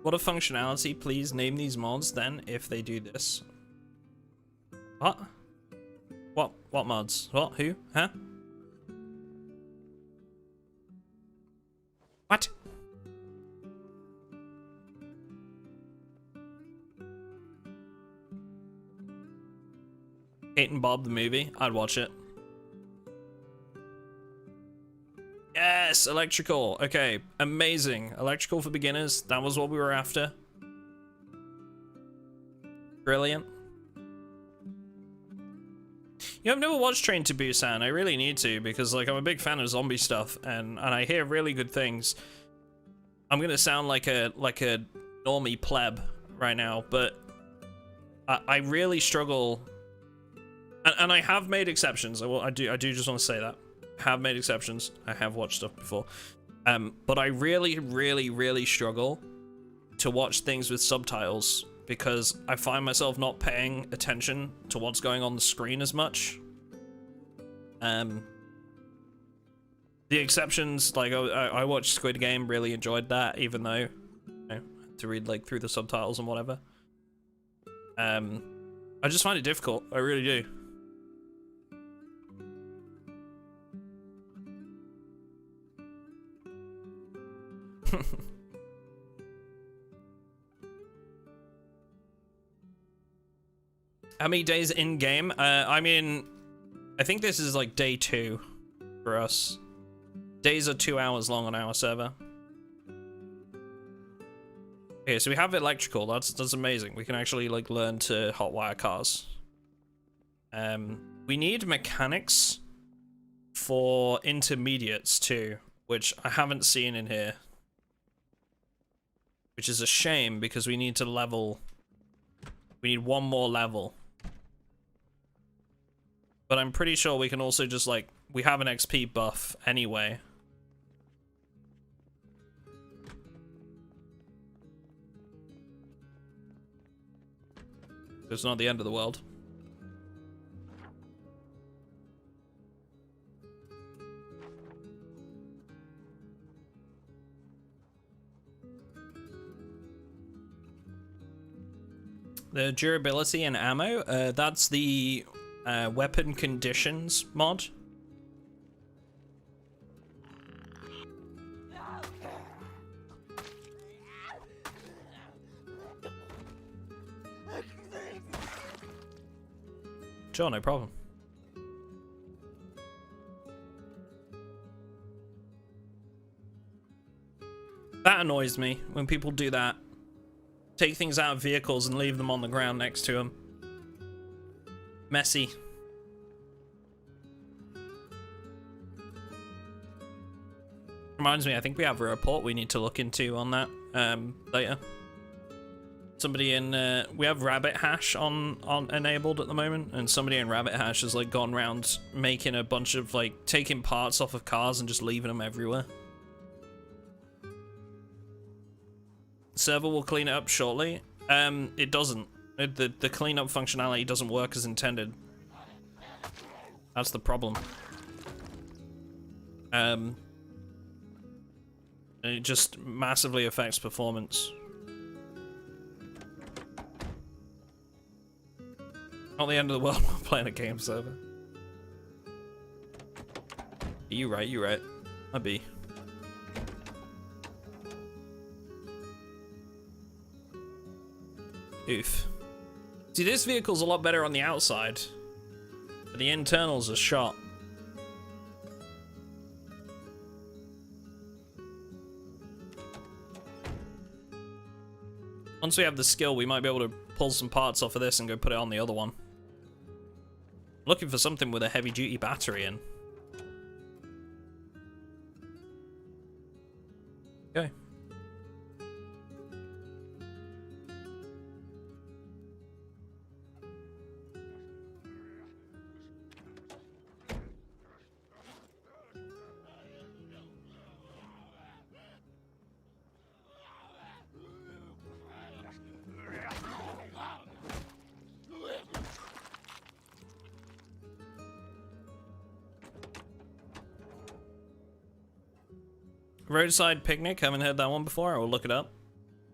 What a functionality. Please name these mods then if they do this. What? What mods? What? Who? Huh? What? Kate and Bob the movie, I'd watch it. Yes, electrical. Okay, amazing. Electrical for beginners. That was what we were after. Brilliant. You know, I've never watched Train to Busan. I really need to because, like, I'm a big fan of zombie stuff, and I hear really good things. I'm gonna sound like a normie pleb right now, but I really struggle. And I have made exceptions. I do just want to say that. I have made exceptions. I have watched stuff before. But I really struggle to watch things with subtitles because I find myself not paying attention to what's going on the screen as much. The exceptions, like I watched Squid Game, really enjoyed that, even though you know, I had to read like through the subtitles and whatever. I just find it difficult. I really do. How many days in game? I mean, I think this is like day 2 for us. Days are 2 hours long on our server. Okay, so we have electrical. That's amazing. We can actually like learn to hotwire cars. We need mechanics for intermediates too, which I haven't seen in here. Which is a shame because we need to level. We need one more level. But I'm pretty sure we can also just like, we have an XP buff anyway. It's not the end of the world. The durability and ammo, that's the weapon conditions mod. Sure, no problem. That annoys me when people do that. Take things out of vehicles and leave them on the ground next to them. Messy. Reminds me, I think we have a report we need to look into on that later. Somebody in we have Rabbit Hash on enabled at the moment, and somebody in Rabbit Hash has like gone around making a bunch of like taking parts off of cars and just leaving them everywhere. Server will clean it up shortly. It doesn't. The cleanup functionality doesn't work as intended. That's the problem. It just massively affects performance. Not the end of the world while playing a game server. You right, you right. I be. Oof. See, this vehicle's a lot better on the outside, but the internals are shot. Once we have the skill, we might be able to pull some parts off of this and go put it on the other one. Looking for something with a heavy-duty battery in. Okay. Roadside Picnic, haven't heard that one before, I will look it up.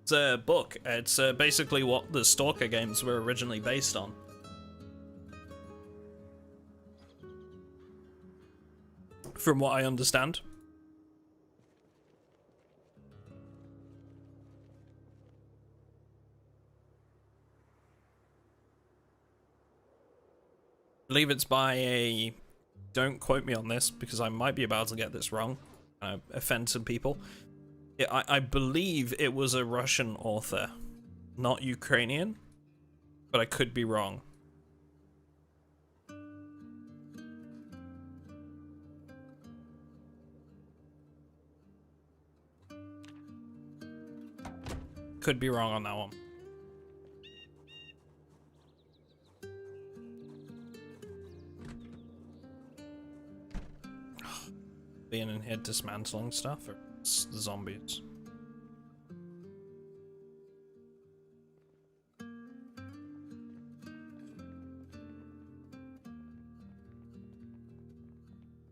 It's a book, it's basically what the Stalker games were originally based on. From what I understand. I believe it's by a... Don't quote me on this, because I might be about to get this wrong. Offend some people. I believe it was a Russian author, not Ukrainian, but I could be wrong. Could be wrong on that one. Being in here dismantling stuff, or it's the zombies?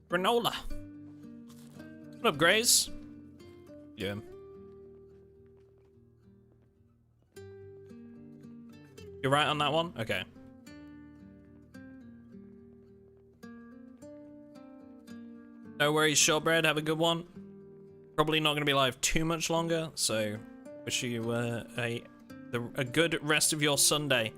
Granola. What up, Grace? Yeah. You're right on that one? Okay. No worries, Shortbread. Have a good one. Probably not going to be live too much longer, so wish you a good rest of your Sunday.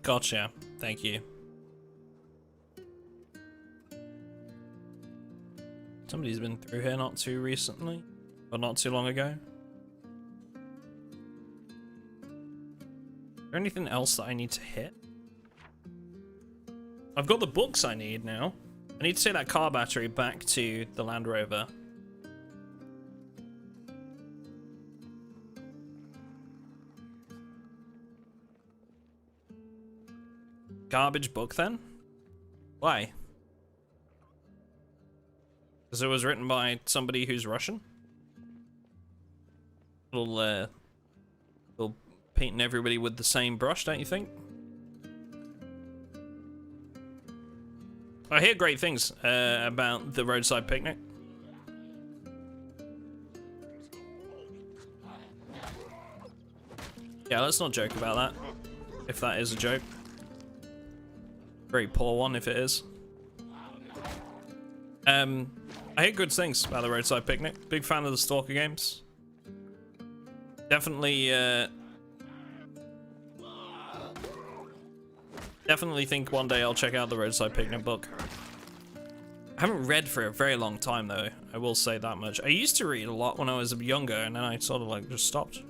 Gotcha. Thank you. Somebody's been through here not too recently, or not too long ago. Is there anything else that I need to hit? I've got the books I need now. I need to take that car battery back to the Land Rover. Garbage book then? Why? Because it was written by somebody who's Russian? Little painting everybody with the same brush, don't you think? I hear great things about the roadside picnic. Yeah, let's not joke about that, if that is a joke. Very poor one if it is. I hear good things about the roadside picnic. Big fan of the Stalker games. Definitely think one day I'll check out the roadside picnic book. I haven't read for a very long time though, I will say that much. I used to read a lot when I was younger and then I sort of like just stopped.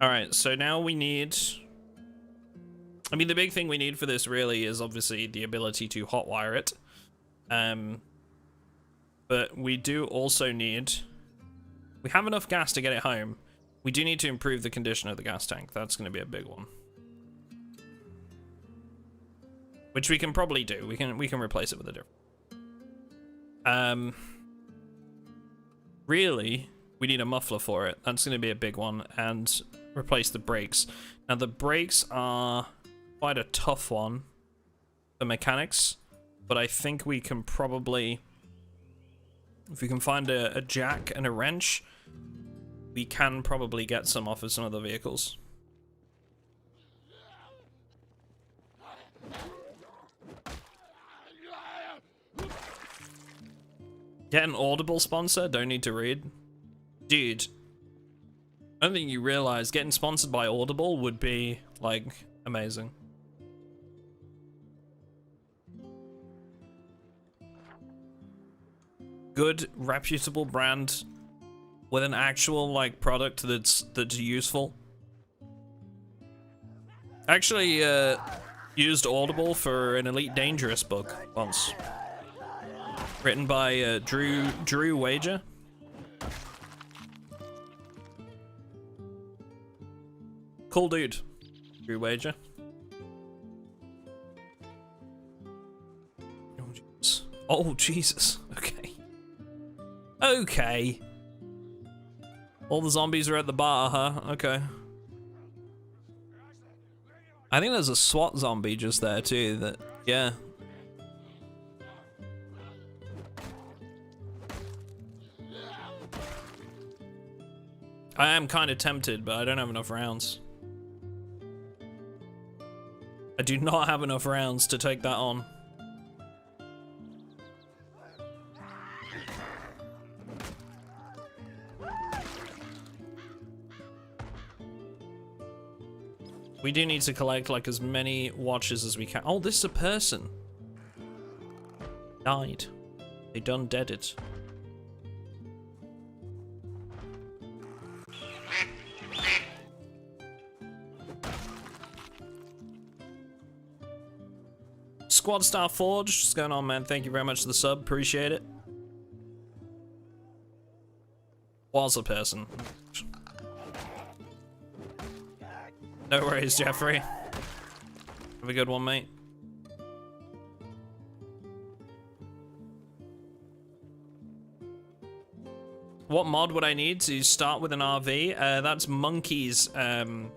Alright, so now we need... I mean, the big thing we need for this really is obviously the ability to hotwire it. But we do also need... We have enough gas to get it home. We do need to improve the condition of the gas tank. That's going to be a big one. Which we can probably do. We can replace it with a different... Really, we need a muffler for it. That's going to be a big one. And replace the brakes. Now, the brakes are quite a tough one for mechanics. But I think we can probably... If we can find a jack and a wrench, we can probably get some off of some of the vehicles. Get an Audible sponsor, don't need to read. Dude, I don't think you realize getting sponsored by Audible would be, like, amazing. Good, reputable brand with an actual, like, product that's useful. Actually, used Audible for an Elite Dangerous book once. Written by Drew Wager. Cool dude, Drew Wager. Oh, Jesus. Okay. Okay. All the zombies are at the bar, huh? Okay. I think there's a SWAT zombie just there too, that, yeah. I am kind of tempted, but I don't have enough rounds. I do not have enough rounds to take that on. We do need to collect like as many watches as we can. Oh, this is a person. Died. They done deaded. Squad Star Forge, what's going on, man? Thank you very much for the sub, appreciate it. Was a person. No worries, Jeffrey. Have a good one, mate. What mod would I need to start with an RV? That's Monkey's RV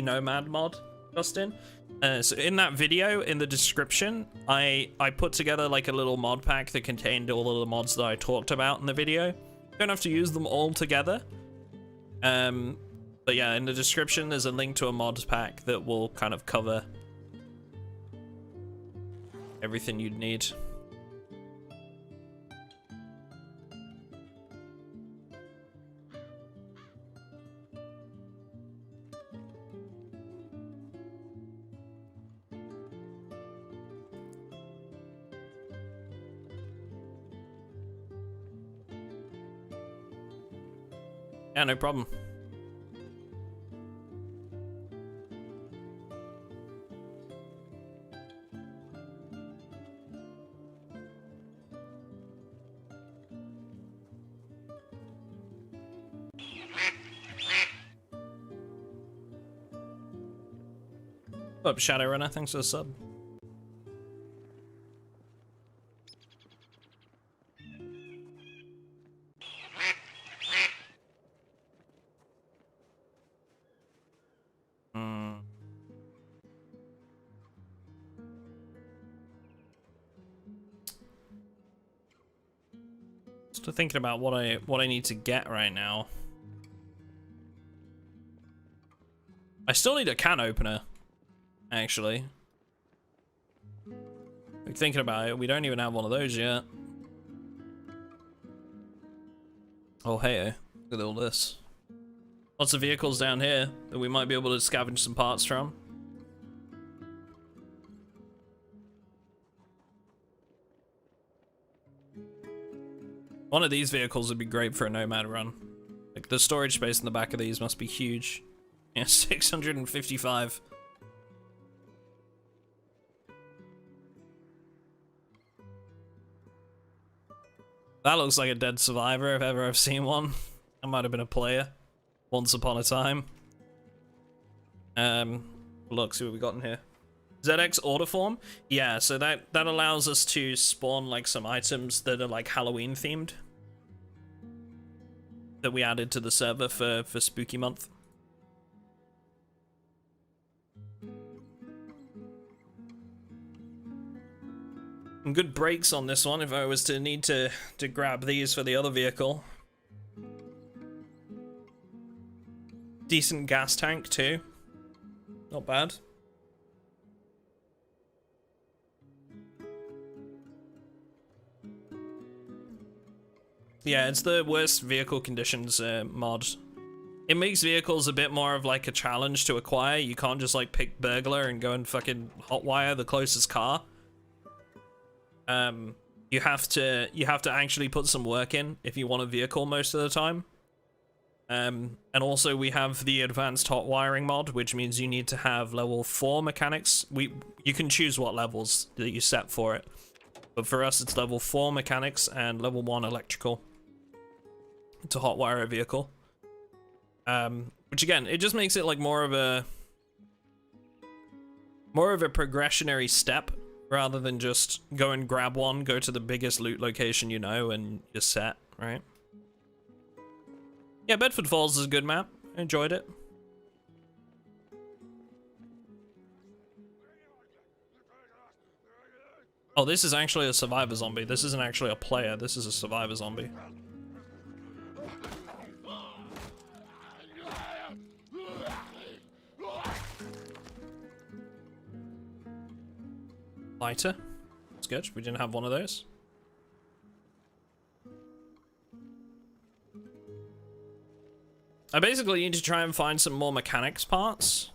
Nomad mod, Justin. So in that video, in the description, I put together like a little mod pack that contained all of the mods that I talked about in the video. Don't have to use them all together. But yeah, in the description, there's a link to a mod pack that will kind of cover everything you'd need. Yeah, no problem. Up, Shadowrunner, thanks for the sub. Still thinking about what I need to get right now. I still need a can opener, actually. Like, thinking about it, we don't even have one of those yet. Oh hey, look at all this. Lots of vehicles down here that we might be able to scavenge some parts from. One of these vehicles would be great for a Nomad run. Like, the storage space in the back of these must be huge. Yeah, 655. That looks like a dead survivor if ever I've seen one. I might have been a player once upon a time. Look, see what we got in here. ZX order form? Yeah, so that allows us to spawn like some items that are like Halloween themed. That we added to the server for Spooky Month. Some good brakes on this one if I was to need to grab these for the other vehicle. Decent gas tank too. Not bad. Yeah, it's the worst vehicle conditions mod. It makes vehicles a bit more of like a challenge to acquire. You can't just like pick burglar and go and fucking hotwire the closest car. You have to actually put some work in if you want a vehicle most of the time. And also we have the advanced hot wiring mod, which means you need to have level 4 mechanics. You can choose what levels that you set for it, but for us it's level 4 mechanics and level 1 electrical to hotwire a vehicle. Which again, it just makes it like more of a progressionary step rather than just go and grab one, go to the biggest loot location you know, and you're set, right? Yeah, Bedford Falls is a good map. I enjoyed it. Oh, this is actually a survivor zombie. This isn't actually a player. This is a survivor zombie. Lighter. That's good. We didn't have one of those. I basically need to try and find some more mechanics parts.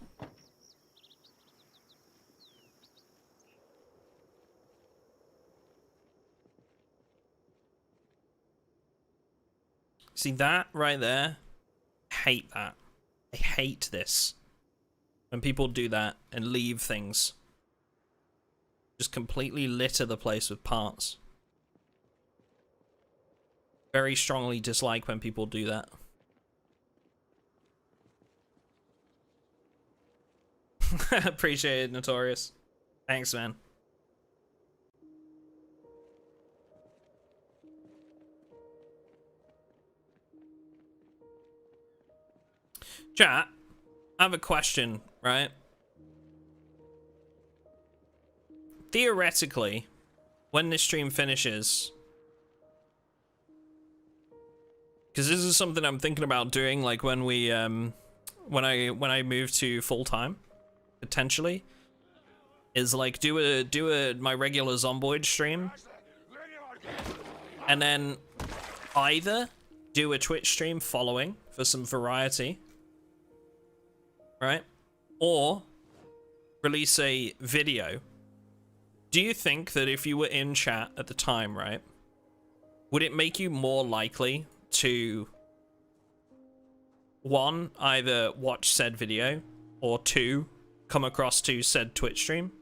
See that right there? I hate that. I hate this. When people do that and leave things. Just completely litter the place with parts. Very strongly dislike when people do that. Appreciate it, Notorious. Thanks, man. Chat, I have a question, right? Theoretically, when this stream finishes, because this is something I'm thinking about doing, like when we when I move to full time, potentially. is like do a my regular Zomboid stream, and then either do a Twitch stream following for some variety, right? Or release a video. Do you think that if you were in chat at the time, right, would it make you more likely to, one, either watch said video, or two, come across to said Twitch stream?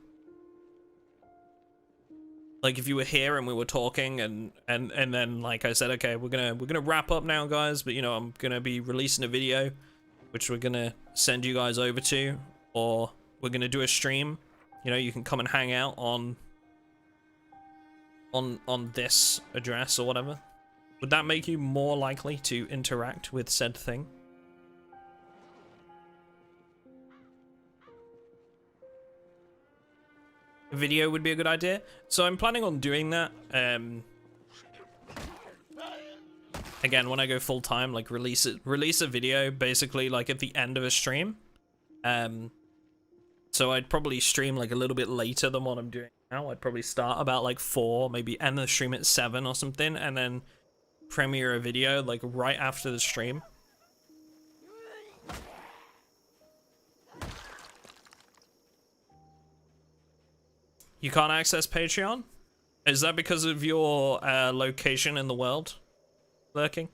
Like if you were here and we were talking and then like I said, okay, we're gonna wrap up now, guys, but you know, I'm gonna be releasing a video which we're gonna send you guys over to, or we're gonna do a stream, you know, you can come and hang out on this address or whatever. Would that make you more likely to interact with said thing? A video would be a good idea. So I'm planning on doing that. Again, when I go full time, like release a video basically like at the end of a stream. So I'd probably stream like a little bit later than what I'm doing now. I'd probably start about like 4, maybe end the stream at 7 or something, and then premiere a video like right after the stream. You can't access Patreon? Is that because of your location in the world? Lurking?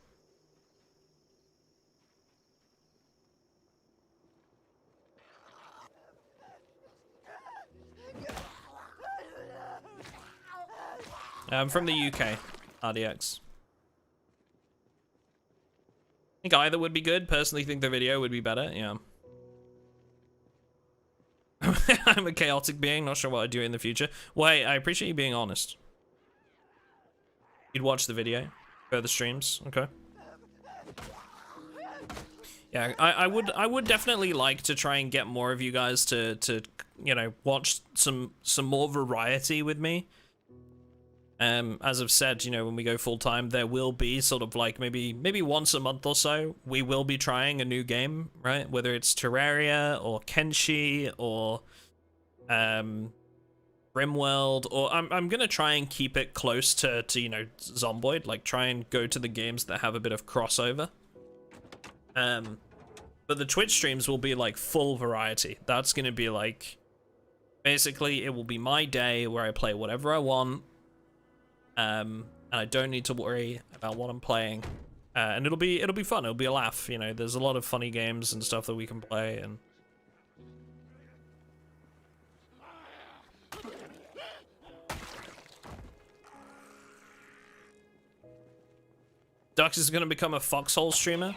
I'm from the UK, RDX. I think either would be good. Personally think the video would be better, yeah. I'm a chaotic being, not sure what I'd do in the future. Well, hey, I appreciate you being honest. You'd watch the video, further streams, okay. Yeah, I would definitely like to try and get more of you guys to you know, watch some more variety with me. As I've said, you know, when we go full time, there will be sort of like maybe once a month or so, we will be trying a new game, right? Whether it's Terraria or Kenshi or Rimworld, or I'm gonna try and keep it close to you know, Zomboid, like try and go to the games that have a bit of crossover. But the Twitch streams will be like full variety. That's gonna be like, basically it will be my day where I play whatever I want. And I don't need to worry about what I'm playing, and it'll be fun. It'll be a laugh. You know, there's a lot of funny games and stuff that we can play. And Dux is gonna become a Foxhole streamer.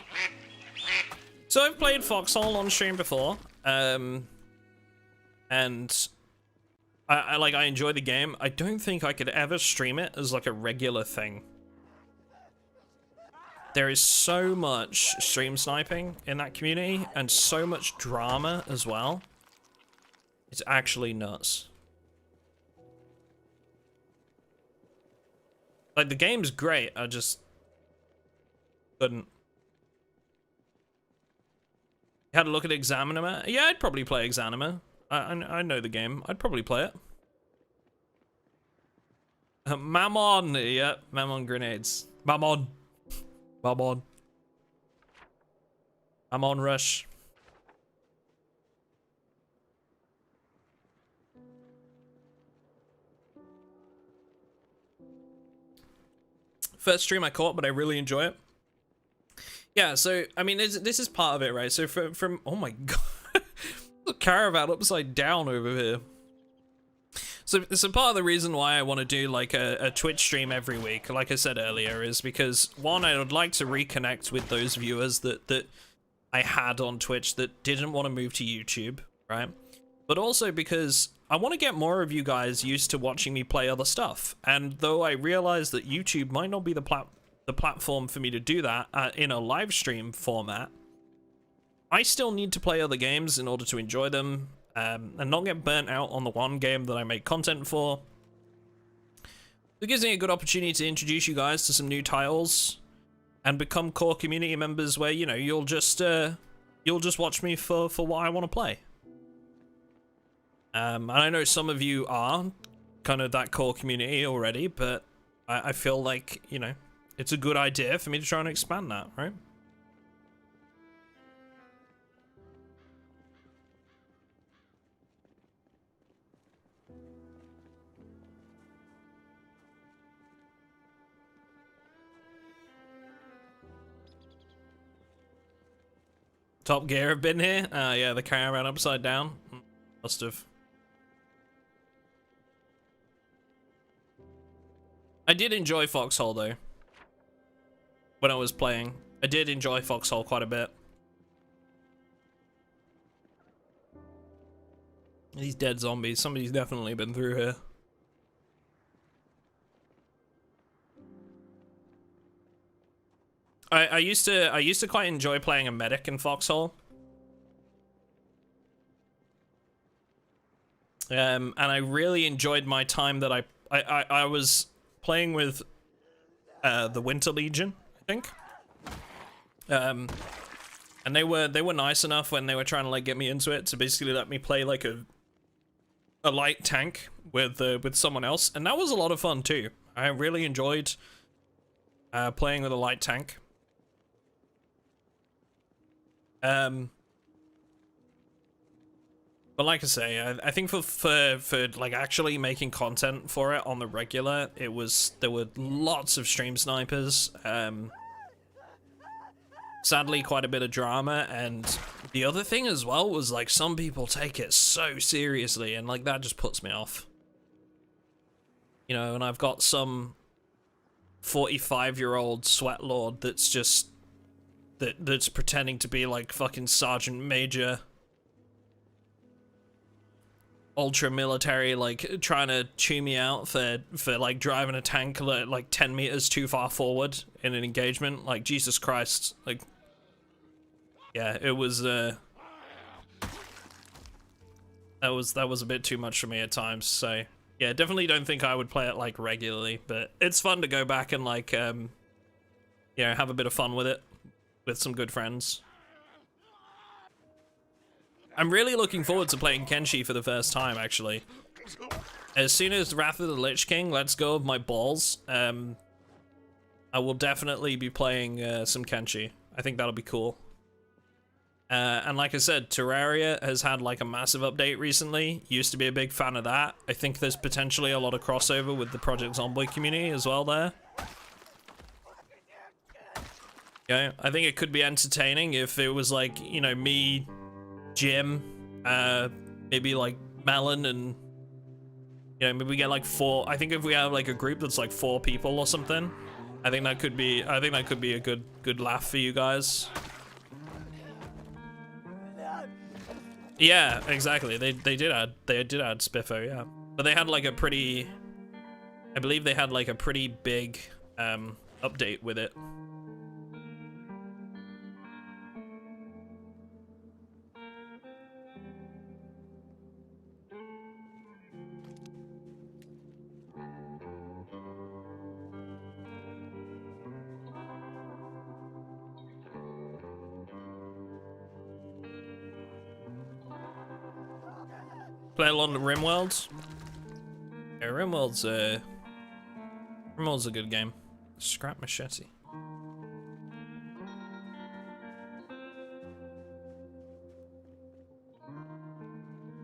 So I've played Foxhole on stream before, and I enjoy the game. I don't think I could ever stream it as like a regular thing. There is so much stream sniping in that community and so much drama as well. It's actually nuts. Like the game's great, I just couldn't. You had a look at Examiner? Yeah, I'd probably play Examiner. I know the game. I'd probably play it. Mammon! Yeah, Mammon grenades. Mammon! Mammon. Mammon rush. First stream I caught, but I really enjoy it. Yeah, so, I mean, this is part of it, right? So from oh my god. The caravan upside down over here. So part of the reason why I want to do like a Twitch stream every week, like I said earlier, is because one, I would like to reconnect with those viewers that I had on Twitch that didn't want to move to YouTube, right? But also because I want to get more of you guys used to watching me play other stuff. And though I realize that YouTube might not be the platform for me to do that in a live stream format, I still need to play other games in order to enjoy them, and not get burnt out on the one game that I make content for. It gives me a good opportunity to introduce you guys to some new titles and become core community members where, you know, you'll just watch me for what I want to play. And I know some of you are kind of that core community already, but I feel like, you know, it's a good idea for me to try and expand that, right? Top Gear have been here? Yeah, the caravan upside down. Must have. I did enjoy Foxhole though. When I was playing. I did enjoy Foxhole quite a bit. These dead zombies, somebody's definitely been through here. I used to quite enjoy playing a medic in Foxhole. And I really enjoyed my time that I was playing with the Winter Legion, I think. And they were nice enough when they were trying to like get me into it to basically let me play like a light tank with someone else, and that was a lot of fun too. I really enjoyed playing with a light tank. But like I say, I think for like actually making content for it on the regular, there were lots of stream snipers. Sadly, quite a bit of drama, and the other thing as well was like some people take it so seriously, and like that just puts me off. You know, and I've got some 45-year-old sweat lord that's just that's pretending to be like fucking Sergeant Major, ultra military, like trying to chew me out for like driving a tank like 10 meters too far forward in an engagement. Like, Jesus Christ. Like, yeah, it was that was a bit too much for me at times. So yeah, definitely don't think I would play it like regularly, but it's fun to go back and like you know, have a bit of fun with it with some good friends. I'm really looking forward to playing Kenshi for the first time, actually. As soon as Wrath of the Lich King lets go of my balls, I will definitely be playing some Kenshi. I think that'll be cool. And like I said, Terraria has had like a massive update recently. Used to be a big fan of that. I think there's potentially a lot of crossover with the Project Zomboid community as well there. Yeah, I think it could be entertaining if it was like, you know, me, Jim, maybe like Melon, and you know, maybe we get like 4. I think if we have like a group that's like 4 people or something, I think that could be a good laugh for you guys. Yeah, exactly. They did add Spiffo, yeah, but they had like a pretty, I believe they had like a pretty big update with it. Play a lot of RimWorlds. Yeah, RimWorld's a good game. Scrap Machete.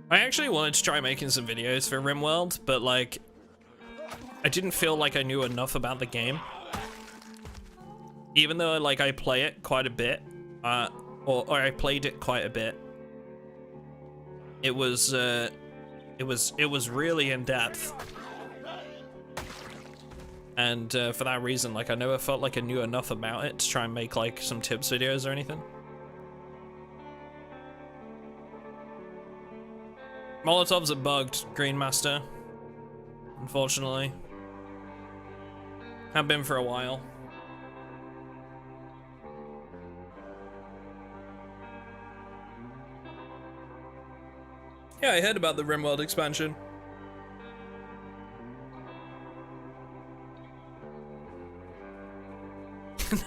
I actually wanted to try making some videos for RimWorld, but like, I didn't feel like I knew enough about the game. Even though like I play it quite a bit, or I played it quite a bit. It was really in depth, and for that reason, like I never felt like I knew enough about it to try and make like some tips videos or anything. Molotovs are bugged, Green Master. Unfortunately, have been for a while. Yeah, I heard about the RimWorld expansion.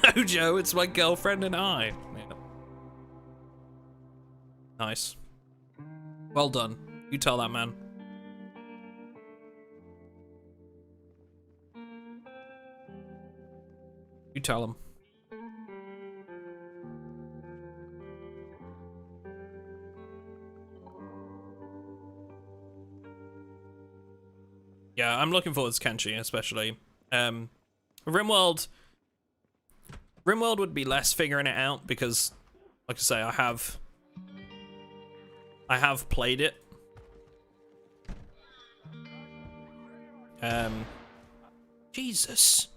No, Joe, it's my girlfriend and I. Yeah. Nice. Well done. You tell that man. You tell him. Yeah, I'm looking forward to Kenshi, especially. RimWorld would be less figuring it out because, like I say, I have played it. Jesus.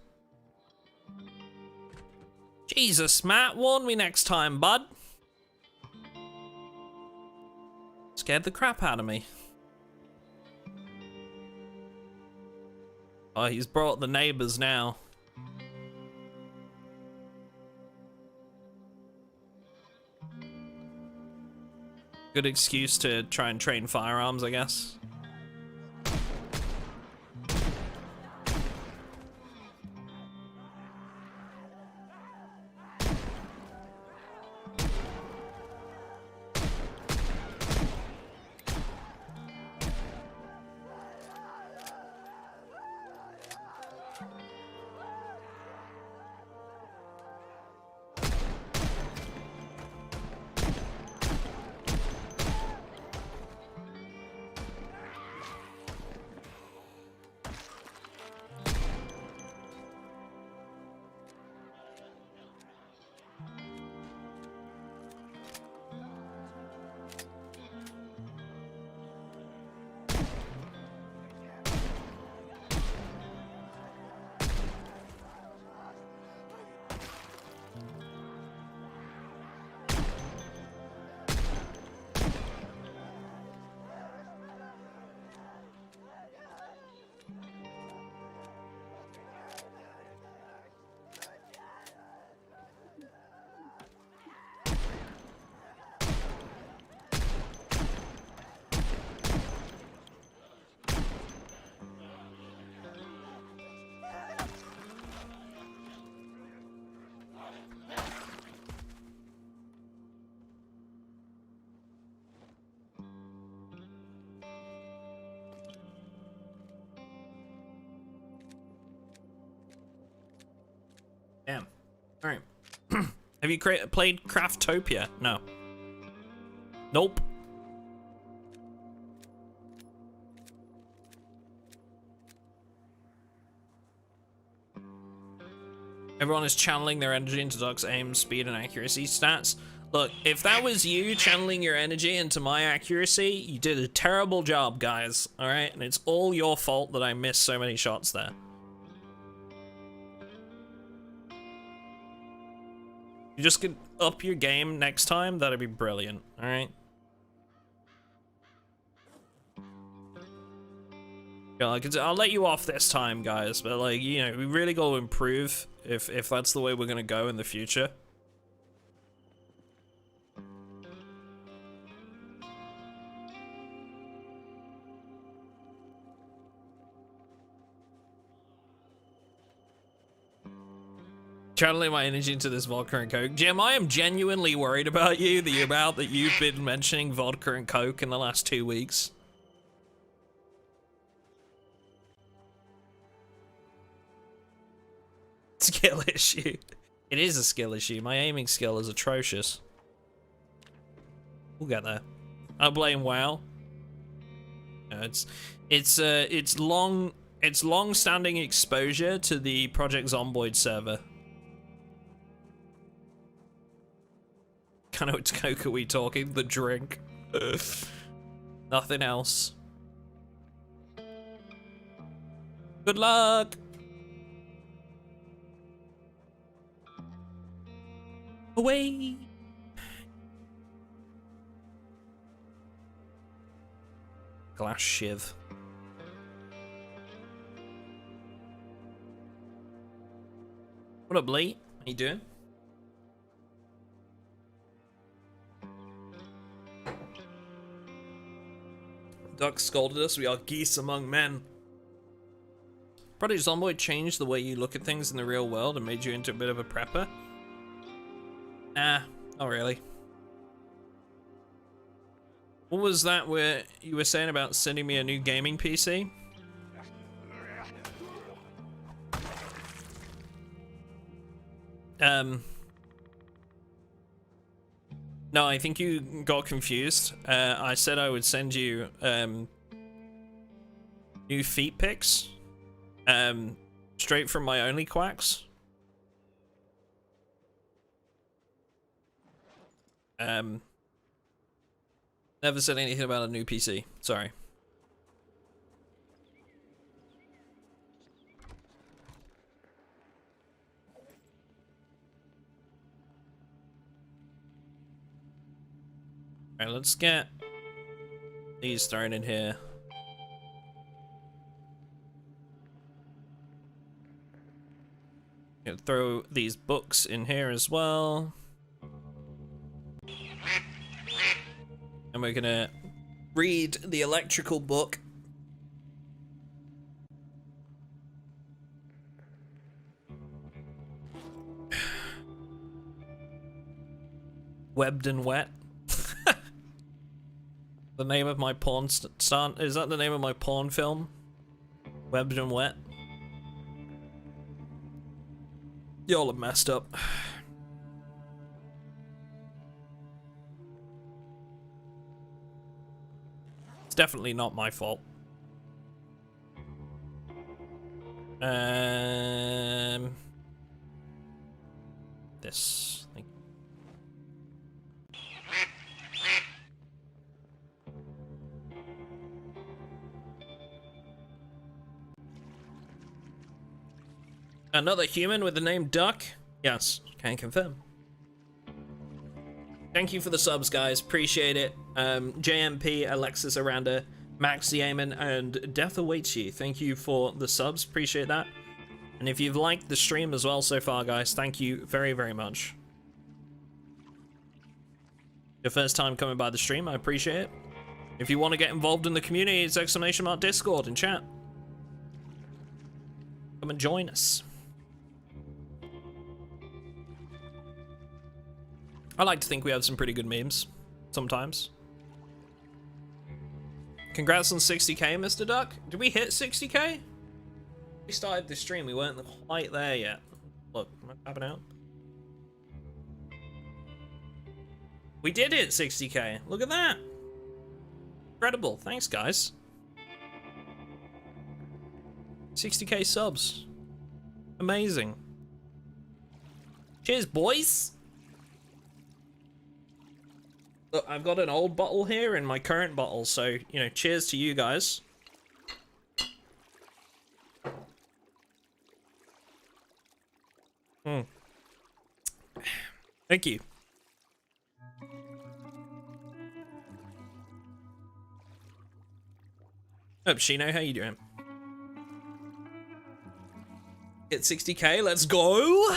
Jesus, Matt, warn me next time, bud. Scared the crap out of me. Oh, he's brought the neighbors now. Good excuse to try and train firearms, I guess. Damn. All right. Have you played Craftopia? No. Nope. Everyone is channeling their energy into Duck's aim, speed, and accuracy stats. Look, if that was you channeling your energy into my accuracy, you did a terrible job, guys. All right, and it's all your fault that I missed so many shots there. You just could up your game next time, that'd be brilliant, alright? Yeah, like, I'll let you off this time, guys, but like, you know, we really gotta improve if that's the way we're gonna go in the future. Channeling my energy into this vodka and coke. Jim, I am genuinely worried about you, the amount that you've been mentioning vodka and coke in the last 2 weeks. Skill issue. It is a skill issue. My aiming skill is atrocious. We'll get there. I blame WoW. No, it's long-standing exposure to the Project Zomboid server. Kind of which coke are we talking? The drink. Nothing else. Good luck. Away. Glass shiv. What up, Lee? How you doing? Duck scolded us, we are geese among men. Project Zomboid changed the way you look at things in the real world and made you into a bit of a prepper? Nah, not really. What was that where you were saying about sending me a new gaming PC? No, I think you got confused. I said I would send you new feet pics, straight from my only quacks. Never said anything about a new PC. Sorry. Alright, let's get these thrown in here. Gonna throw these books in here as well. And we're gonna read the electrical book. Webbed and Wet. The name of my porn star, is that the name of my porn film? Webbed and Wet. Y'all are messed up. It's definitely not my fault. This. Thank you. Another human with the name Duck? Yes, can confirm. Thank you for the subs, guys. Appreciate it. JMP, Alexis Aranda, Max Yeaman, and Death Awaits You. Thank you for the subs. Appreciate that. And if you've liked the stream as well so far, guys, thank you very, very much. Your first time coming by the stream, I appreciate it. If you want to get involved in the community, it's !Discord and chat. Come and join us. I like to think we have some pretty good memes, sometimes. Congrats on 60k, Mr. Duck. Did we hit 60k? We started the stream, we weren't quite there yet. Look, am I tapping out? We did hit 60k, look at that. Incredible, thanks guys. 60k subs. Amazing. Cheers, boys. Look, I've got an old bottle here and my current bottle, so, you know, cheers to you guys. Thank you. Oh, Shino, how you doing? Get 60k, let's go!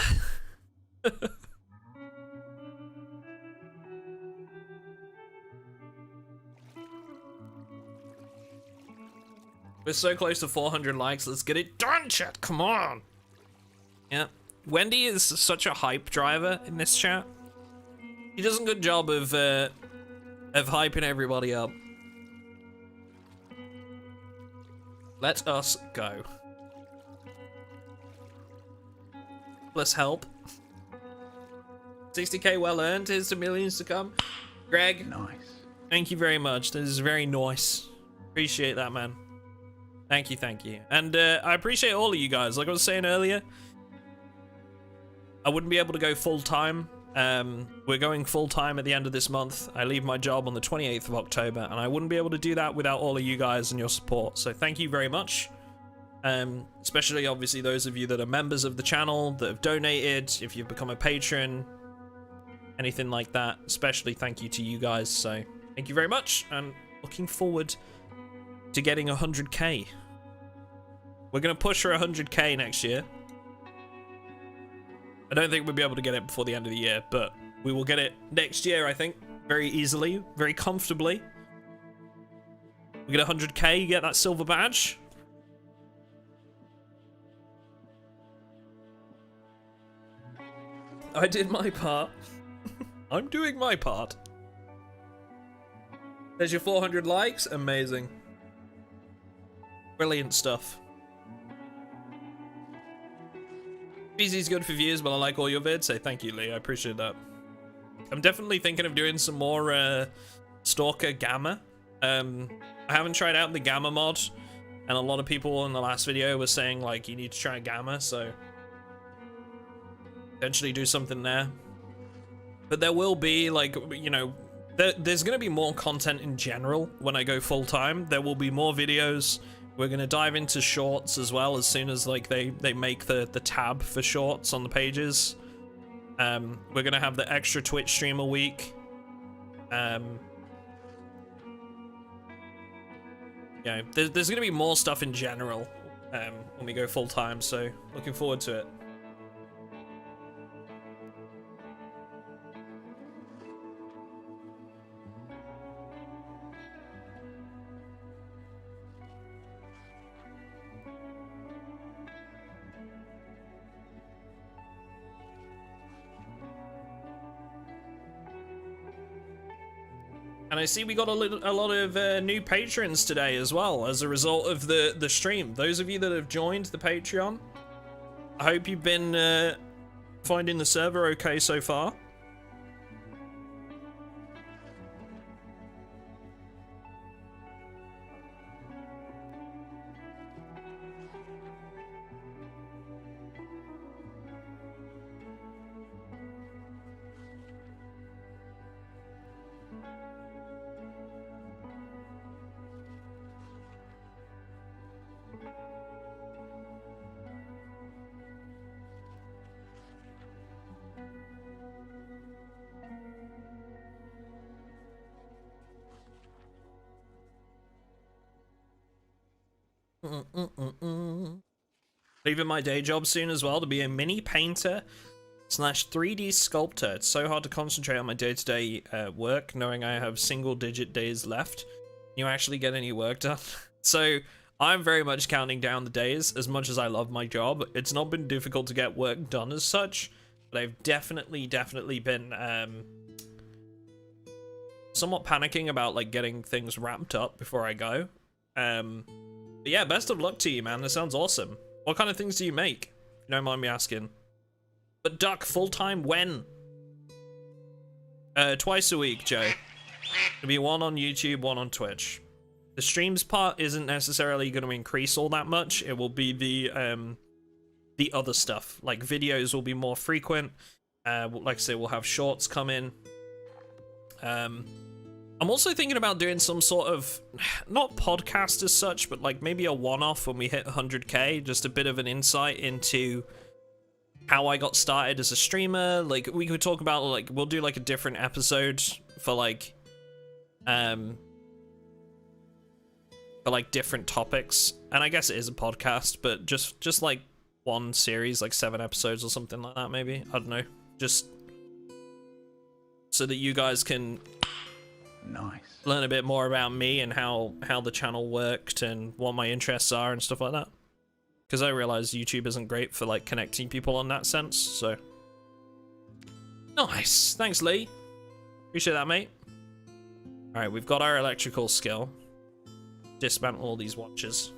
We're so close to 400 likes, let's get it done, chat, come on! Yeah, Wendy is such a hype driver in this chat. He does a good job of hyping everybody up. Let us go. Let's help. 60k well earned, here's to millions to come. Greg. Nice. Thank you very much, this is very nice. Appreciate that, man. Thank you, thank you. And I appreciate all of you guys. Like I was saying earlier, I wouldn't be able to go full-time. We're going full-time at the end of this month. I leave my job on the 28th of October, and I wouldn't be able to do that without all of you guys and your support. So thank you very much. Especially, obviously, those of you that are members of the channel, that have donated, if you've become a patron, anything like that. Especially thank you to you guys. So thank you very much, and looking forward to getting 100k. We're gonna push for 100k next year. I don't think we'll be able to get it before the end of the year, but we will get it next year, I think, very easily, very comfortably. We get 100k, you get that silver badge. I did my part. I'm doing my part. There's your 400 likes. Amazing. Brilliant stuff. BZ's good for views, but I like all your vids. Say thank you, Lee. I appreciate that. I'm definitely thinking of doing some more Stalker Gamma. I haven't tried out the Gamma mod, and a lot of people in the last video were saying like you need to try Gamma, so eventually do something there. But there will be like, you know, there's gonna be more content in general when I go full time. There will be more videos. We're gonna dive into shorts as well as soon as like they make the tab for shorts on the pages. We're gonna have the extra Twitch stream a week. Yeah, there's gonna be more stuff in general when we go full time, so looking forward to it. And I see we got a lot of new patrons today as well as a result of the stream. Those of you that have joined the Patreon, I hope you've been finding the server okay so far. Leaving my day job soon as well to be a mini painter / 3D sculptor. It's so hard to concentrate on my day-to-day work knowing I have single-digit days left. You actually get any work done? So I'm very much counting down the days. As much as I love my job, it's not been difficult to get work done as such, but I've definitely been somewhat panicking about like getting things wrapped up before I go. But yeah, best of luck to you, man. That sounds awesome. What kind of things do you make? If you don't mind me asking. But Duck, full-time when? Twice a week, Joe. It'll be one on YouTube, one on Twitch. The streams part isn't necessarily going to increase all that much. It will be the other stuff. Like videos will be more frequent. Like I say, we'll have shorts come in. I'm also thinking about doing some sort of, not podcast as such, but like maybe a one-off when we hit 100k, just a bit of an insight into how I got started as a streamer. Like we could talk about like, we'll do like a different episode for like different topics. And I guess it is a podcast, but just like one series, like 7 episodes or something like that maybe. I don't know. Just so that you guys can learn a bit more about me and how the channel worked and what my interests are and stuff like that. Because I realize YouTube isn't great for like connecting people in that sense, so. Nice. Thanks, Lee. Appreciate that, mate. Alright, we've got our electrical skill. Dismantle all these watches.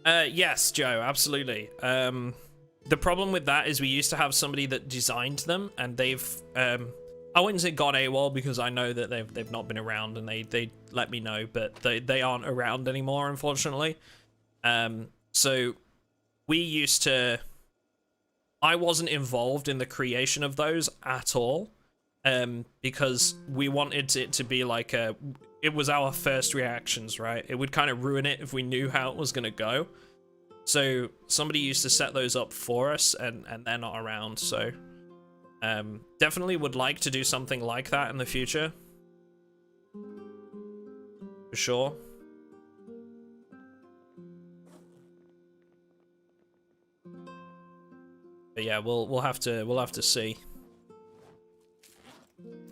Yes, Joe, absolutely. The problem with that is we used to have somebody that designed them, and they've I wouldn't say gone AWOL because I know that they've not been around, and they let me know, but they aren't around anymore, unfortunately. So we used to, I wasn't involved in the creation of those at all, because we wanted it to be like it was our first reactions, right? It would kind of ruin it if we knew how it was gonna go. So somebody used to set those up for us, and they're not around, so definitely would like to do something like that in the future. For sure. But yeah, we'll have to see.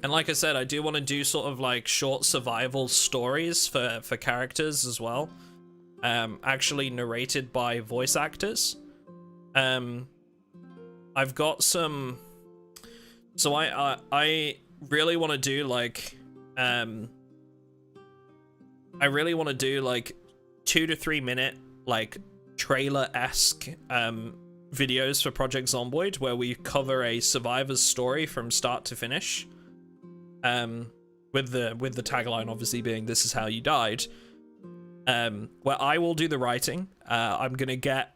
And like I said, I do want to do sort of like short survival stories for characters as well. Actually narrated by voice actors. I've got some So I really want to do like I really want to do like 2 to 3 minute like trailer-esque videos for Project Zomboid where we cover a survivor's story from start to finish. With the tagline obviously being "This is how you died." Where I will do the writing. I'm gonna get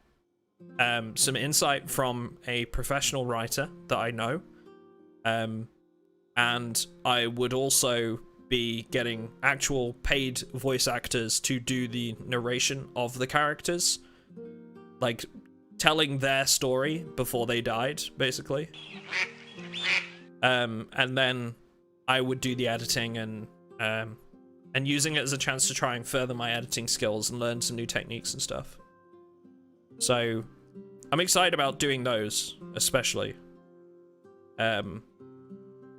some insight from a professional writer that I know. And I would also be getting actual paid voice actors to do the narration of the characters, like telling their story before they died, basically. And then I would do the editing and using it as a chance to try and further my editing skills and learn some new techniques and stuff. So I'm excited about doing those, especially.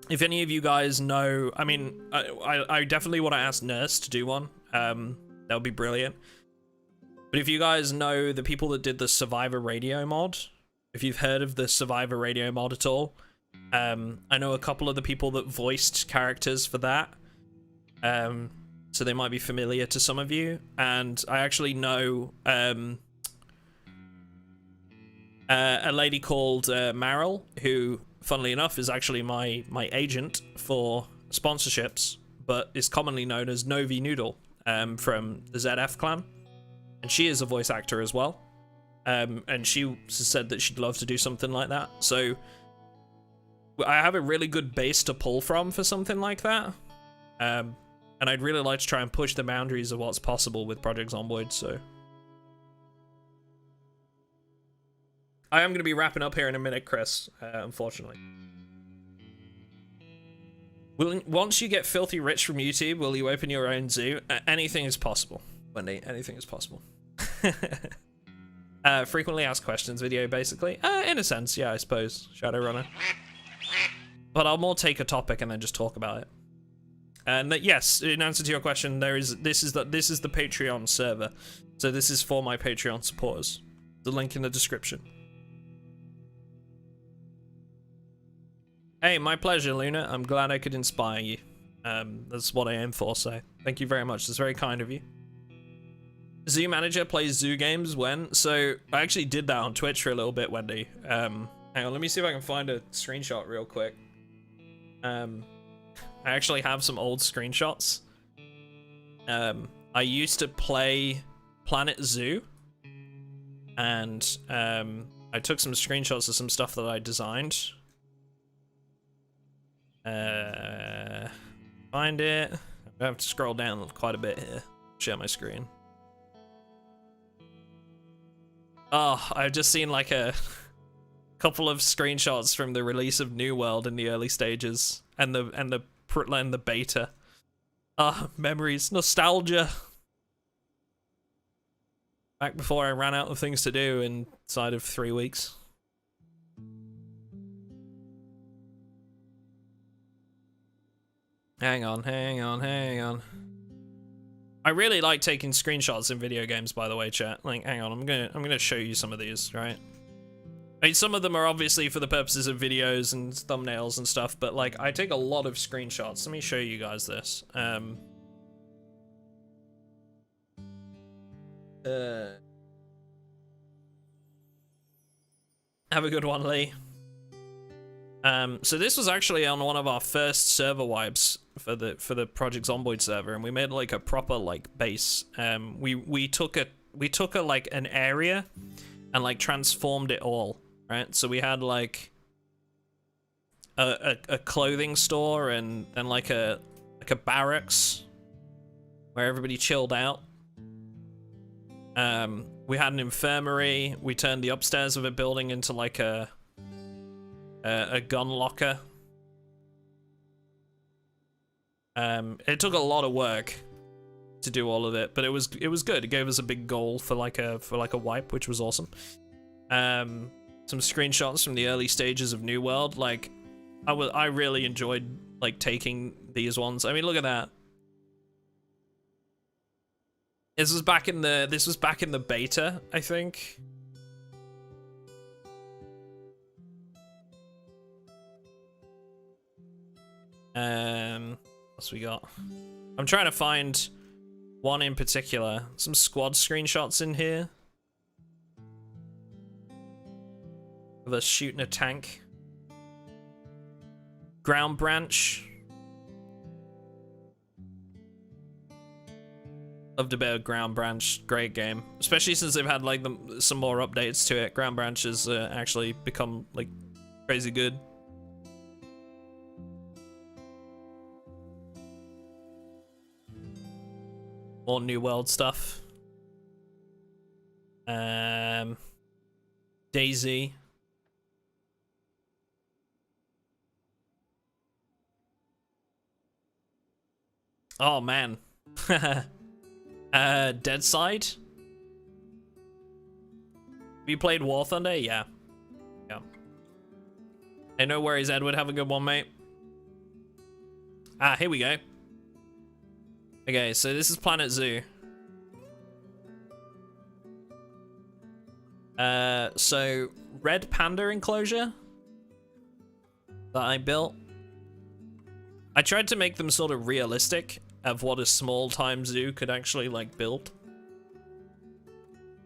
If any of you guys know, I mean, I definitely want to ask Nurse to do one. That would be brilliant. But if you guys know the people that did the Survivor Radio mod, if you've heard of the Survivor Radio mod at all, I know a couple of the people that voiced characters for that. So they might be familiar to some of you. And I actually know a lady called Meryl, who, funnily enough, is actually my agent for sponsorships, but is commonly known as Novi Noodle from the ZF clan. And she is a voice actor as well. And she said that she'd love to do something like that. So I have a really good base to pull from for something like that. And I'd really like to try and push the boundaries of what's possible with Project Zomboid, so. I am going to be wrapping up here in a minute, Chris, unfortunately. Once you get filthy rich from YouTube, will you open your own zoo? Anything is possible, Wendy. Anything is possible. Frequently asked questions video, basically. In a sense, yeah, I suppose. Shadowrunner. But I'll more take a topic and then just talk about it. And yes, in answer to your question, this is the Patreon server. So this is for my Patreon supporters. The link in the description. Hey, my pleasure, Luna. I'm glad I could inspire you. That's what I aim for, so thank you very much. That's very kind of you. Zoo Manager plays zoo games when? So I actually did that on Twitch for a little bit, Wendy. Hang on, let me see if I can find a screenshot real quick. I actually have some old screenshots. I used to play Planet Zoo, and I took some screenshots of some stuff that I designed. Find it. I have to scroll down quite a bit here. Share my screen. Oh, I've just seen like a couple of screenshots from the release of New World in the early stages and the beta. Ah, memories, nostalgia. Back before I ran out of things to do inside of 3 weeks. Hang on. I really like taking screenshots in video games, by the way, chat. Like, hang on, I'm gonna show you some of these, right? I mean, some of them are obviously for the purposes of videos and thumbnails and stuff, but like, I take a lot of screenshots. Let me show you guys this. Have a good one, Lee. So this was actually on one of our first server wipes for the Project Zomboid server, and we made like a proper like base. We took a like an area and like transformed it all, right? So we had like a clothing store and then like a barracks where everybody chilled out. We had an infirmary. We turned the upstairs of a building into like a gun locker. It took a lot of work to do all of it, but it was good. It gave us a big goal for like a wipe, which was awesome. Some screenshots from the early stages of New World. Like, I really enjoyed like taking these ones. I mean, look at that. This was back in the beta, I think. What else we got? I'm trying to find one in particular. Some squad screenshots in here of us shooting a tank. Ground branch. Loved a bit of Ground Branch. Great game, especially since they've had like some more updates to it. Ground Branch has actually become like crazy good. More New World stuff. Daisy. Oh man. Dead Side. Have you played War Thunder? Yeah. Yeah. Hey, no worries, Edward. Have a good one, mate. Ah, here we go. Okay, so this is Planet Zoo. So red panda enclosure that I built. I tried to make them sort of realistic of what a small time zoo could actually like build.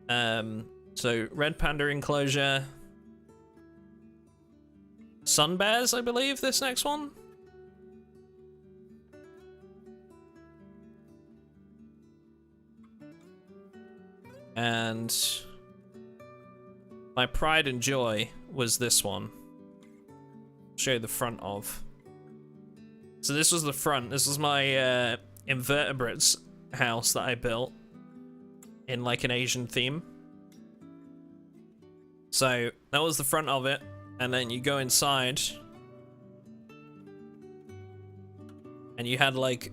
So red panda enclosure. Sun bears, I believe, this next one. And my pride and joy was this one. I'll show you the front of. So this was the front. This was my invertebrates house that I built in like an Asian theme. So that was the front of it, and then you go inside and you had like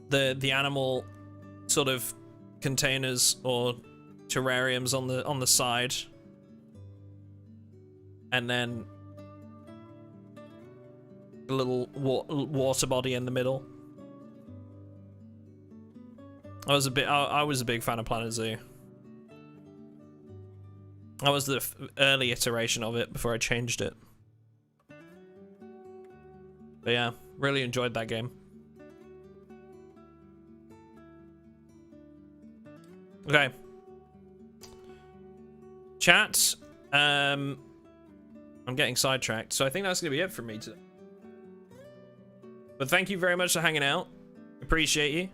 the animal sort of containers or terrariums on the side, and then a little water body in the middle. I was a big fan of Planet Zoo. I was the early iteration of it before I changed it. But yeah, really enjoyed that game. Okay. Chat. I'm getting sidetracked, so I think that's gonna be it from me today. But thank you very much for hanging out. Appreciate you.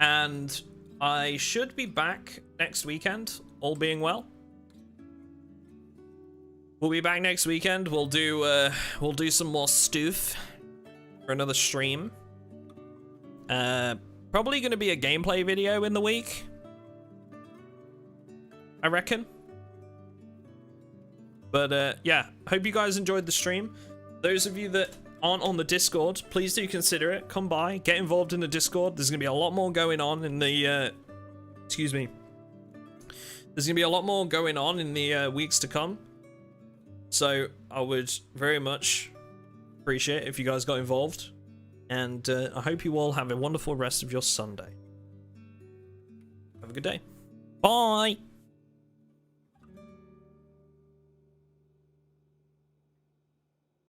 And I should be back next weekend, all being well. We'll be back next weekend. We'll do some more stuff for another stream. Probably gonna be a gameplay video in the week, I reckon. But yeah, hope you guys enjoyed the stream. Those of you that aren't on the Discord, please do consider it. Come by, get involved in the Discord. There's gonna be a lot more going on in the excuse me. There's gonna be a lot more going on in the weeks to come. So I would very much appreciate it if you guys got involved. And I hope you all have a wonderful rest of your Sunday. Have a good day. Bye!